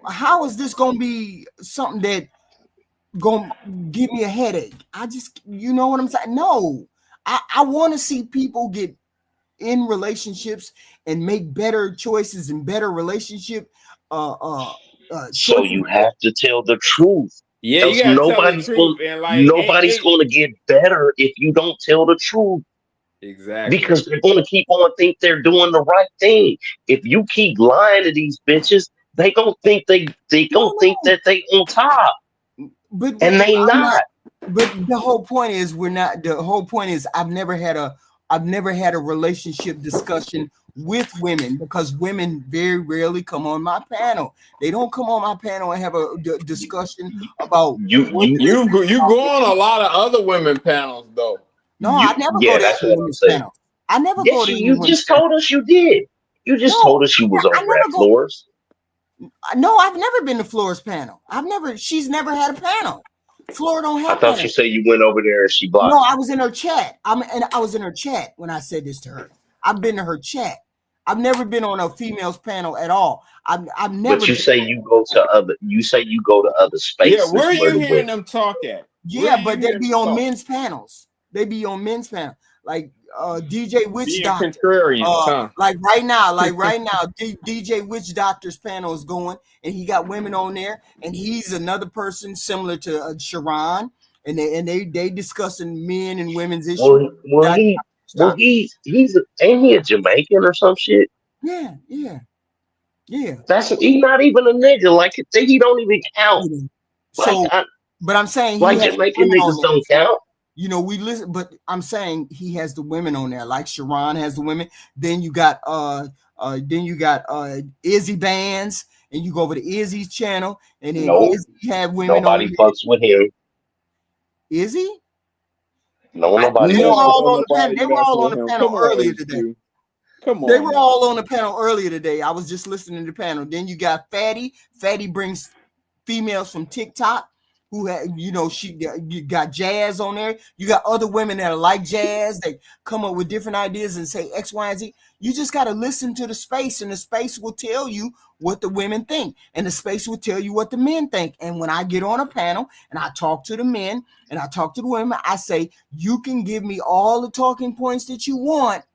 How is this going to be something that going to give me a headache? You know what I'm saying? No, I want to see people get in relationships and make better choices and better relationship. So you have to tell the truth. Yeah, Else you gotta tell the truth, and like, nobody's going to get better if you don't tell the truth. exactly. Because they're going to keep on think they're doing the right thing. If you keep lying to these bitches, they gonna think think that they on top, but and they not. But the whole point is we're not. The whole point is I've never had a relationship discussion with women because women very rarely come on my panel. They don't come on my panel and have a discussion about You go on a lot of other women panels though. No, I never go to any women's panel. I never go to. You just told us you did. You just told us you was over at Floors. No, I've never been to Floors panel. She's never had a panel. Flora don't have. I thought you said you went over there and she blocked. No, I was in her chat. I was in her chat when I said this to her. I've been to her chat. I've never been on a females panel at all. I've never. But you say you go to other. You say you go to other spaces. Yeah, where are you hearing them talk at? Yeah, but they be on men's panels. They be on men's panel, like DJ Witch Doctor. Like right now, DJ Witch Doctor's panel is going, and he got women on there, and he's another person similar to Sharon, and they discussing men and women's issues. He's ain't he a Jamaican or some shit? Yeah. He's not even a nigga. Like he don't even count. So, but I'm saying like Jamaican niggas don't count. You know, we listen, but I'm saying he has the women on there, like Sharon has the women. Then you got Izzy Bands, and you go over to Izzy's channel, and then Izzy have women. Nobody fucks with him. Izzy? No, nobody. They were all on the panel earlier today. Come on. They were all on the panel earlier today. I was just listening to the panel. Then you got Fatty. Fatty brings females from TikTok. Who had, you got Jazz on there. You got other women that are like Jazz. They come up with different ideas and say X, Y, and Z. You just got to listen to the space, and the space will tell you what the women think, and the space will tell you what the men think. And when I get on a panel and I talk to the men and I talk to the women, I say, you can give me all the talking points that you want.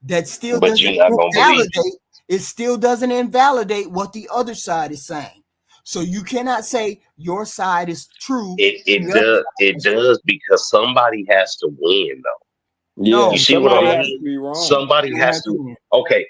That still doesn't invalidate. It still doesn't invalidate what the other side is saying. So you cannot say your side is true. It does because somebody has to win, though. Yeah, you see what I mean? Somebody has to. Okay.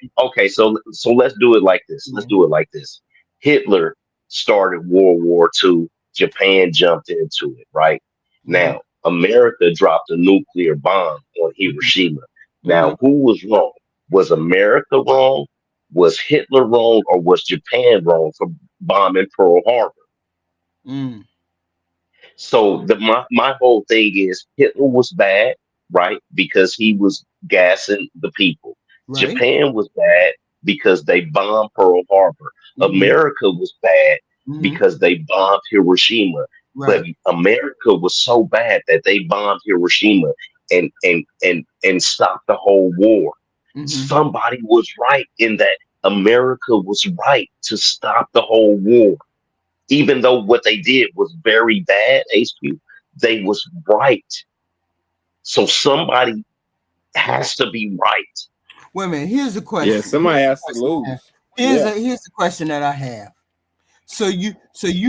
So let's do it like this. Let's do it like this. Hitler started World War II. Japan jumped into it. Right now, America dropped a nuclear bomb on Hiroshima. Now, who was wrong? Was America wrong? Was Hitler wrong, or was Japan wrong for bombing Pearl Harbor? So my whole thing is Hitler was bad, right? Because he was gassing the people. Right. Japan was bad because they bombed Pearl Harbor. America was bad because they bombed Hiroshima. Right. But America was so bad that they bombed Hiroshima and stopped the whole war. Somebody was right in that. America was right to stop the whole war. Even though what they did was very bad, HQ, they was right. So somebody has to be right. Wait a minute, here's the question. Yeah, somebody has to lose. Here's the question that I have. So you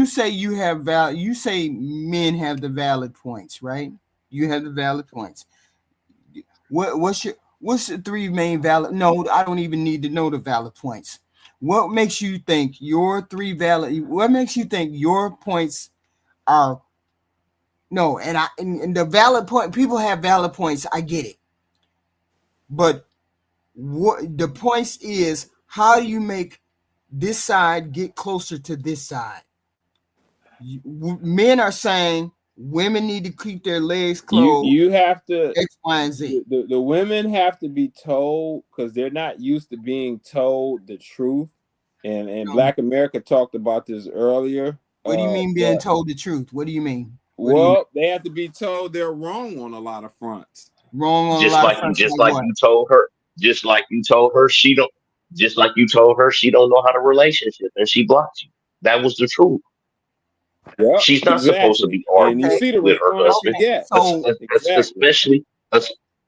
say you have you say men have the valid points, right? You have the valid points. What's the three main valid? No, I don't even need to know the valid points. What makes you think your three valid? What makes you think your points are no? And the valid point, people have valid points. I get it, but what the points is, how do you make this side get closer to this side? Men are saying women need to keep their legs You closed. you have to X, Y, and Z. the women have to be told, because they're not used to being told the truth. And Black America talked about this earlier. What do you mean being that- told the truth? What do you mean? What do you mean? Well, they have to be told they're wrong on a lot of fronts. Wrong on Just a lot like of fronts. just Like like what? you told her, just like you told her she don't, just like you told her she don't know how to relationship and she blocked you. That was the truth. Yeah, She's not supposed to be And you arguing see the with her response husband, you get. So Exactly.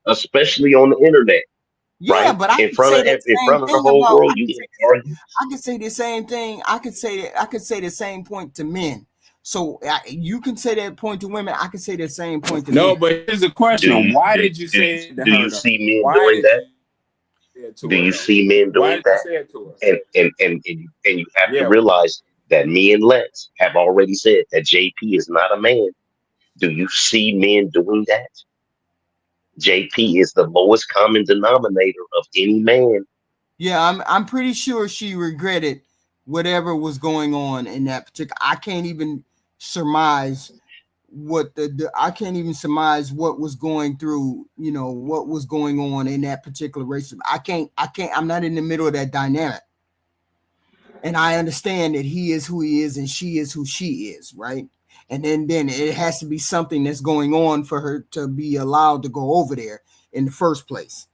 especially on the internet, yeah, right? but I In can front say of the in same front of the thing whole about. world, you can argue. I could say the same thing. I could say the same point to men. So you can say that point to women. I can say the same point to No, men. but here's the Do question: you why do, did you do, say it to do her? you Though? see men Why doing did that? you say it to Do her? you Though? see men Why doing did you that? say it to her? And you have to Yeah. realize that me and Lex have already said that JP is not a man. Do you see men doing that? JP is the lowest common denominator of any man. Yeah, I'm pretty sure she regretted whatever was going on in that particular. I can't even surmise what I can't even surmise what was going through, what was going on in that particular race. I'm not in the middle of that dynamic. And I understand that he is who he is and she is who she is, right? And then it has to be something that's going on for her to be allowed to go over there in the first place.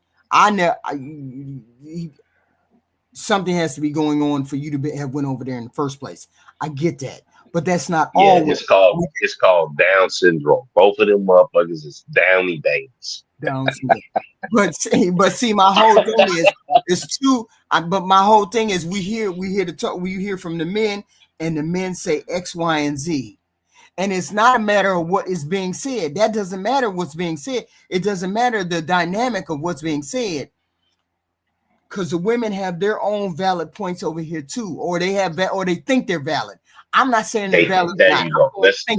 Something has to be going on for you to have went over there in the first place. I get that, but that's not Yeah, all. it's called Down syndrome. Both of them motherfuckers is downy babies. Down syndrome. But see, my whole thing is but my whole thing is we hear from the men, and the men say X, Y, and Z. And it's not a matter of what is being said. That doesn't matter what's being said. It doesn't matter the dynamic of what's being said. Because the women have their own valid points over here too, or they think they're valid. I'm not saying they're valid. There you go. Let's say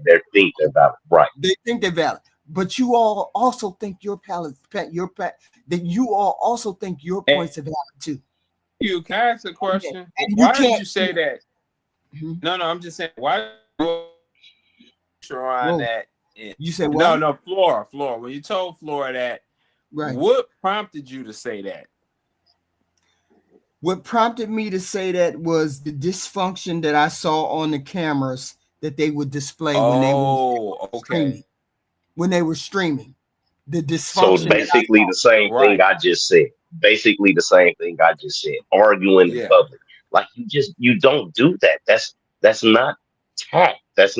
they think they're valid, right? They think they're valid, but you all also think that you all also think your points are valid too. You can I ask a question. And why did you say that? Mm-hmm. No, I'm just saying. Why on that? You said what? No, Flora. When you told Flora that, right? What prompted you to say that? What prompted me to say that was the dysfunction that I saw on the cameras that they would display when they were streaming. The dysfunction. So basically the same thing I just said. Basically the same thing I just said. Arguing in public. Like you don't do that. That's not tact. That's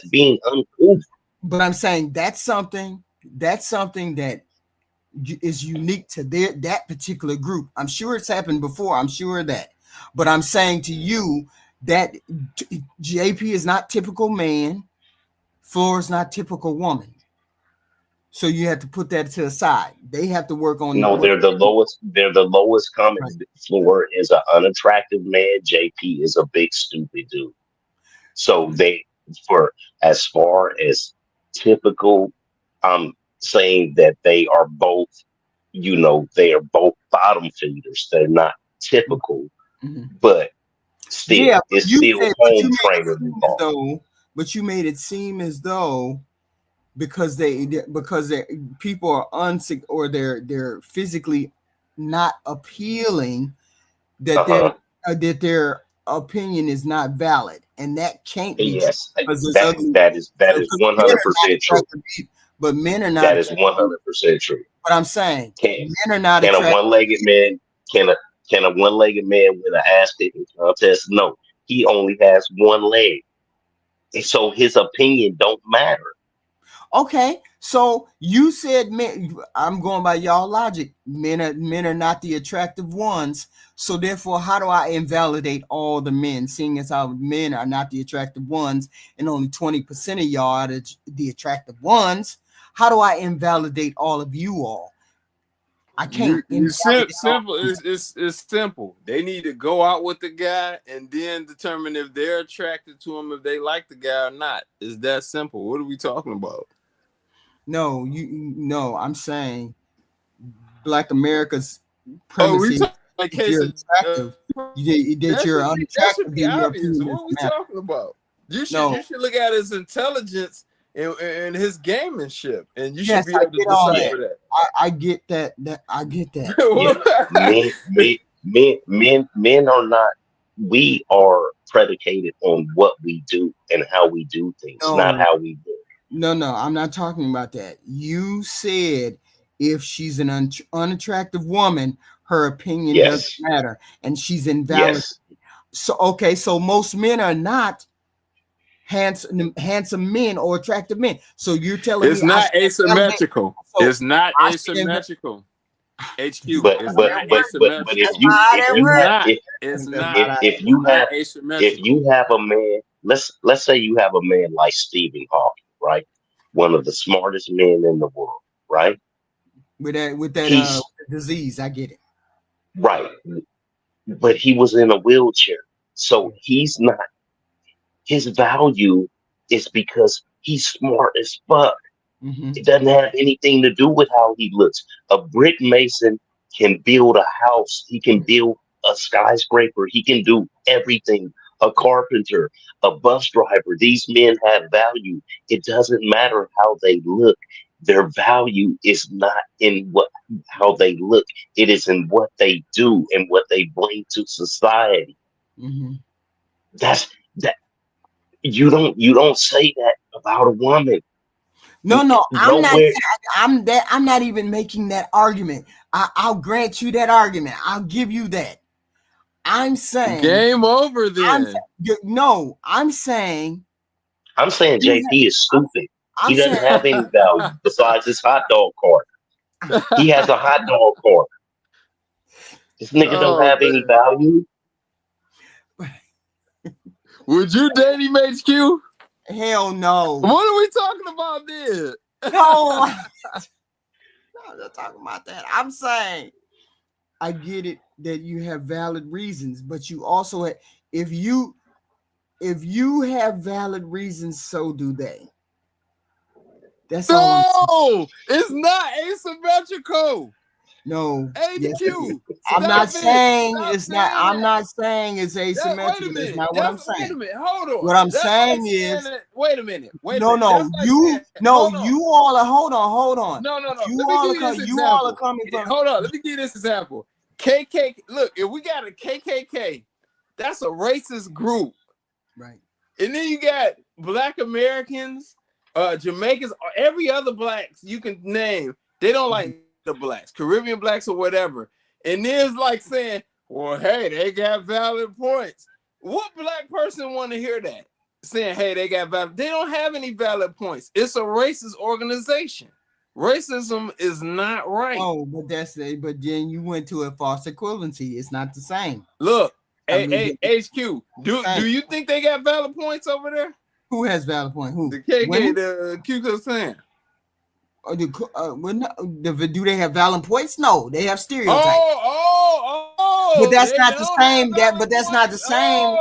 being uncouth. But I'm saying that's something that is unique to that particular group. I'm sure it's happened before. I'm sure of that. But I'm saying to you that JP is not typical man. Flora is not typical woman. So you have to put that to the side. They have to work on. No, they're the lowest. They're the lowest common. Right. Flora is an unattractive man. JP is a big stupid dude. So for as far as typical, I'm saying that they are both. They are both bottom feeders. They're not typical, but still, it's still home training involved. But you made it seem as though. Because people are they're physically not appealing, that their opinion is not valid, and that can't be. Yes, that is 100% true. But men are not. That is 100% true. But I'm saying men are not. Can a one-legged man? Can a one-legged man win an ass kicking contest? No, he only has one leg, and so his opinion don't matter. Okay, so you said men. I'm going by y'all logic. Men are not the attractive ones. So therefore, how do I invalidate all the men? Seeing as how men are not the attractive ones, and only 20% of y'all are the attractive ones. How do I invalidate all of you all? I can't. It's simple. It's simple. They need to go out with the guy and then determine if they're attracted to him, if they like the guy or not. It's that simple. What are we talking about? No, I'm saying Black America's premise is like you're attractive. You're unattractive. That should be obvious. What are we talking about? You should look at his intelligence in his gamemanship, and you Yes, should be I able to get all decipher that. that. I get that. I get that. Men are not. We are predicated on what we do and how we do things, not No, how we do. no, I'm not talking about that. You said if she's an unattractive woman, her opinion doesn't Yes, matter, and she's invalid. yes, So okay, so most men are not handsome men or attractive men. So you're telling It's me I not should invalidate? asymmetrical. So It's not I should asymmetrical. HQ. but It's but not but but asymmetrical. if It's you have not. It's not. if It's you have not if asymmetrical. you have a man, let's say you have a man like Stephen Hawking, right? One of the smartest men in the world, right? with that He's disease. I get it. right, but he was in a wheelchair, so he's not. His value is because he's smart as fuck. Mm-hmm. It doesn't have anything to do with how he looks. A brick mason can build a house. He can build a skyscraper. He can do everything. A carpenter, a bus driver. These men have value. It doesn't matter how they look. Their value is not in what how they look. It is in what they do and what they bring to society. Mm-hmm. That's that. You don't say that about a woman. No, I'm not. Nowhere. I'm not even making that argument. I'll grant you that argument. I'll give you that. I'm saying Game over then. no. I'm saying I'm saying you JP is stupid. I'm He doesn't saying have any value besides his hot dog card. He has a hot dog card. This nigga don't Oh have any man. value. Would you date him, HQ? hell no. What are we talking about then? No, I'm not talking about that. I'm saying I get it that you have valid reasons, but you also have, if you have valid reasons, so do they. That's all. No, it's not asymmetrical. No, yes, HQ. I'm not Stop it. saying Stop it's not. saying I'm that. not saying it's Wait a asymmetrical. That's minute. not what I'm Wait a saying. minute. Hold on. What I'm That's saying like is, that, wait a minute. no, That's like you, saying, no, hold on. you all are. Hold on. No. You Let me all give you are. this You all are example. coming from. Hold on. Let me give you this example. KK. Look, if we got a KKK, that's a racist group. Right. And then you got Black Americans, Jamaicans, or every other blacks you can name. They don't like the blacks, Caribbean blacks or whatever. And then it's like saying, well, hey, they got valid points. What black person want to hear that? Saying, hey, they got valid. They don't have any valid points. It's a racist organization. Racism is not right. Oh, but but then you went to a false equivalency. It's not the same. Look, I HQ, do you think they got valid points over there? Who has valid point? Who? The KK, Women? the Ku Klux Klan. Do they have valid points? No, they have stereotypes. Oh! But that's not the same. But that's not the same.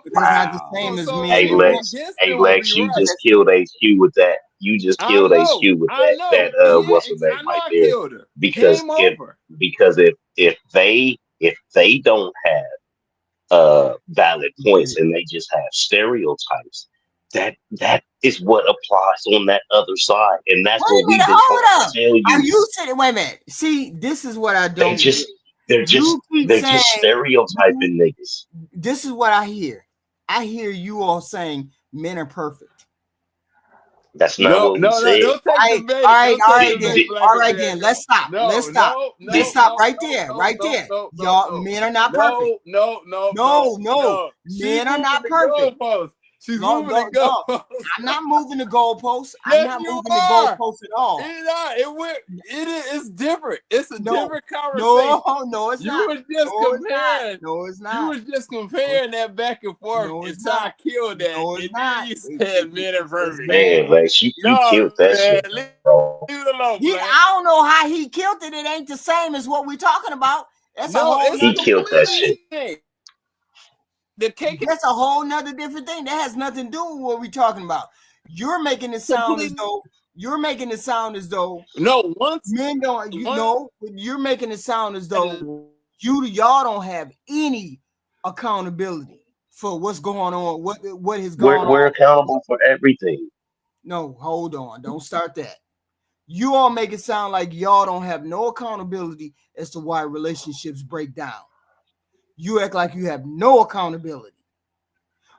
But that's not the same as men. Hey and women. Lex, you just killed HQ with that. You just killed HQ with that. What's her name right there? Killed her. Because if they don't have valid points and they just have stereotypes, that is what applies on that other side, and that's what we've been trying to tell you. Are you saying? Wait a minute. See, this is what I don't. They're just stereotyping niggas. This is what I hear. I hear you all saying men are perfect. That's not what we said. Don't take the bait. All right, then. Let's stop. Let's stop right there. Y'all, men are not perfect. No. Men are not perfect. She's moving the goalpost. I'm not moving the goalpost. I'm not moving the goalpost at all. It's different. It's a different conversation. No, it's not. You was just comparing. No, it's not. You was just comparing that back and forth until I killed that. No, it's not. You said men are perfect. Man, Lex, you killed that shit. Leave it alone, I don't know how he killed it. It ain't the same as what we're talking about. He killed that shit. That's a whole nother different thing. That has nothing to do with what we're talking about. You're making it sound as though men don't. You're making it sound as though y'all don't have any accountability for what's going on. What has gone on. We're accountable for everything. No, hold on. Don't start that. You all make it sound like y'all don't have no accountability as to why relationships break down. You act like you have no accountability.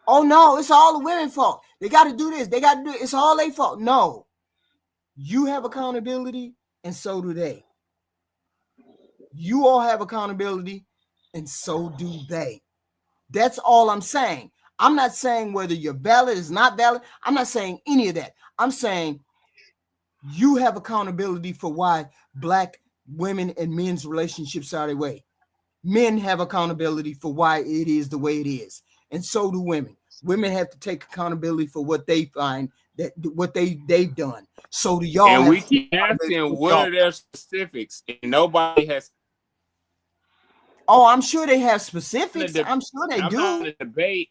Oh no, it's all the women's fault. They got to do this. They got to do it. It's all their fault. No, you have accountability, and so do they. You all have accountability, and so do they. That's all I'm saying. I'm not saying whether you're valid is not valid. I'm not saying any of that. I'm saying you have accountability for why Black women and men's relationships are the way. Men have accountability for why it is the way it is, and so do women. Women have to take accountability for what they find that what they've done. So do y'all. And we have keep asking what are their specifics, and nobody has. Oh, I'm sure they have specifics. I'm sure they I'm do. not in a debate.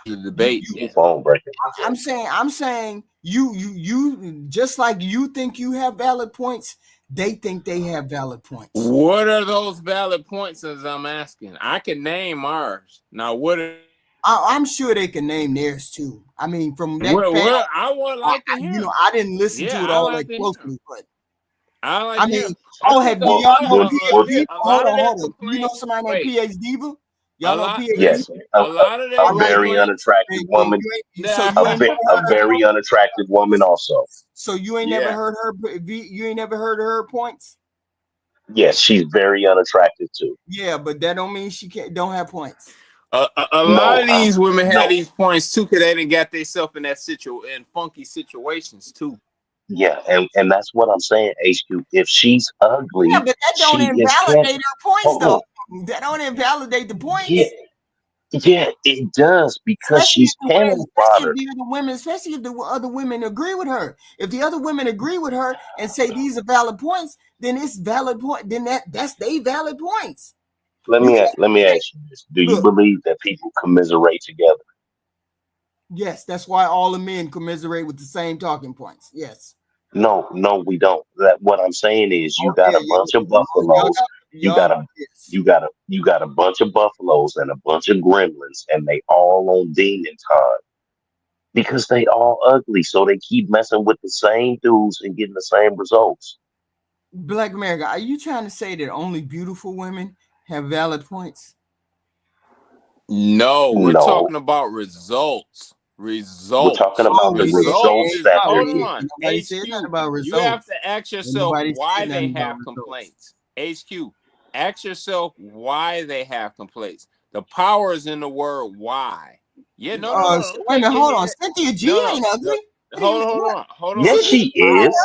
The debate. Phone breaking. I'm saying you just like you think you have valid points, they think they have valid points. What are those valid points? As I'm asking, I can name ours. Now, what? I'm sure they can name theirs too. I mean, from that Well, I would like to hear. You know, I didn't listen to it all that closely, but I mean, have y'all know PH Diva? Hold on. Do you know somebody named PH Diva? Y'all know PH Diva? Yes, a lot of a very unattractive woman. A very unattractive woman also. So you ain't never heard her. You ain't never heard her points. Yes, she's very unattractive too. Yeah, but that don't mean she don't have points. A lot of these women had these points too, because they didn't get themselves in that in funky situations too. Yeah, and that's what I'm saying, HQ. If she's ugly, yeah, but that don't invalidate her points, though. That don't invalidate the points. Yeah, it does, because she's cannon fodder. Especially if the other women agree with her. If the other women agree with her and say these are valid points, then it's valid point. Then that's they valid points. Let me ask you this: do you believe that people commiserate together? Yes, that's why all the men commiserate with the same talking points. Yes. No, we don't. What I'm saying is, you got a bunch of buffaloes. You got a bunch of buffaloes and a bunch of gremlins, and they all on demon time because they all ugly. So they keep messing with the same dudes and getting the same results. Black America, are you trying to say that only beautiful women have valid points? No, we're talking about results. We're talking about the results that hold on. HQ, you have to ask yourself why they have complaints. HQ, ask yourself why they have complaints. The power is in the word why. Yeah, no. Wait a minute, hold on. Cynthia G ain't ugly. Hold on. Yes, she is.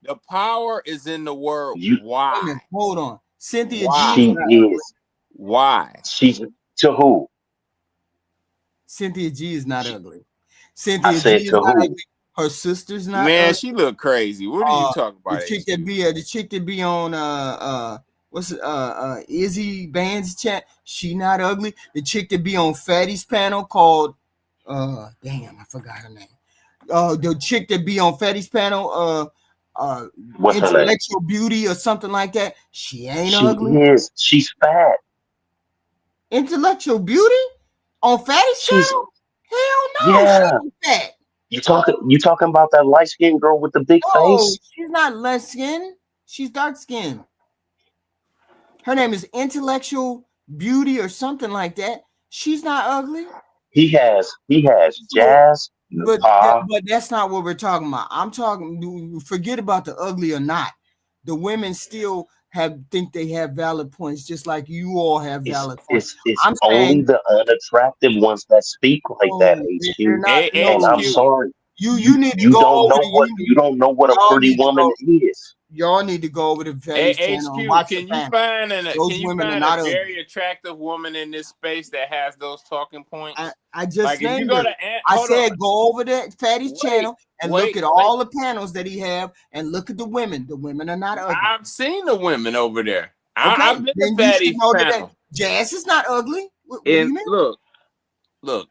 The power is in the word why. Hold on. Cynthia G is. Why? She's to who? Cynthia G is not ugly. Cynthia G is not ugly. Her sister's not Man, ugly. she look crazy. What are you talking about? The chick that be on Izzy Band's chat, she not ugly. The chick that be on Fatty's panel called damn, I forgot her name. The chick that be on Fatty's panel, Intellectual Beauty or something like that. She ain't ugly. She's fat. Intellectual Beauty on Fatty's channel? Hell no. Yeah. She ain't fat. You talking about that light skinned girl with the big face? She's not light skinned. She's dark skinned. Her name is Intellectual Beauty or something like that. She's not ugly. He has Jazz. But that's not what we're talking about. I'm talking. Forget about the ugly or not. The women still think they have valid points, just like you all have valid points. It's only the unattractive ones that speak like that, HQ. And I'm sorry. You need to go over. You don't know what a pretty woman is. Y'all need to go over to Fatty's channel and watch can you find a very attractive woman in this space that has those talking points? I just named her. I said go over to Fatty's channel and look at all the panels that he have and look at the women. The women are not ugly. I've seen the women over there. I've been to Fatty's panel. Jazz is not ugly. What do you mean? Look.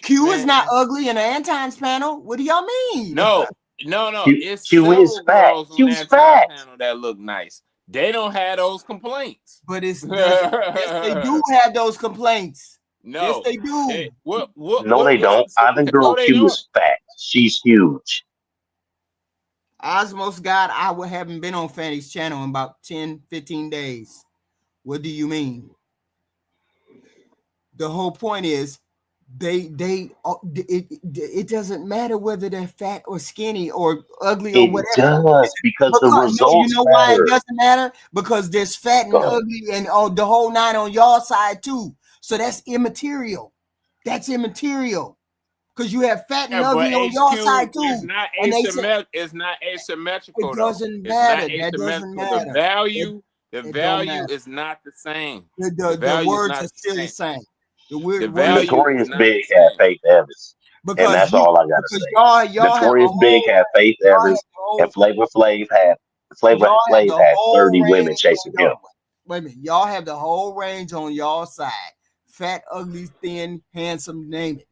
Q is not ugly in the Anton's panel. What do y'all mean? No. It's Q is fat. Q's fat. Panel that look nice. They don't have those complaints. But yes, they do have those complaints. No. Yes, they do. Hey, No, they don't. Island Girl No, they Q don't. is fat. She's huge. Osmos God, I haven't been on Fanny's channel in about 10, 15 days. What do you mean? The whole point is it doesn't matter whether they're fat or skinny or ugly or It whatever. does because the No, results you know why matter. it doesn't matter? Because there's fat and Go ahead. ugly and the whole nine on your side too. So that's immaterial. That's immaterial. Because you have fat and Yeah, but ugly on your HQ side too. is not And they say asymmetrical. It's not asymmetrical it though. doesn't It's matter. not That doesn't asymmetrical. matter. The value, It don't value matter. is not the same. The value is words not are still the same. The The words value Notorious is not Big the had same. Faith Evans, and because that's all I gotta say. y'all have Notorious Big had Faith Evans, and Flavor Flav had had 30 women chasing him. Wait a minute, y'all have the whole range on y'all side. Fat, ugly, thin, handsome, name it.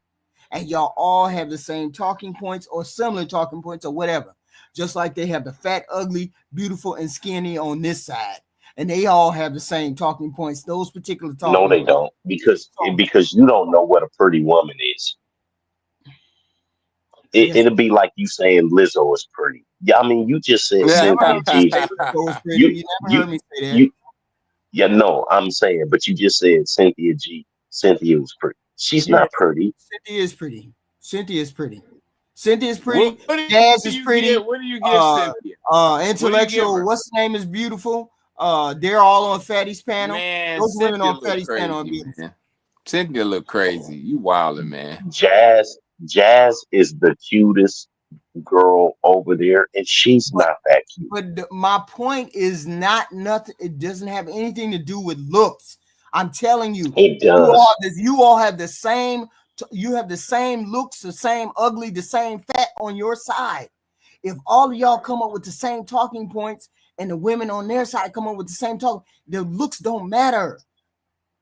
And y'all all have the same talking points or similar talking points or whatever. Just like they have the fat, ugly, beautiful, and skinny on this side. And they all have the same talking points. Those particular talking No, they points. don't, because you don't know what a pretty woman is. Yes. It'll be like you saying Lizzo is pretty. Yeah, I mean, you just said You never Cynthia heard me G. say Lizzo was pretty. You never heard me say that. Yeah, no, I'm saying, but you just said Cynthia G. Cynthia was pretty. She's not pretty. Cynthia is pretty. Cynthia is pretty. Cynthia is pretty. What Jazz is pretty. What do you give Cynthia? Intellectual. What's the name is beautiful. They're all on Fatty's panel. Man, those women Cynthia on Fatty's crazy, panel are beautiful. man. Cynthia look crazy. You wildin', man. Jazz is the cutest girl over there, and she's not that cute. But my point is not nothing. It doesn't have anything to do with looks. I'm telling you, it does. You all have the same. You have the same looks, the same ugly, the same fat on your side. If all of y'all come up with the same talking points, and the women on their side come up with the same talk, the looks don't matter.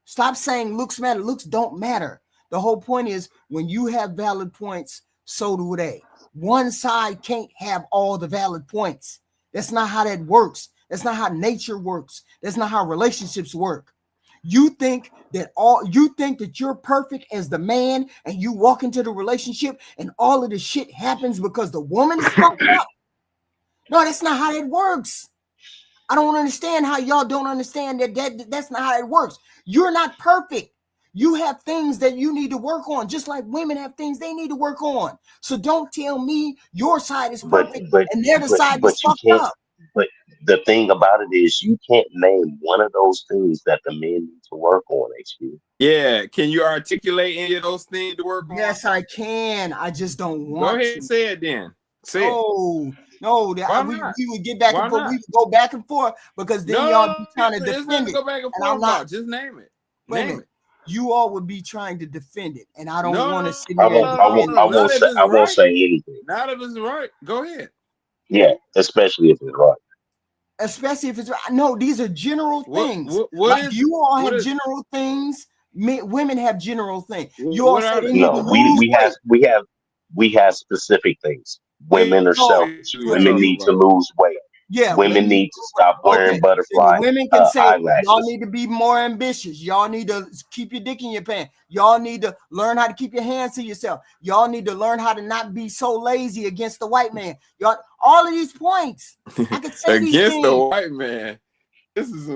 Stop saying looks matter. Looks don't matter. The whole point is when you have valid points, so do they. One side can't have all the valid points. That's not how that works. That's not how nature works. That's not how relationships work. You think that you're perfect as the man, and you walk into the relationship and all of the shit happens because the woman is fucked up. No, that's not how that works. I don't understand how y'all don't understand that's not how it works. You're not perfect. You have things that you need to work on, just like women have things they need to work on. So don't tell me your side is perfect and their side is fucked up. But the thing about it is you can't name one of those things that the men need to work on, HQ. Yeah, can you articulate any of those things to work on? Yes, I can. I just don't want to. Go ahead and say it then. Say it. No, we would get back and forth. We would go back and forth because then y'all be trying to defend it. Go back and forth about. Just name it. Name it. You all would be trying to defend it, and I don't want to sit there. I won't say anything. Not if it's right. Go ahead. Yeah, especially if it's right. Especially if it's right. No, these are general things. You all have general things. Women have general things. You all say we have specific things. Women are selfish. Women need to lose weight. Yeah, women need to stop wearing butterfly women can say eyelashes. Y'all need to be more ambitious. Y'all need to keep your dick in your pants. Y'all need to learn how to keep your hands to yourself. Y'all need to learn how to not be so lazy against the white man. Y'all, all of these points. I could say against these things. The white man. This is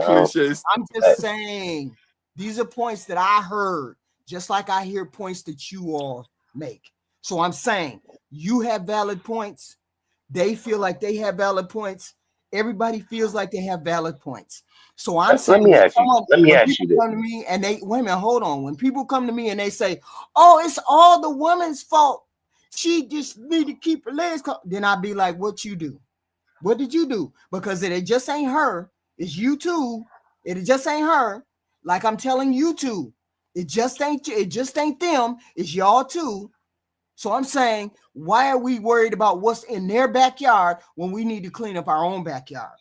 cliches. I'm just saying these are points that I heard, just like I hear points that you all make. So I'm saying you have valid points. They feel like they have valid points. Everybody feels like they have valid points. So I'm saying, let me ask you this. Come to me and they wait a minute, hold on. When people come to me and they say, "Oh, it's all the woman's fault. She just need to keep her legs cut," then I'd be like, "What you do? What did you do?" Because it just ain't her. It's you too. It just ain't her. Like I'm telling you too. It just ain't them. It's y'all too. So I'm saying, why are we worried about what's in their backyard when we need to clean up our own backyard?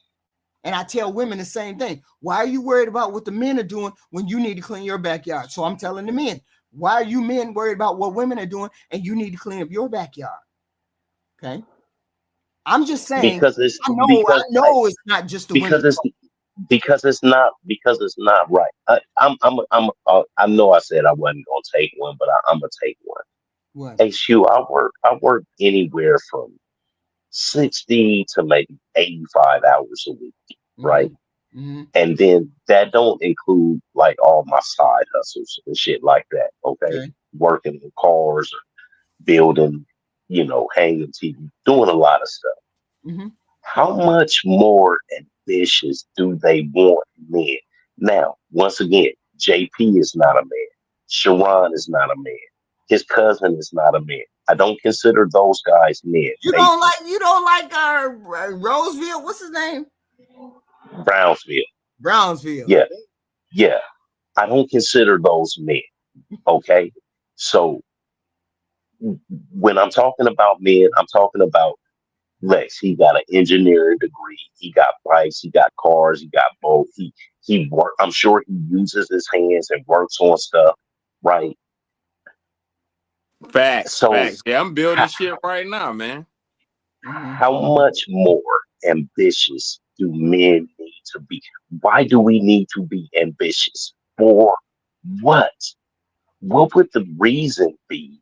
And I tell women the same thing. Why are you worried about what the men are doing when you need to clean your backyard? So I'm telling the men, why are you men worried about what women are doing and you need to clean up your backyard? Okay. I'm just saying, I know it's not just the women. because it's not right. I know I said I wasn't gonna take one, but I'm gonna take one. What? HQ, I work anywhere from 60 to maybe 85 hours a week, right? Mm-hmm. And then that don't include like all my side hustles and shit like that. Okay, Okay. working in cars or building, hanging TV, doing a lot of stuff. Mm-hmm. How much more ambitious do they want men? Now, once again, JP is not a man. Sharon is not a man. His cousin is not a man. I don't consider those guys men. You They don't like our Roseville? What's his name? Brownsville. Brownsville. Yeah, yeah. I don't consider those men. Okay. So when I'm talking about men, I'm talking about Lex. He got an engineering degree. He got bikes. He got cars. He got both. He work. I'm sure he uses his hands and works on stuff, right? Facts, So facts. Yeah, I'm building how, shit right now, man. Mm-hmm. how much more ambitious do men need to be? Why do we need to be ambitious? For what? What would the reason be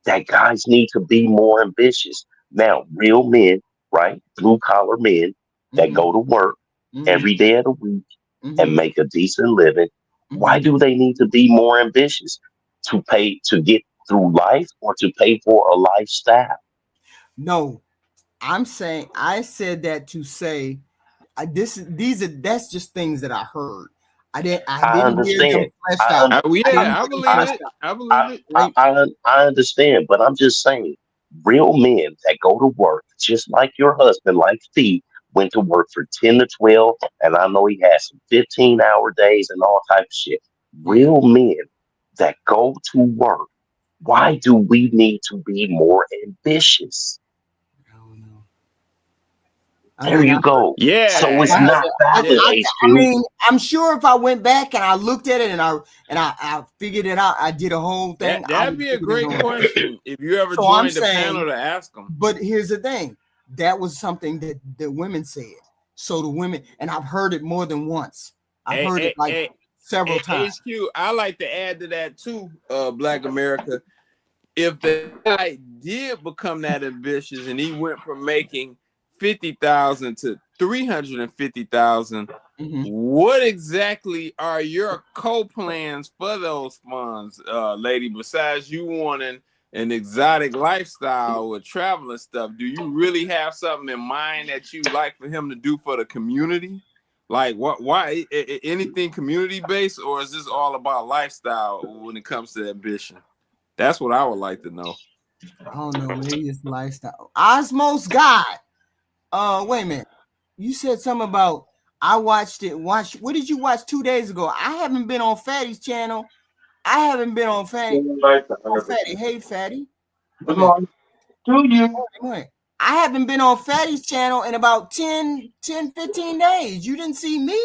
that guys need to be more ambitious? Now, real men, right? Blue collar men that Mm-hmm. go to work Mm-hmm. every day of the week Mm-hmm. and make a decent living. Mm-hmm. Why do they need to be more ambitious? To get through life or to pay for a lifestyle? No, I said that to say that's just things that I heard. I I didn't hear them understand. fleshed I, out. un- I I believe didn't hear them I, it. fleshed out. I believe I, it. I, Right? I understand, but I'm just saying, real men that go to work, just like your husband, like Steve, went to work for 10 to 12, and I know he had some 15-hour days and all type of shit. Yeah. Real men that go to work, why do we need to be more ambitious? I don't know. There you go. So it's Yeah. not valid, I HQ. mean, I'm sure if I went back and I looked at it and I figured it out, I did a whole thing. That'd be a great question if you ever So I'm joined the panel saying, to ask them. but here's the thing: that was something that the women said. So the women, and I've heard it more than once. I've heard it like several times. HQ, I like to add to that too, Black America. If the guy did become that ambitious and he went from making 50,000 to 350,000, Mm-hmm. what exactly are your co-plans for those funds, lady? Besides you wanting an exotic lifestyle with travel and stuff, do you really have something in mind that you like for him to do for the community? Like what? Why anything community based, or is this all about lifestyle when it comes to ambition? That's what I would like to know. I don't know. Maybe it's lifestyle. Osmos God. Wait a minute. You said something about I watched it. What did you watch 2 days ago? I haven't been on Fatty's channel. I haven't been on Fatty. Fatty. Hey, Fatty. Good morning to you. Wait. I haven't been on Fatty's channel in about 10, 15 days. You didn't see me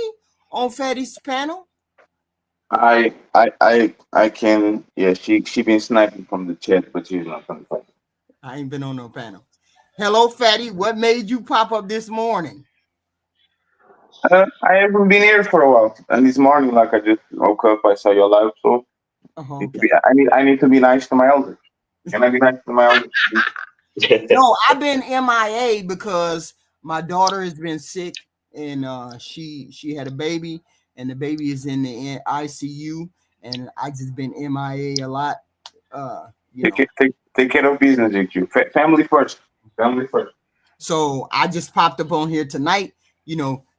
on Fatty's panel? I can. Yeah, she been sniping from the chat, but she's not from the fight. I ain't been on no panel. Hello, Fatty. What made you pop up this morning? I haven't been here for a while, and this morning, like I just woke up, I saw your live, so Okay. I need to be nice to my elders. Can I be nice to my elders? No, I've been MIA because my daughter has been sick, and she had a baby, and the baby is in the ICU, and I just been MIA a lot. Take care of business, you. Family first. Family first. So I just popped up on here tonight,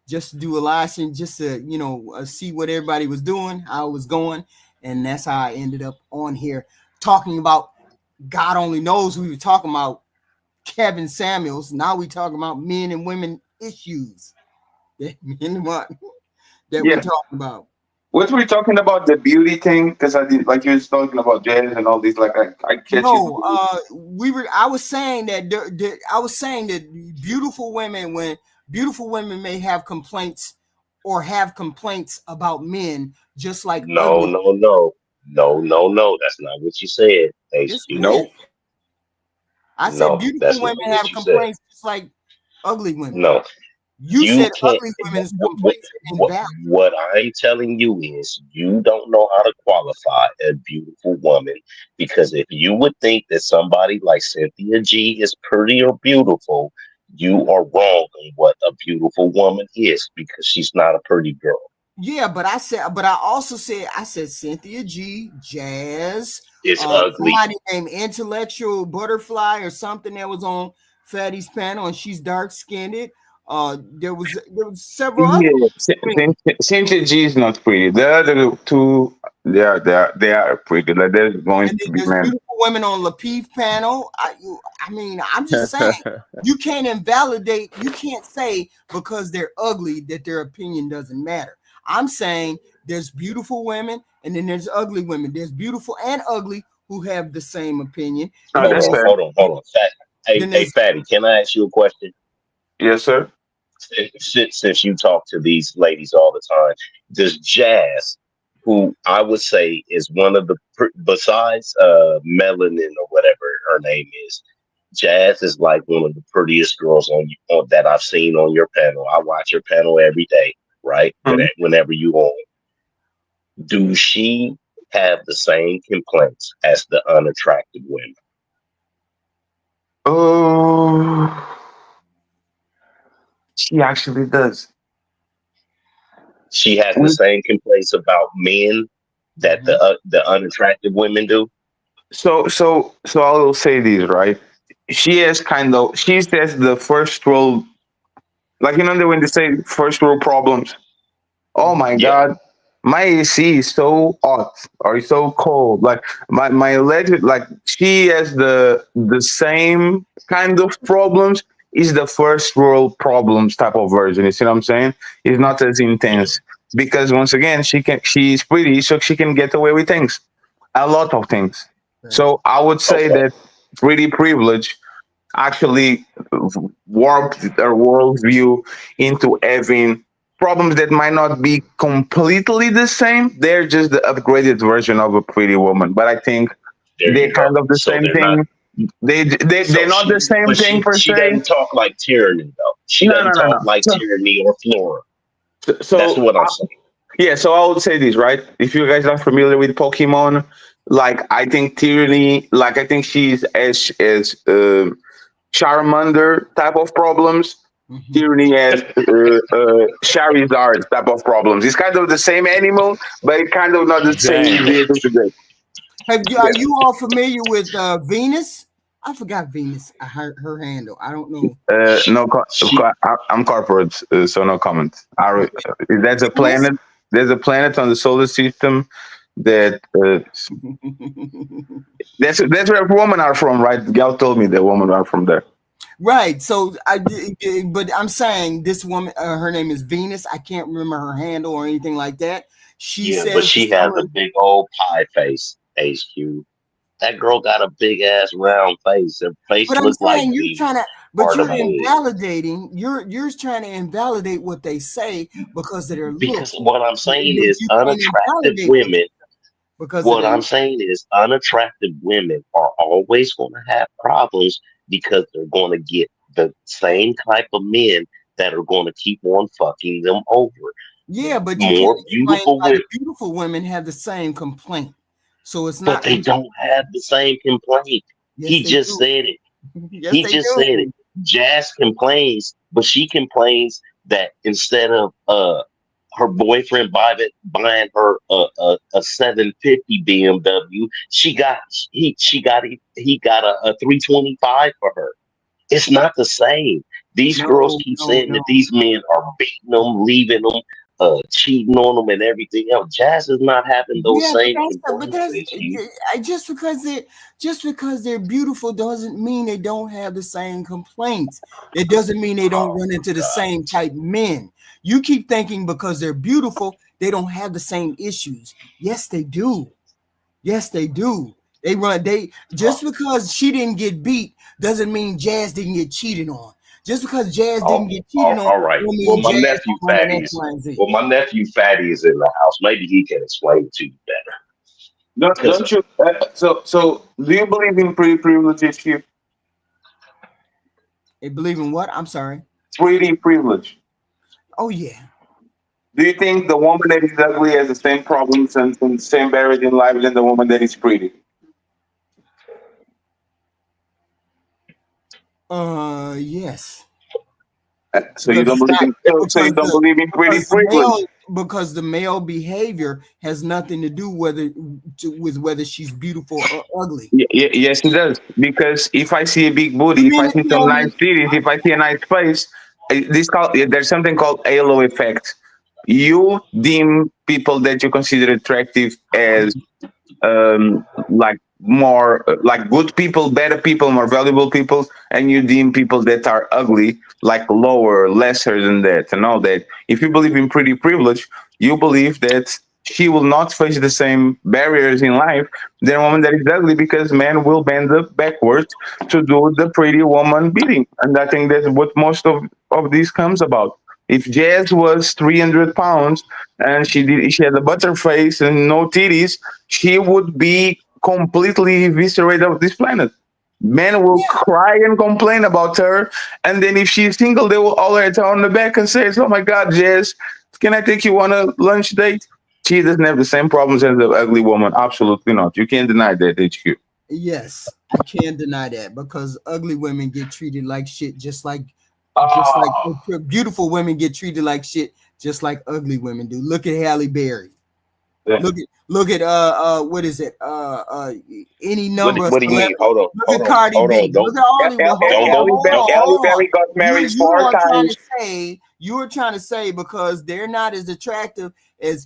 just to do a live stream, just to see what everybody was doing, how it was going, and that's how I ended up on here talking about. God only knows we were talking about Kevin Samuels. Now we talking about men and women issues. We're talking about. What were you talking about, the beauty thing? Because I did, like you was talking about jazz and all these. Like I catch no, I was saying that beautiful women may have complaints about men, just like No. That's not what you said, Yes, HQ. Nope. I said No, beautiful that's not women what have you said. complaints just like ugly women. No, You You said can't. ugly women's What, complaints are invalid. what I'm telling you is you don't know how to qualify a beautiful woman, because if you would think that somebody like Cynthia G is pretty or beautiful, you are wrong on what a beautiful woman is, because she's not a pretty girl. Yeah, but I also said, I said Cynthia G, Jazz, It's ugly. somebody named Intellectual Butterfly or something that was on Fatty's panel, and she's dark skinned. There was several other. Yeah, Cynthia G is not pretty. The other two, they are pretty. Like there's going And then to be there's man. beautiful women on Lapeef panel. I mean, I'm just saying, you can't invalidate. You can't say because they're ugly that their opinion doesn't matter. I'm saying there's beautiful women, and then there's ugly women. There's beautiful and ugly who have the same opinion, and No, then that's there's fair. Hold on. then Hey, there's Fatty, can I ask you a question? Yes, sir. Since you talk to these ladies all the time, does Jazz, who I would say is one of the besides Melanin or whatever her name is, Jazz is like one of the prettiest girls on that I've seen on your panel. I watch your panel every day, right? Mhm. Whenever you on, do she have the same complaints as the unattractive women? Oh, she actually does. She has the We- same complaints about men that the unattractive women do. So I will say this, right? She says the first world, like when they say first world problems. Oh my Yeah, God, my AC is so hot or it's so cold. Like my electric, like she has the same kind of problems. Is the first world problems type of version. You see what I'm saying? It's not as intense because once again she's pretty, so she can get away with things, a lot of things. right. So I would say okay. that pretty privilege actually warped their worldview into having problems that might not be completely the same. They're just the upgraded version of a pretty woman. But I think There they're you go. kind of the So same they're not. thing. They're So not the same but thing per she se. doesn't talk like Tyranny though. She No, no, doesn't no, no. talk like Tyranny or Flora. That's So what I'm saying. yeah, so I would say this, right? If you guys are familiar with Pokemon, like I think Tyranny, like I think she's as Charmander type of problems. Mhm. Tyranny has Charizard type of problems. It's kind of the same animal, but it kind of not the same Dang. way to today. Are you all familiar with Venus? I forgot Venus. Her handle. I don't know. No, She I'm corporate, so no comment. There's a Venus? planet. There's a planet on the solar system that that's where women are from, right? Gal told me that women are from there. Right. So but I'm saying this woman, her name is Venus. I can't remember her handle or anything like that. She Yeah, but says she has a big old pie face, HQ. That girl got a big ass round face. Her face but I'm look like saying you're the trying to, but part of you're head. invalidating. You're trying to invalidate what they say because of their look. Because what I'm saying is You can't unattractive invalidate what women. because of What their I'm look. saying is unattractive women are always going to have problems because they're going to get the same type of men that are going to keep on fucking them over. Yeah, but you can't More explain beautiful why the women, beautiful women have the same complaint. So it's but not. they don't have the same complaint. Yes, He they just do. said it. Yes, He they just said it. do. Jazz complains, but she complains that instead of her boyfriend buying her a 750 BMW, he got a 325 for her. It's not the same. These girls No, keep no, saying that no. these men are beating them, leaving them, cheating on them, and everything else. Jazz is not having those Yeah, same but complaints that's as you. just because they're beautiful doesn't mean they don't have the same complaints. It doesn't mean they don't Oh run into the God. same type men. You keep thinking because they're beautiful, they don't have the same issues. Yes, they do. Yes, they do. They just because she didn't get beat doesn't mean Jazz didn't get cheated on. Just because Jazz didn't get cheated on All right. don't Well, mean my Jazz nephew don't run an X, Fatty is Y, and Z. well, my nephew Fatty is in the house. Maybe he can explain it to you better. Because Don't you? So do you believe in pretty privilege? Here, They believe in what? I'm sorry. pretty privilege. Oh yeah. Do you think the woman that is ugly has the same problems and same barriers in life than the woman that is pretty? Yes. So you Because don't it's believe not in so you don't believe in pretty because the privilege? because the male behavior has nothing to do with whether she's beautiful or ugly. Yes, it does. Because if I see a big booty, You if mean I to see some tell nice me? titties, if I see a nice face, there's something called halo effect. You deem people that you consider attractive as like more like good people, better people, more valuable people, and you deem people that are ugly like lower, lesser than that, and all that. If you believe in pretty privilege, you believe that she will not face the same barriers in life than a woman that is ugly because men will bend backwards to do the pretty woman beating. And I think that's what most of this comes about. If Jazz was 300 pounds and she had a butter face and no titties, she would be completely eviscerated of this planet. Men will Yeah. cry and complain about her, and then if she's single, they will all her on the back and say, "Oh my God, Jess, can I take you on a lunch date?" She doesn't have the same problems as the ugly woman. Absolutely not. You can't deny that, HQ. Yes, I can't deny that because ugly women get treated like shit, just like Oh, beautiful women get treated like shit, just like ugly women do. Look at Halle Berry. yeah. Look at what is it? Any What number of what do you mean? celebrities. Look at Cardi Hold on. B. Look at all these. Well, Don't hold on, go hold on, don't Halle hold on. Berry got married You four are trying to times. say because they're not as attractive as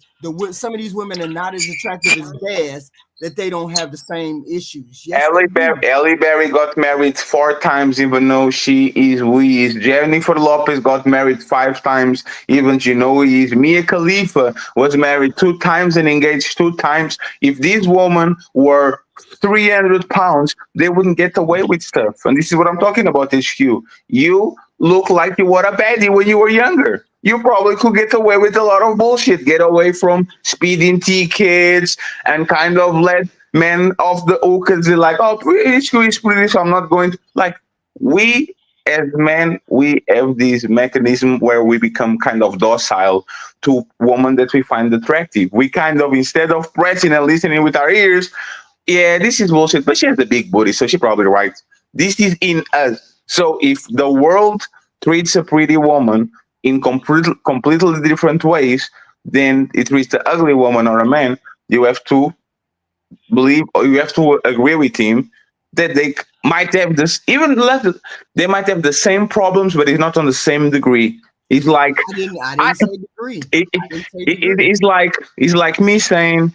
some of these women are not as attractive as Jazz that they don't have the same issues. Yes, they do. Halle Berry got married four times, even though she is who he is. Jennifer Lopez got married five times, even she know who he is. Mia Khalifa was married two times and engaged two times. If these women were 300 pounds, they wouldn't get away with stuff. And this is what I'm talking about, HQ. You look like you were a baddie when you were younger. You probably could get away with a lot of bullshit. Get away from speeding tickets and kind of let men off the hook and they're like, oh, it's pretty, so I'm not going to. Like, we as men, we have this mechanism where we become kind of docile to women that we find attractive. We kind of, instead of pressing and listening with our ears, yeah, this is bullshit, but she has a big booty, so she probably right. This is in us. So if the world treats a pretty woman in completely different ways than it treats the ugly woman or a man, you have to believe or you have to agree with him that they might have this even less. They might have the same problems, but it's not on the same degree. It's like I I, didn't say degree. it, I didn't say degree. it's like me saying,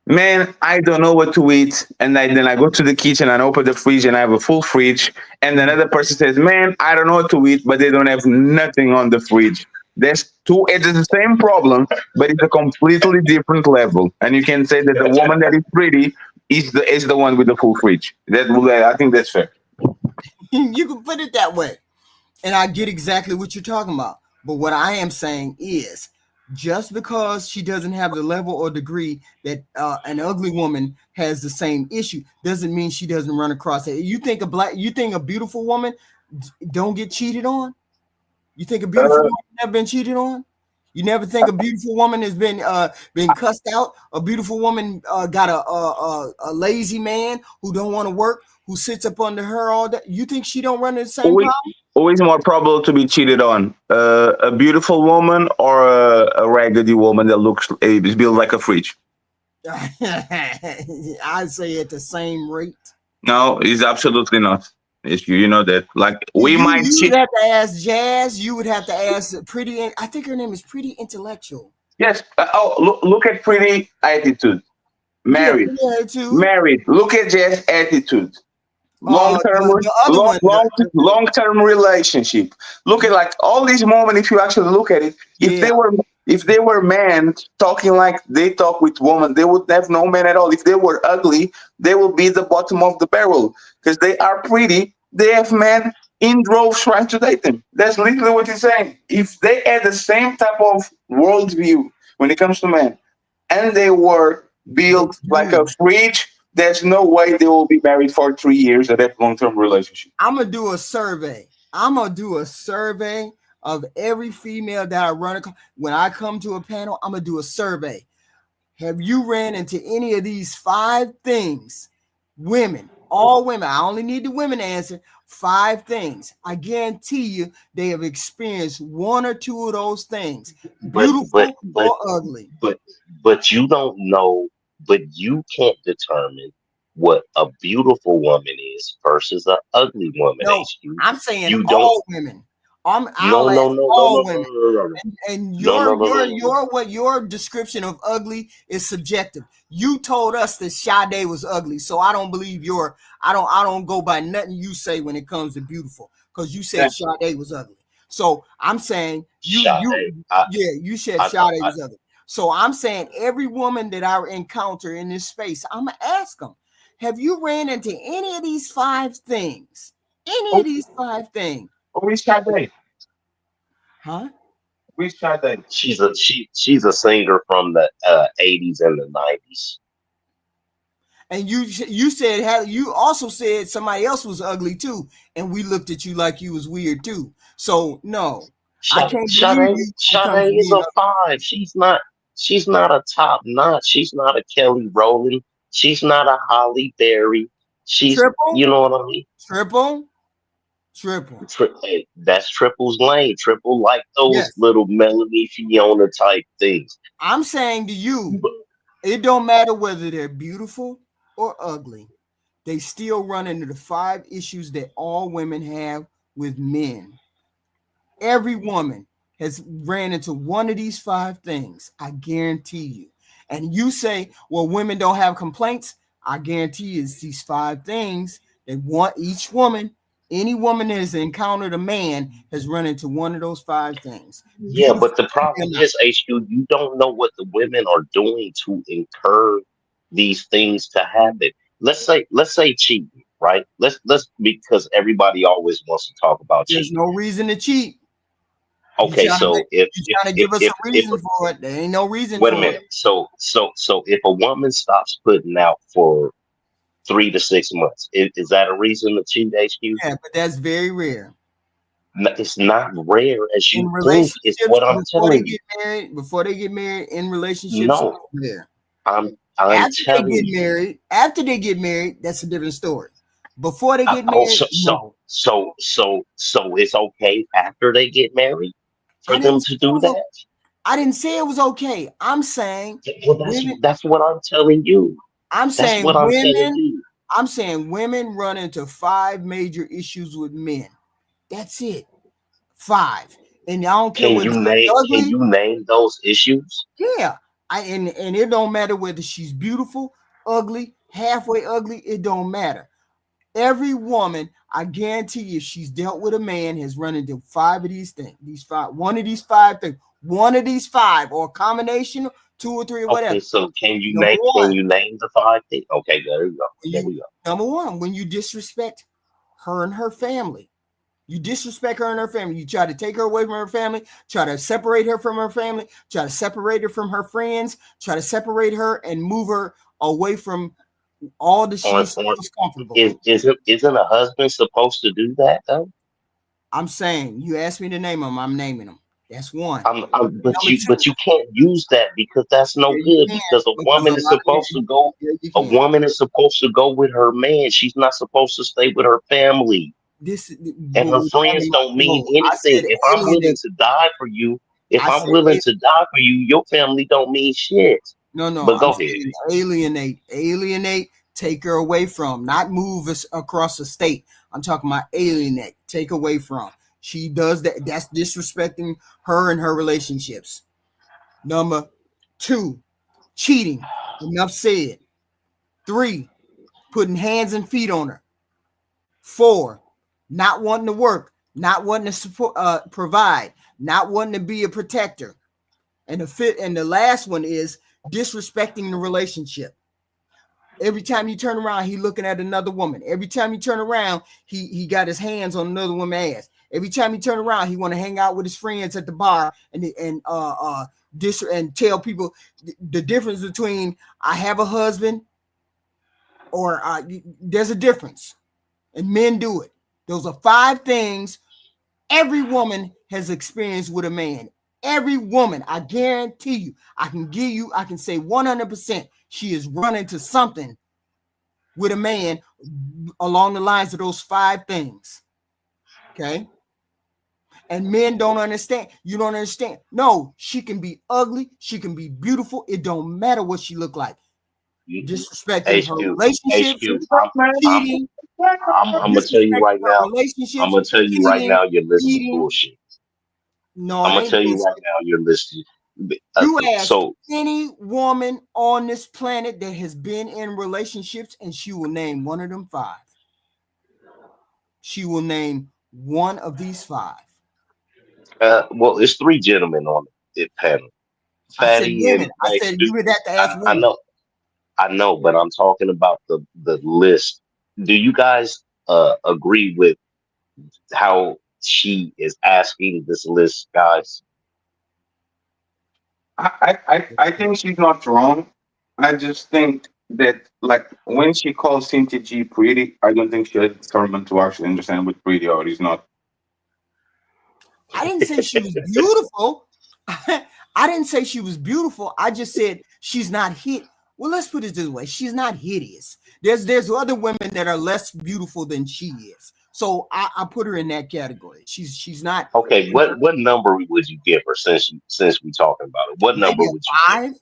man, I don't know what to eat. And then I go to the kitchen and open the fridge and I have a full fridge. And another person says, man, I don't know what to eat, but they don't have nothing on the fridge. There's two, it is the same problem, but it's a completely different level. And you can say that the woman that is pretty is the one with the full fridge. I think that's fair. You can put it that way. And I get exactly what you're talking about. But what I am saying is just because she doesn't have the level or degree that an ugly woman has the same issue doesn't mean she doesn't run across it. You think a beautiful woman don't get cheated on? You think a beautiful woman never been cheated on? You never think a beautiful woman has been cussed out? A beautiful woman got a lazy man who don't want to work, who sits up under her all day. You think she don't run into the same Always, problem? always more probable to be cheated on. A beautiful woman or a raggedy woman that looks is built like a fridge. I'd say at the same rate. No, it's absolutely not. It's, you know that. Like we might You would cheat. have to ask Jazz. You would have to ask Pretty. I think her name is Pretty Intellectual. Yes. Look at pretty attitude. Yeah, Married, pretty attitude. married. Look at just attitude. Long term, The other one. long term relationship. Look at like all these moments. If you actually look at it, Yeah. if they were men talking like they talk with women, they would have no man at all. If they were ugly, they will be the bottom of the barrel because they are pretty. They have men in droves trying to date them. That's literally what he's saying. If they had the same type of worldview when it comes to men, and they were built like a fridge, there's no way they will be married for 3 years and have long term relationship. I'm gonna do a survey. of every female that I run across. When I come to a panel, I'm gonna do a survey. Have you ran into any of these 5 things? Women, all women. I only need the women to answer 5 things. I guarantee you they have experienced 1 or 2 of those things, beautiful or ugly. But you don't know, but you can't determine what a beautiful woman is versus an ugly woman. No, HQ. I'm saying You don't. all women. I'll No, ask no, no, no, all no, no, women. no, no, no. And No, no, no, no, no. what your description of ugly is subjective. You told us that Sade was ugly, so I don't believe I don't go by nothing you say when it comes to beautiful, because you said Sade was ugly. So I'm saying you said Sade was ugly. So I'm saying every woman that I encounter in this space, I'm gonna ask them, have you ran into any of these 5 things? Any of these 5 things? We Sade. Huh? We Sade. She's a singer from the 80s and the 90s. And you said you also said somebody else was ugly too, and we looked at you like you was weird too. So no, I can't believe you. Sade is a 5. She's not a top notch. She's not a Kelly Rowland. She's not a Holly Berry. She's Triple? You know what I mean? Triple. Hey, that's Triple's lane. Triple like those little Melanie Fiona type things. I'm saying to you, it don't matter whether they're beautiful or ugly. They still run into the 5 issues that all women have with men. Every woman has ran into one of these 5 things. I guarantee you. And you say, well, women don't have complaints. I guarantee you it's these 5 things that each woman, any woman that has encountered a man has run into one of those 5 things. Yeah, but the problem is, HQ, you don't know what the women are doing to incur these things to happen. Let's say cheating, right? Let's because everybody always wants to talk about cheating. There's no reason to cheat. Okay, so if you're trying to give us a reason for it, there ain't no reason. Wait a minute. So if a woman stops putting out for 3 to 6 months, is that a reason to cheat, HQ? Yeah, but that's very rare. No, it's not rare as you think. It's what I'm telling you. Before they get married, in relationships, no, there. I'm after telling they get you. married, after they get married, that's a different story. Before they get married, so it's okay after they get married for them to do that. I didn't say it was okay. I'm saying that's what I'm telling you. I'm saying what women. I'm telling you. I'm saying women run into 5 major issues with men. That's it. 5. And I don't care what can you name those issues? Yeah. And it don't matter whether she's beautiful, ugly, halfway ugly, it don't matter. Every woman, I guarantee you, she's dealt with a man, has run into 5 of these things. One of these 5 things. One of these 5, or a combination, 2 or 3 or whatever. Okay, so can you name the 5 things? Okay, there we go. There we go. Number 1, when you disrespect her and her family. You disrespect her and her family. You try to take her away from her family, try to separate her from her family, try to separate her from her friends, try to separate her and move her away from all the she's comfortable. Isn't a husband supposed to do that though? I'm saying, you asked me to name them, I'm naming them. That's 1. But you can't use that because that's no good. Because a woman is supposed to go. A woman is supposed to go with her man. She's not supposed to stay with her family. And her friends don't mean anything. If I'm willing to die for you, your family don't mean shit. No. But go ahead. Alienate. Take her away from. Not move us across the state. I'm talking about alienate. Take away from. She does that. That's disrespecting her and her relationships. Number 2, cheating. Enough said. 3, putting hands and feet on her. 4, not wanting to work, not wanting to support, provide, not wanting to be a protector. And the last one is disrespecting the relationship. Every time you turn around, he looking at another woman. Every time you turn around, he got his hands on another woman's ass. Every time you turn around, he want to hang out with his friends at the bar and tell people the difference between I have a husband or there's a difference, and men do it. Those are 5 things Every woman has experienced with a man. Every woman, I guarantee you, I can say 100% she is running to something with a man along the lines of those 5 things. Okay. And men don't understand. You don't understand. No, she can be ugly. She can be beautiful. It don't matter what she look like. Disrespecting her HQ, relationships, HQ. cheating, I'm gonna tell you disrespecting right her now. I'm relationships, gonna tell you right cheating, now. You're listening to eating. bullshit. No, I'm I gonna ain't tell you bullshit. right now. You're listening. You ask So any woman on this planet that has been in relationships, and she will name one of them 5. She will name one of these 5. well, it's 3 gentlemen on the panel. I said Fatty women. and I Nice said you Dude. would have to ask I women. know. I know, but I'm talking about the list. Do you guys agree with how she is asking this list, guys? I think she's not wrong. I just think that like when she calls Cynthia G pretty, I don't think she has determined to actually understand what pretty or is not. I didn't say she was beautiful. I didn't say she was beautiful. I just said she's not hit. Well, let's put it this way: she's not hideous. There's other women that are less beautiful than she is. So I put her in that category. She's not Okay, what number would you give her since we talking about it? What maybe number a would you give? 5.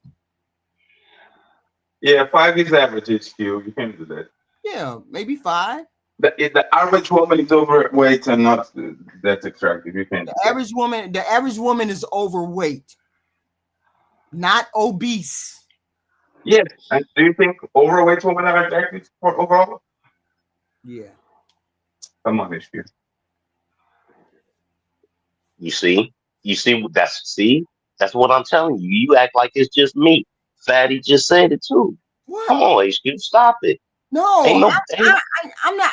Yeah, 5 is average HQ. You can do that. Yeah, maybe 5. The average woman is overweight and not that attractive. You can do that. The average woman is overweight, not obese. Yes. And do you think overweight women are attractive for overall? Yeah. Come on, HQ. You see, that's what I'm telling you. You act like it's just me. Fatty just said it too. What? Come on, HQ, stop it. No, Ain't no, ain't, I'm not.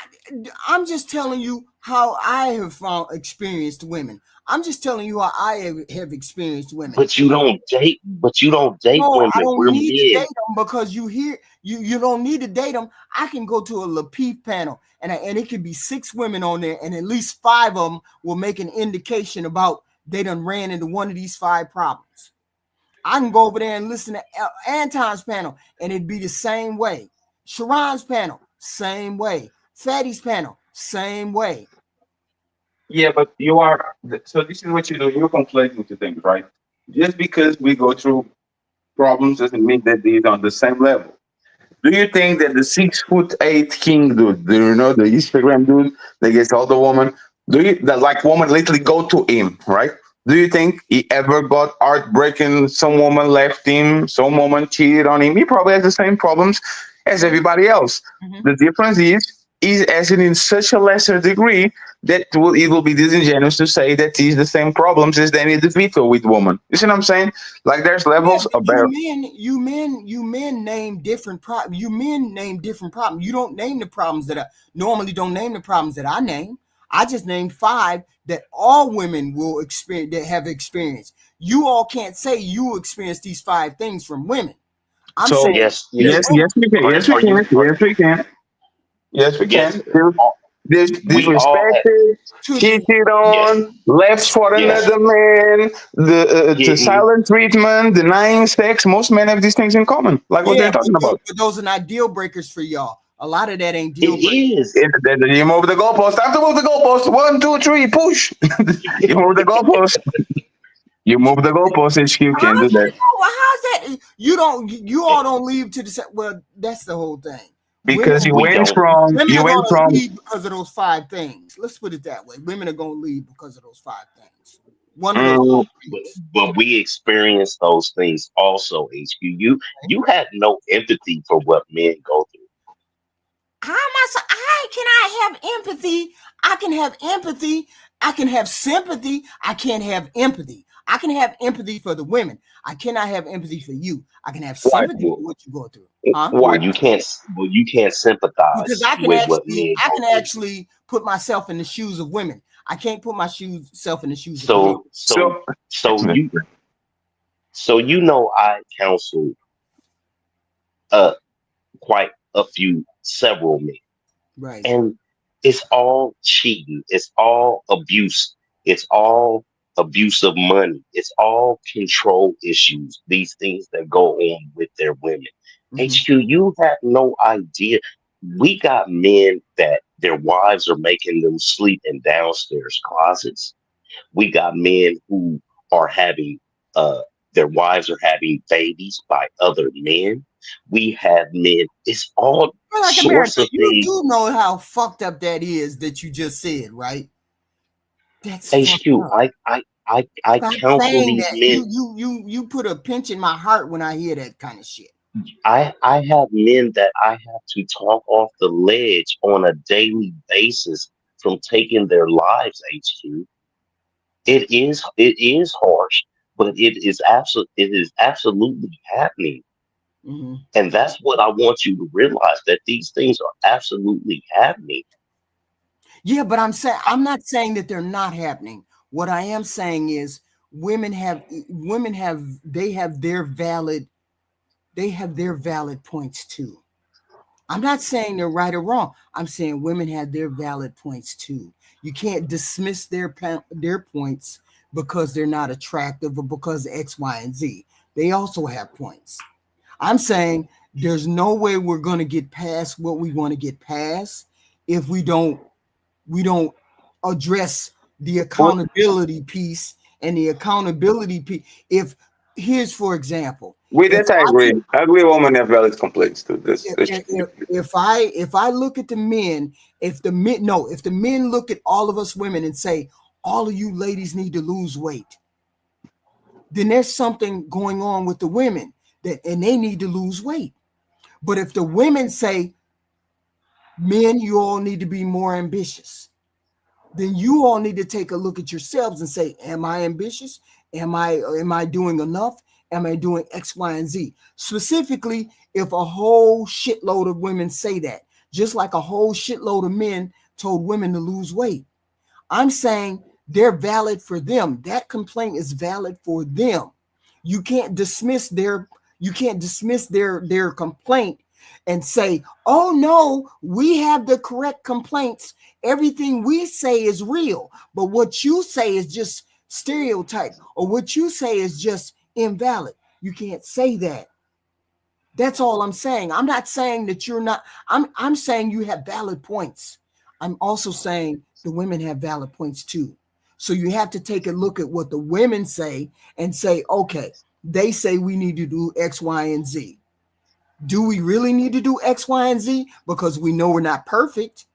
I'm just telling you how I have experienced women. I'm just telling you how I have experienced women. but you don't date. But you don't date No, I women. don't We're need to date men. them because you don't need to date them. I can go to a Lapeef panel and it could be 6 women on there, and at least 5 of them will make an indication about they done ran into one of these 5 problems. I can go over there and listen to Anton's panel, and it'd be the same way. Sharon's panel, same way. Fatty's panel, same way. Yeah, but you are. So this is what you do. You're conflating two things, right? Just because we go through problems doesn't mean that these are on the same level. Do you think that the 6'8" king dude, do you know the Instagram dude that gets all the woman? Do you that like woman literally go to him, right? Do you think he ever got heartbreaking? Some woman left him, some woman cheated on him. He probably has the same problems as everybody else. Mhm. The difference is he's as in such a lesser degree that it will be disingenuous to say that he's the same problems as Danny DeVito with woman. You see what I'm saying? Like there's Yeah, levels but about. you men name different problems. You men name different problems. You don't name the problems that I normally don't name the problems that I name. I just named 5 that all women will experience that have experienced. You all can't say you experience these 5 things from women. I'm So saying Yes, that yes. yes, yes we can, yes we Are can, you? yes we can, yes we Yes. can. There's We all have. disrespected, to cheated Yes, on, left for yes. another man, the Getting. silent treatment, denying sex. Most men have these things in common, like what they're yeah, talking about. but those are not deal breakers for y'all. A lot of that ain't It deal breakers. is. You move the goalpost. Time to move the goalpost. 1, 2, 3, push. You move the goalpost. You move the goalpost. HQ How's can do that? that How's that? You all don't leave to the well. That's the whole thing. because Women, you We went don't. from women you are went gonna from leave because of those 5 things. Let's put it that way. Women are gonna leave because of those 5 things. One of those mm, 5 But, things. but we experience those things also, HQ. You had no empathy for what men go through. How am I? How can I have empathy? I can have empathy. I can have sympathy. I can't have empathy. I can have empathy for the women. I cannot have empathy for you. I can have why? sympathy for Well, what you go through, huh? Why? you can't Because sympathize with what men I go can through. actually put myself in the shoes of women. I can't put myself in the shoes of men. So so So so you I counsel uh quite a few several men. Right. And it's all cheating, it's all abuse, It's all abuse of money. It's all control issues. These things that go on with their women. Mhm. HQ, you have no idea. We got men that their wives are making them sleep in downstairs closets. We got men who are having uh their wives are having babies by other men. We have men. It's all Black sorts America, of you things. do know how fucked up that is that you just said, right? That's fucked HQ, up. I Stop counsel saying these that. men. You put a pinch in my heart when I hear that kind of shit. I have men that I have to talk off the ledge on a daily basis from taking their lives, HQ. It is harsh, but it is absolutely happening. Mhm. And that's what I want you to realize, that these things are absolutely happening. Yeah, but I'm not saying that they're not happening. What I am saying is women have they have their valid points too. I'm not saying they're right or wrong. I'm saying women have their valid points too. You can't dismiss their points because they're not attractive or because X, Y, and Z. They also have points. I'm saying there's no way we're going to get past what we want to get past if we don't address the What accountability piece and the accountability piece. If here's for example, with if that I I agree. I agree women have valid complaints to this. if I look at the men, if the men look at all of us women and say all of you ladies need to lose weight, then there's something going on with the women and they need to lose weight. But if the women say, men, you all need to be more ambitious, then you all need to take a look at yourselves and say, am I ambitious? Am I doing enough? Am I doing X, Y, and Z? Specifically, if a whole shitload of women say that, just like a whole shitload of men told women to lose weight, I'm saying they're valid for them. That complaint is valid for them. You can't dismiss their complaint and say, "Oh no, we have the correct complaints. Everything we say is real, but what you say is just stereotype, or what you say is just invalid." You can't say that. That's all I'm saying. I'm not saying that you're not. I'm saying you have valid points. I'm also saying the women have valid points too. So you have to take a look at what the women say and say, okay, they say we need to do X, Y, and Z. Do we really need to do X, Y, and Z? Because we know we're not perfect.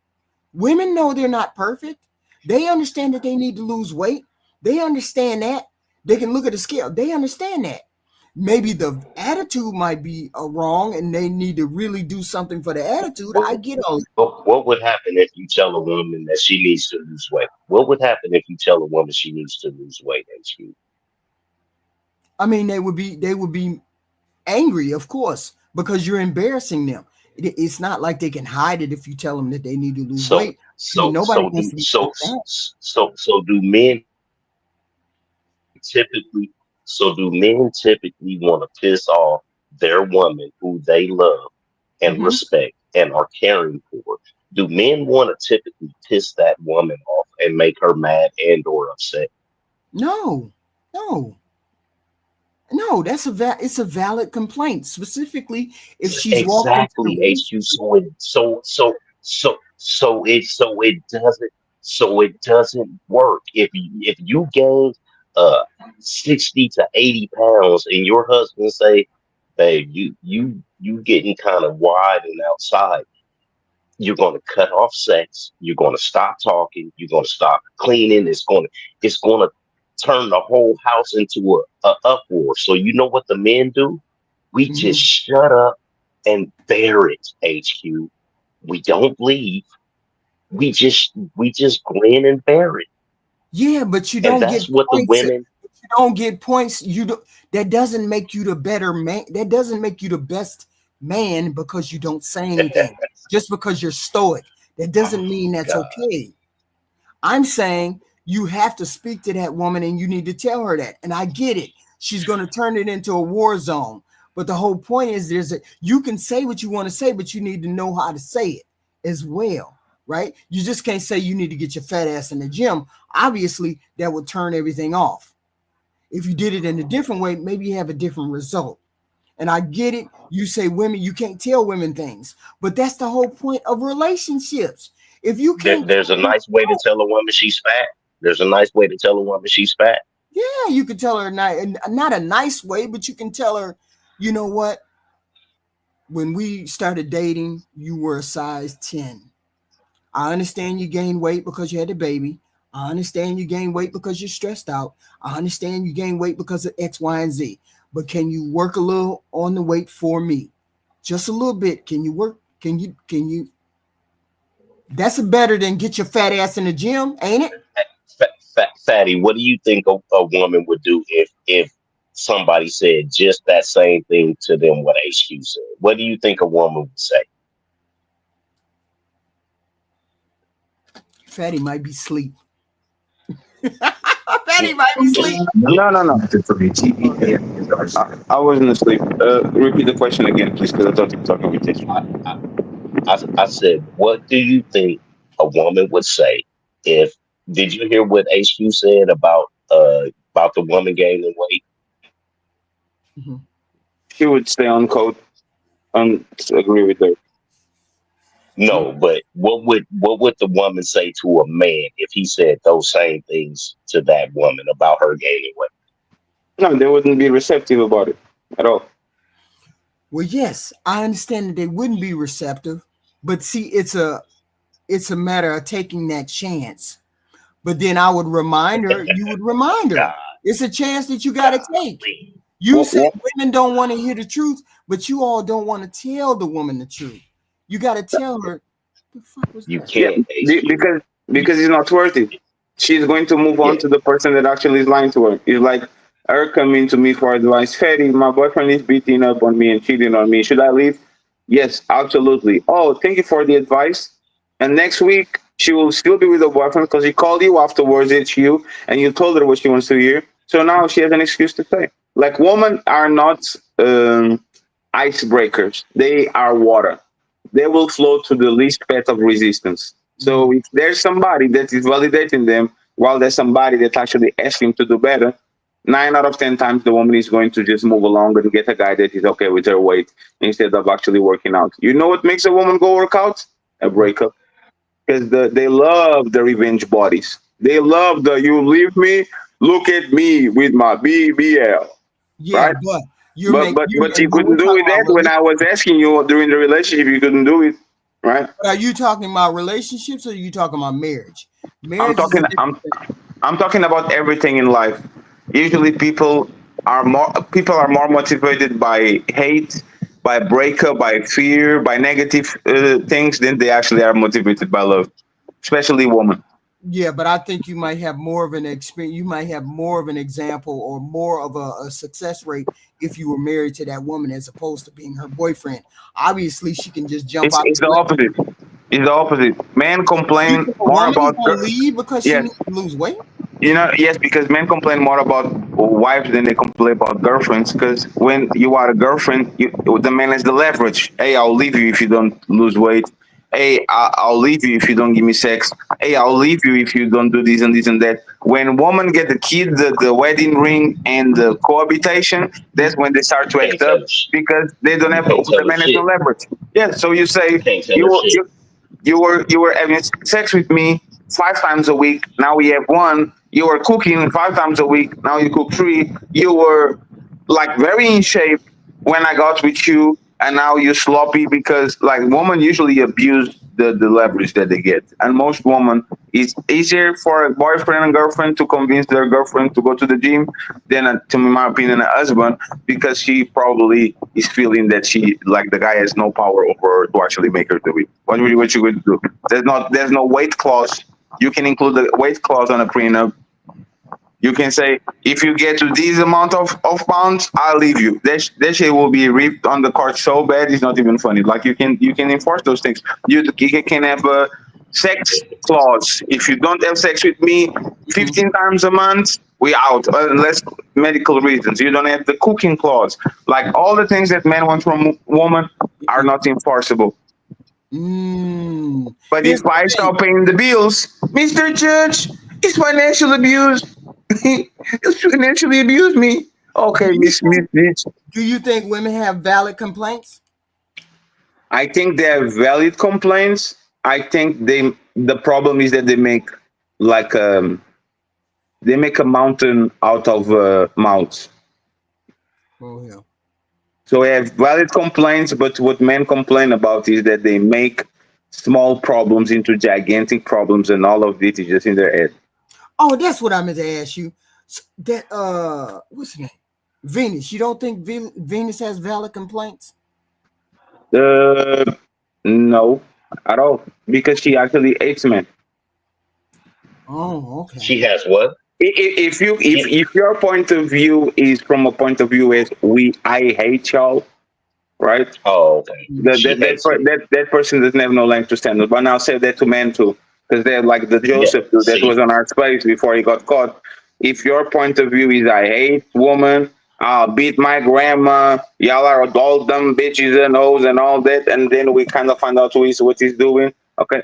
Women know they're not perfect. They understand that they need to lose weight. They understand that. They can look at the scale. They understand that. Maybe the attitude might be wrong and they need to really do something for the attitude. I get all that. What would happen if you tell a woman that she needs to lose weight? What would happen if you tell a woman she needs to lose weight, HQ? I mean, they would be angry, of course, because you're embarrassing them. It's not like they can hide it if you tell them that they need to lose So weight. I mean, so nobody so wants do to be so told that. so do men typically do men typically want to piss off their woman who they love and Mhm. respect and are caring for? Do men want to typically piss that woman off and make her mad and or upset? No, no, no. It's a valid complaint. Specifically, if she's walked into the Exactly, room. HQ. So it doesn't work. If you gain uh 60 to 80 pounds and your husband say, babe, you getting kind of wide and outside, you're gonna cut off sex, you're gonna stop talking, you're gonna stop cleaning, it's gonna turn the whole house into a uproar. So you know what the men do? We just Mhm. shut up and bear it, HQ. We don't leave. We just grin and bear it. Yeah, but you And don't get that's what the points. women You don't get points. You do, that doesn't make you the better man. That doesn't make you the best man because you don't say anything. Just because you're stoic, that doesn't mean that's God, okay. I'm saying you have to speak to that woman and you need to tell her that. And I get it. She's going to turn it into a war zone. But the whole point is you can say what you want to say, but you need to know how to say it as well. right? You just can't say you need to get your fat ass in the gym. Obviously, that would turn everything off. If you did it in a different way, maybe you have a different result. And I get it. You say women, you can't tell women things, but that's the whole point of relationships. If you can't, There's a nice way to tell a woman she's fat. There's a nice way to tell a woman she's fat. yeah, you could tell her not a nice way, but you can tell her, you know what? When we started dating, you were a size 10. I understand you gained weight because you had a baby. I understand you gained weight because you're stressed out. I understand you gained weight because of X, Y, and Z. But can you work a little on the weight for me? Just a little bit. Can you work? Can you? That's better than get your fat ass in the gym, ain't it? Fatty, what do you think a woman would do if somebody said just that same thing to them what HQ said? What do you think a woman would say? Fatty might be asleep. Fatty might be asleep. No. I wasn't asleep. Repeat the question again, please, because I thought you were talking with this. I said, what do you think a woman would say if? Did you hear what HQ said about the woman gaining weight? Mm-hmm. She would stay on code. Agree with her. No, but what would the woman say to a man if he said those same things to that woman about her gaining weight? No, they wouldn't be receptive about it at all. Well, yes, I understand that they wouldn't be receptive, but see, it's a matter of taking that chance. But then I would remind her, you would remind her. God, It's a chance that you got to take. please. You What- say what- women don't want to hear the truth, but you all don't want to tell the woman the truth. You got to tell her, the fuck was You that? Yeah, can't, HQ. because it's not worth it. She's going to move on Yeah. to the person that actually is lying to her. It's like her coming to me for advice. Fatty, my boyfriend is beating up on me and cheating on me. Should I leave? Yes, absolutely. Oh, thank you for the advice. And next week she will still be with her boyfriend because he called you afterwards. It's you, and you told her what she wants to hear. So now she has an excuse to say. Like women are not icebreakers. They are water. They will flow to the least path of resistance. So if there's somebody that is validating them, while there's somebody that's actually asking to do better, 9 out of 10 times the woman is going to just move along and get a guy that is okay with her weight instead of actually working out. You know what makes a woman go work out? A breakup. Because they love the revenge bodies. They love the you leave me, look at me with my BBL. Yeah, Right? but But you couldn't do it that when I was asking you during the relationship, you couldn't do it, right? Are you talking about relationships or are you talking about marriage? I'm talking I'm talking about everything in life. Usually people are more motivated by hate, by breakup, by fear, by negative things than they actually are motivated by love, especially women. Yeah, but I think you might have more of an experience. You might have more of an example or more of a success rate if you were married to that woman as opposed to being her boyfriend. Obviously, she can just jump out. It's the opposite. It's the opposite. Men You complain think a more woman's about gonna leave because she yes. needs to lose weight? Yes, because men complain more about wives than they complain about girlfriends. Because when you are a girlfriend, the man has the leverage. Hey, I'll leave you if you don't lose weight. Hey, I'll leave you if you don't give me sex. Hey, I'll leave you if you don't do this and this and that. When women get the kid, the wedding ring, and the cohabitation, that's when they start to Can't act up tell us. because they don't have Can't tell the us man has no shit. leverage. Yeah, so you say Can't tell us you shit. you were having sex with me 5 times a week. Now we have one. You were cooking 5 times a week. Now you cook three. You were like very in shape when I got with you, and now you're sloppy because like women usually abuse the leverage that they get, and most women it's easier for a boyfriend and girlfriend to convince their girlfriend to go to the gym than, to my opinion, a husband because she probably is feeling that she like the guy has no power over her to actually make her do it. What you going to do? There's no weight clause. You can include the weight clause on a prenup. You can say, if you get to this amount of pounds, I'll leave you. That shit will be ripped on the court so bad it's not even funny. Like you can enforce those things. You can have a sex clause. If you don't have sex with me 15 times a month, we out unless medical reasons. You don't have the cooking clause. Like all the things that men want from women are not enforceable. But Here's if the I thing. start paying the bills, Mr. Judge, it's financial abuse. It's financially abused me. Okay, Miss Bitch. Do you think women have valid complaints? I think they have valid complaints. I think the problem is that like they make a mountain out of mouths. Oh yeah. So we have valid complaints, but what men complain about is that they make small problems into gigantic problems, and all of this is just in their head. Oh, that's what I meant to ask you. That what's her name? Venus. You don't think Venus has valid complaints? Uh, no, at all, because she actually hates men. Oh, okay. She has what? If you She, if your point of view is from a point of view as I hate y'all, right? oh, okay. She hates me. That person doesn't have no leg to stand on. But now say that to men too, because they're like the Yeah. Joseph dude that was See, on our space before he got caught. If your point of view is I hate woman, I'll beat my grandma, y'all are all dumb bitches and hoes and all that, and then we kind of find out what he's doing. Okay,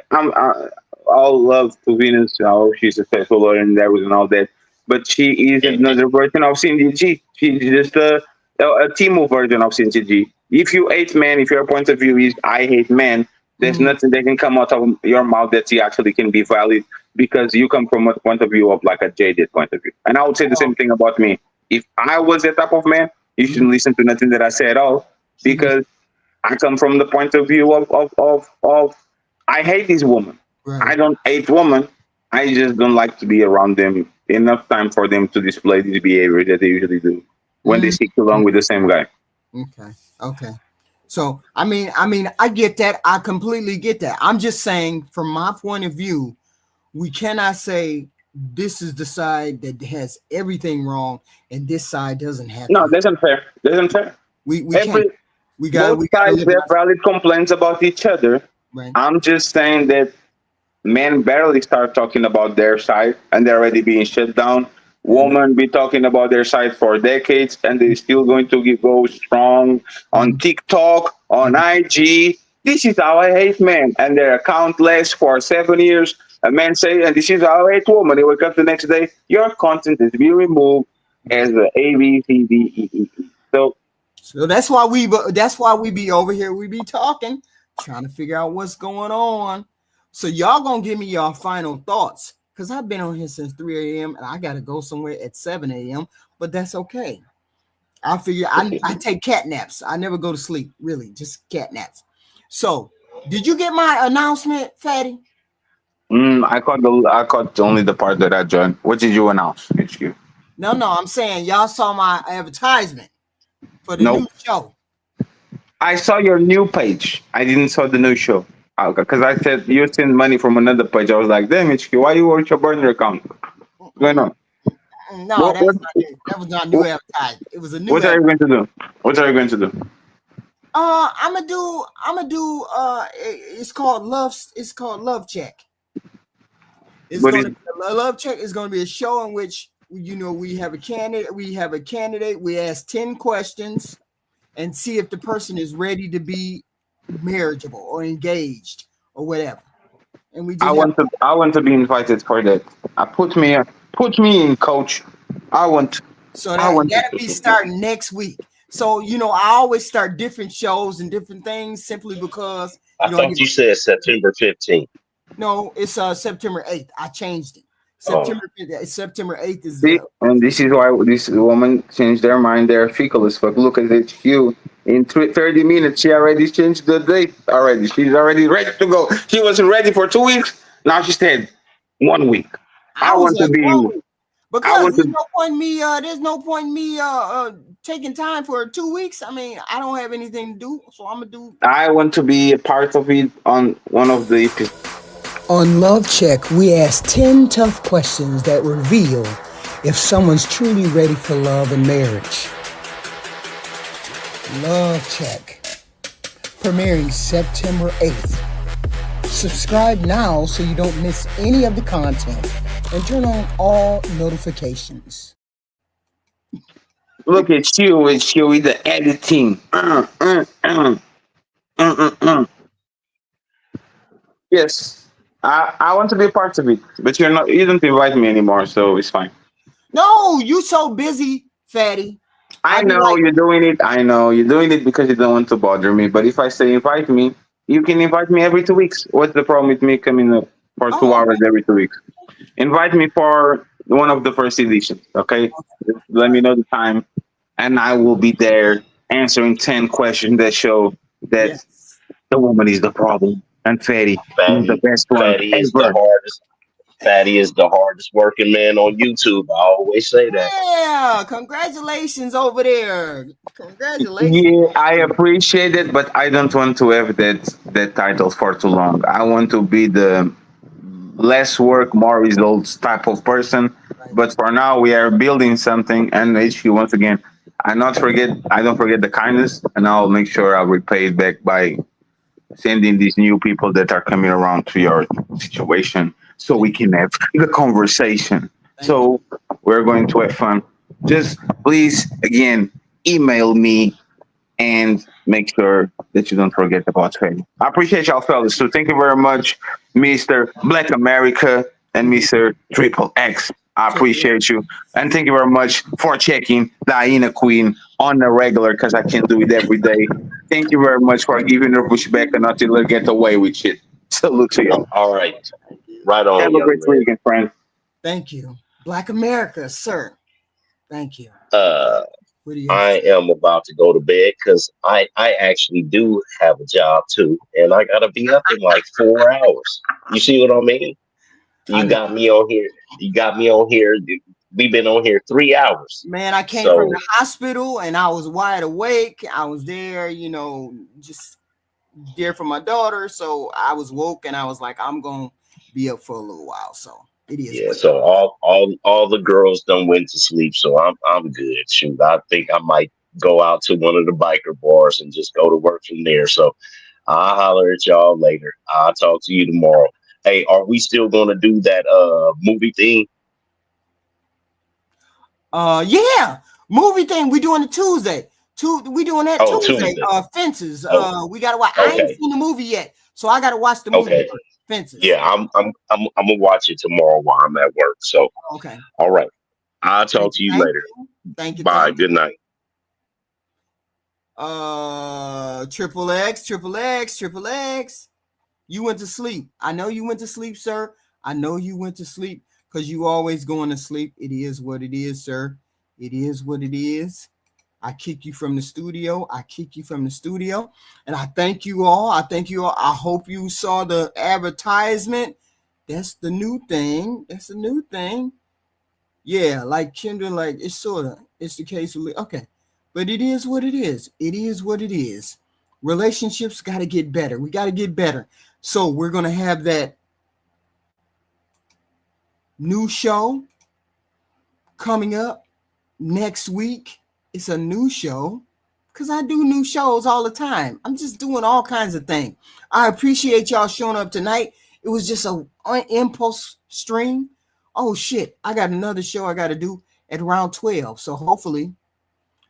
all love to Venus. I hope she's successful lawyer and that and all that. But she is and another version of Cindy G. She's just a Timo version of Cindy G. If you hate men, if your point of view is I hate men, there's Mhm. nothing that can come out of your mouth that actually can be valid because you come from a point of view of like a jaded point of view. And I would say the same thing about me. If I was that type of man, you shouldn't listen to nothing that I say at all because I come from the point of view of I hate this woman. I Right. don't hate women. I just don't like to be around them enough time for them to display this behavior that they usually do when they Mm. stick along with the same guy. Okay. Okay. So I get that. I completely get that. I'm just saying, from my point of view, we cannot say this is the side that has everything wrong and this side doesn't have No, to. that's unfair. That's unfair. We can't. Every We Both gotta sides look at have valid complaints about each other. right. I'm just saying that men barely start talking about their side and they're already being shut down. Women be talking about their side for decades and they're still going to go strong on TikTok, on IG. This is how I hate men. And their account lasts for 7 years. A man say, and this is how I hate women. They wake up the next day, your content is being removed as A, B, C, D, E, E, E. So So that's why we be over here. We be talking, trying to figure out what's going on. So y'all gonna give me your final thoughts because I've been on here since 3 a.m. and I gotta go somewhere at 7 a.m. But that's okay. I figure I take cat naps. I never go to sleep, really, just cat naps. So did you get my announcement, Fatty? I caught only the part that I joined. What did you announce, HQ? No, I'm saying y'all saw my advertisement for the new Nope. show. I saw your new page. I didn't saw the new show. Because I said you send money from another page. I was like, damn HQ, why you want your burner account? What's going on? No, What what that was not new what, advertisement. It was a new what are advertisement. you going to do? What are you going to do? I'm gonna do it's called Love Check. It's But gonna it, be a Love Check is gonna be a show in which we have a candidate, we ask 10 questions and see if the person is ready to be marriageable or engaged or whatever. And we just have I want to be invited for that. Put me in, coach. I want so I want that'll be starting next week. So I always start different shows and different things simply because I thought you said September 15th. no, it's September 8th. I changed it. Oh, September 8th is see, and this is why this woman changed their mind. They're fickle as fuck. Look at HQ. In 30 minutes, she already changed the date already. She's already ready to go. She wasn't ready for 2 weeks. Now she said 1 week. I was like, whoa, I because want to, there's no point in me taking time for 2 weeks. I mean, I don't have anything to do, so I'm gonna do. I want to be a part of it on one of the episodes. On Love Check, we ask 10 tough questions that reveal if someone's truly ready for love and marriage. Love Check, premiering September 8th. Subscribe now so you don't miss any of the content and turn on all notifications. Look at you with the editing. Yes, I want to be a part of it, but you're not. You don't invite me anymore, so it's fine. No, you so busy, fatty. I I be know like, you're doing it. I know you're doing it because you don't want to bother me. But if I say invite me, you can invite me every 2 weeks. What's the problem with me coming up for two oh, hours every 2 weeks? Invite me for one of the first editions, okay? Just let me know the time, and I will be there answering 10 questions that show that yes. the woman is the problem and Fatty is the Fatty, best one Fatty is the ever. hardest. Fatty is the hardest working man on YouTube. I always say that. Yeah, congratulations over there. Congratulations. Yeah, I appreciate it, but I don't want to have that title for too long. I want to be the less work, more results type of person. Right. But for now, we are building something. And HQ, once again, I don't forget the kindness, and I'll make sure I'll repay it back by sending these new people that are coming around to your situation, so we can have the conversation. Thank you. So we're going to have fun. Just please, again, email me and make sure that you don't forget about training. I appreciate y'all, fellas. So thank you very much, Mr. Black America and Mr. Triple X. I appreciate you. And thank you very much for checking Diana Queen on the regular, because I can't do it every day. Thank you very much for giving her pushback and not let her get away with shit. Salute to y'all. All right. Right on, Have a young great man. weekend, friend. Thank you. Black America, sir. Thank you. Uh, What do you I am about to go to bed because I actually do have a job too, and I gotta be up in like 4 hours. You see what I mean? I You know. got me on here. You got me on here. We've been on here 3 hours. Man, I came from So the hospital and I was wide awake. I was there, just there for my daughter. So I was woke and I was like, I'm gonna be up for a little while. So it is yeah, what so all the girls done went to sleep, so I'm good. Shoot, I think I might go out to one of the biker bars and just go to work from there. So I'll holler at y'all later. I'll talk to you tomorrow. Hey, are we still gonna do that movie thing? yeah, movie thing we doing it Tuesday. We doing that Oh, Tuesday. Tuesday. Fences. Oh, We gotta watch. I ain't okay. seen the movie yet, so I gotta watch the movie Okay. first. Fences. Yeah, I'm gonna watch it tomorrow while I'm at work. So Okay. all right. I'll talk to you Thank later. you. Thank you. Bye. Thank you. Good night. Triple X, Triple X, Triple X. You went to sleep. I know you went to sleep, sir. I know you went to sleep because you always going to sleep. It is what it is, sir. It is what it is. I kick you from the studio. I kick you from the studio. And I thank you all. I thank you all. I hope you saw the advertisement. That's the new thing. That's the new thing. Yeah, like Kendra, like it's the case with, okay. But it is what it is. It is what it is. Relationships got to get better. We got to get better. So we're going to have that new show coming up next week. It's a new show because I do new shows all the time. I'm just doing all kinds of things. I appreciate y'all showing up tonight. It was just an impulse stream. Oh, shit. I got another show I got to do at around 12. So hopefully,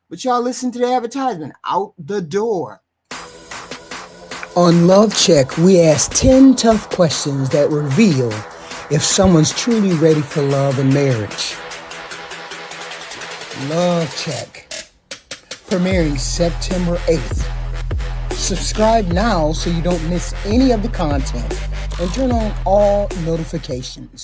but y'all listen to the advertisement out the door. On Love Check, we ask 10 tough questions that reveal if someone's truly ready for love and marriage. Love Check, premiering September 8th. Subscribe now so you don't miss any of the content and turn on all notifications.